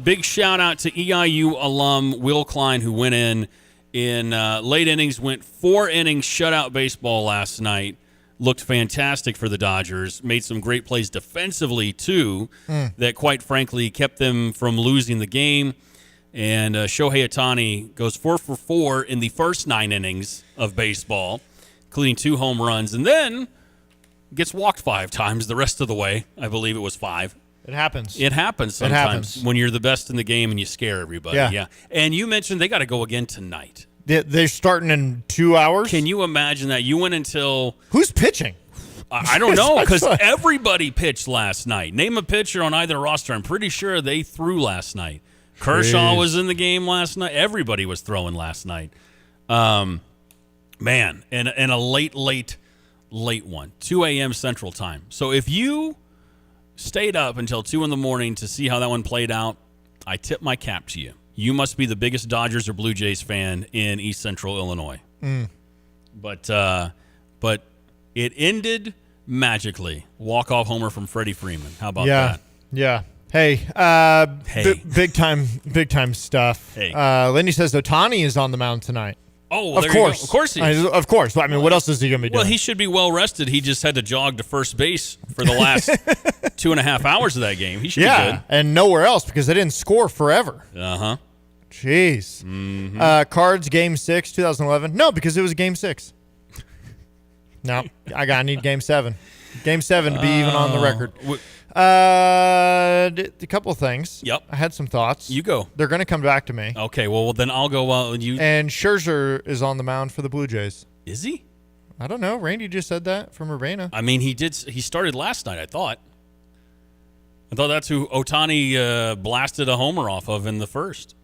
big shout-out to EIU alum Will Klein, who went in late innings, went 4 innings shutout baseball last night. Looked fantastic for the Dodgers. Made some great plays defensively, too, that, quite frankly, kept them from losing the game. And Shohei Ohtani goes 4 for 4 in the first 9 innings of baseball, including 2 home runs, and then gets walked 5 times the rest of the way. I believe it was 5. It happens. It happens sometimes when you're the best in the game and you scare everybody. Yeah. And you mentioned they got to go again tonight. They're starting in 2 hours. Can you imagine that? You went until... Who's pitching? I don't know, because everybody pitched last night. Name a pitcher on either roster. I'm pretty sure they threw last night. Kershaw was in the game last night. Everybody was throwing last night. Man, and a late one, 2 a.m. Central Time. So if you stayed up until 2 in the morning to see how that one played out, I tip my cap to you. You must be the biggest Dodgers or Blue Jays fan in East Central Illinois. But it ended magically. Walk-off homer from Freddie Freeman. How about that? Yeah. Hey, big time stuff. Hey. Lindy says Ohtani is on the mound tonight. Oh, of course. Of course he is. Of course. I mean, what else is he going to be doing? Well, he should be well rested. He just had to jog to first base for the last 2.5 hours of that game. He should be good. And nowhere else because they didn't score forever. Uh-huh. Jeez. Cards, Game 6, 2011. No, because it was Game 6. No, I need Game 7. Game 7 to be even on the record. A couple of things. Yep. I had some thoughts. You go. They're going to come back to me. Okay, well, then I'll go. And Scherzer is on the mound for the Blue Jays. Is he? I don't know. Randy just said that from Urbana. I mean, he did. He started last night, I thought. That's who Ohtani blasted a homer off of in the first.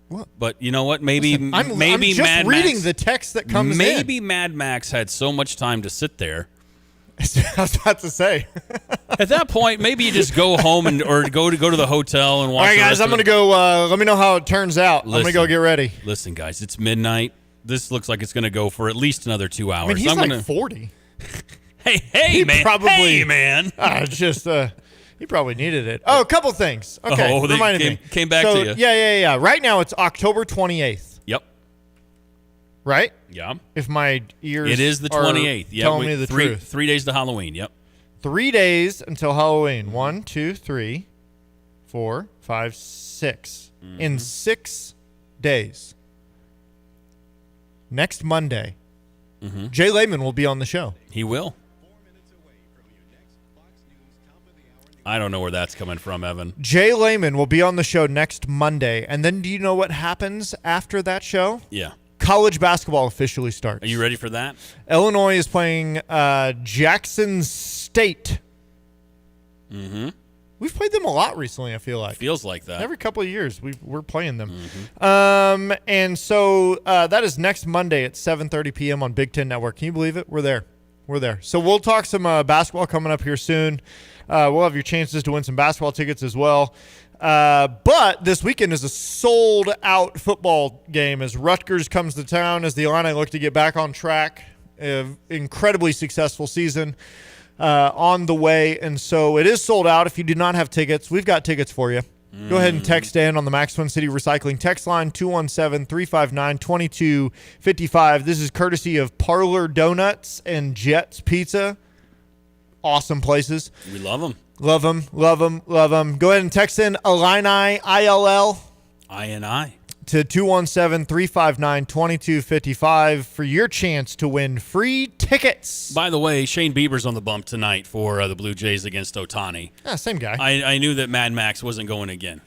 What? But you know what? Maybe I'm just Mad reading Max, the text that comes in. Maybe Mad Max had so much time to sit there. I was about to say. At that point, maybe you just go home or go to the hotel and watch. All right, guys, I'm going to go. Let me know how it turns out. I'm going to go get ready. Listen, guys, it's midnight. This looks like it's going to go for at least another 2 hours. I mean, he's like 40. Hey, man. Hey, man. Just he probably needed it. Oh, a couple things. Okay, reminded me. Came back to you. Yeah. Right now it's October 28th. Yep. Right? Yeah. If my ears it is the 28th. Yeah, telling me the truth. 3 days to Halloween. Yep. 3 days until Halloween. 1, 2, 3, 4, 5, 6. In 6 days. Next Monday, Jay Lehman will be on the show. He will. I don't know where that's coming from, Evan. Jay Lehman will be on the show next Monday. And then do you know what happens after that show? Yeah. College basketball officially starts. Are you ready for that? Illinois is playing Jackson State. We've played them a lot recently, I feel like. Feels like that. Every couple of years, we're playing them. And so that is next Monday at 7:30 p.m. on Big Ten Network. Can you believe it? We're there. So we'll talk some basketball coming up here soon. We'll have your chances to win some basketball tickets as well. But this weekend is a sold-out football game as Rutgers comes to town, as the Illini look to get back on track. Incredibly successful season on the way. And so it is sold out. If you do not have tickets, we've got tickets for you. Go ahead and text in on the Max Twin City Recycling text line, 217-359-2255. This is courtesy of Parlor Donuts and Jets Pizza. Awesome places. We love them. Love them. Go ahead and text in Illini, ILL. INI. To 217-359-2255 for your chance to win free tickets. By the way, Shane Bieber's on the bump tonight for the Blue Jays against Ohtani. Yeah, same guy. I knew that Mad Max wasn't going again.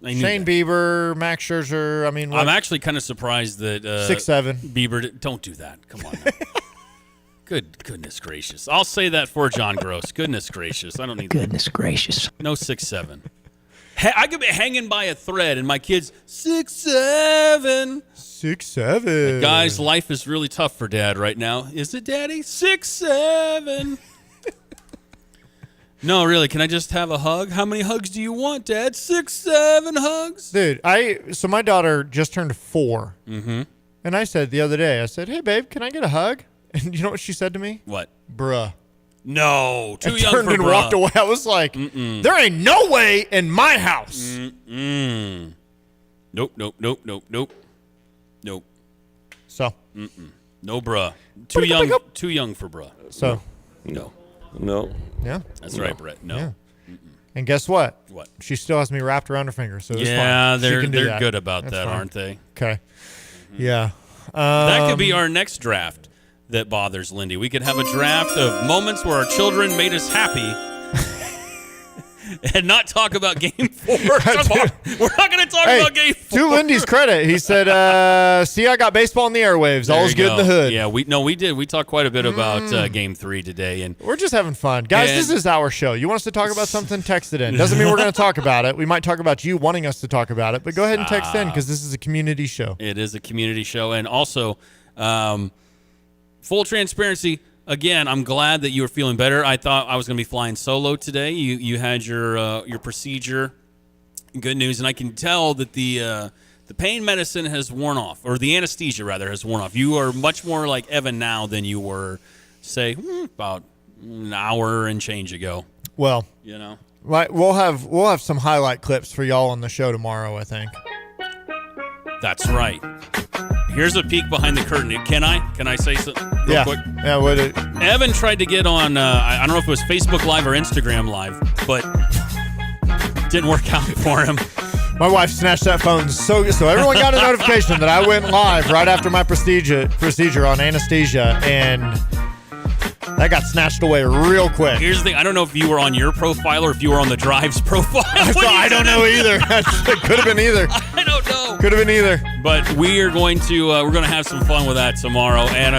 Shane Bieber, Max Scherzer. I mean, I'm actually kind of surprised that 6'7". Bieber. Don't do that. Come on. Goodness gracious. I'll say that for John Gross. Goodness gracious. I don't need Goodness gracious. No 6'7". I could be hanging by a thread and my kid's 6'7". 6'7". Guys, life is really tough for Dad right now. Is it, Daddy? 6'7". No, really. Can I just have a hug? How many hugs do you want, Dad? 6-7 hugs? Dude, so my daughter just turned 4. Mm-hmm. And I said the other day, I said, hey, babe, can I get a hug? And you know what she said to me? What? Bruh. No, too young turned for and bruh. walked away. I was like, there ain't no way in my house. Nope. So? No bruh. Too young for bruh. So? No. Yeah? That's right, Brett. No. Yeah. And guess what? What? She still has me wrapped around her finger, so it's yeah, fine. they're that. good about That's that, fine. aren't they? Okay. Yeah. That could be our next draft that bothers Lindy. We could have a draft of moments where our children made us happy. and not talk about Game 4 tomorrow. We're not going to talk about Game 4. To Lindy's credit, he said, see, I got baseball in the airwaves. All's good in the hood. Yeah, we did. We talked quite a bit about Game 3 today. And we're just having fun. Guys, this is our show. You want us to talk about something, text it in. Doesn't mean we're going to talk about it. We might talk about you wanting us to talk about it, but go ahead and text in because this is a community show. It is a community show. And also, full transparency, again, I'm glad that you were feeling better. I thought I was going to be flying solo today. You had your procedure. Good news. And I can tell that the pain medicine has worn off, or the anesthesia, rather, has worn off. You are much more like Evan now than you were, say, about an hour and change ago. Well, you know, right. We'll have some highlight clips for y'all on the show tomorrow, I think. That's right. Here's a peek behind the curtain. Can I say something real quick? Yeah, what it? Evan tried to get on, I don't know if it was Facebook Live or Instagram Live, but didn't work out for him. My wife snatched that phone so everyone got a notification that I went live right after my procedure on anesthesia, and that got snatched away real quick. Here's the thing. I don't know if you were on your profile or if you were on the Drive's profile. I don't know either. It could have been either. I don't know. Could have been either. But we are going to have some fun with that tomorrow. And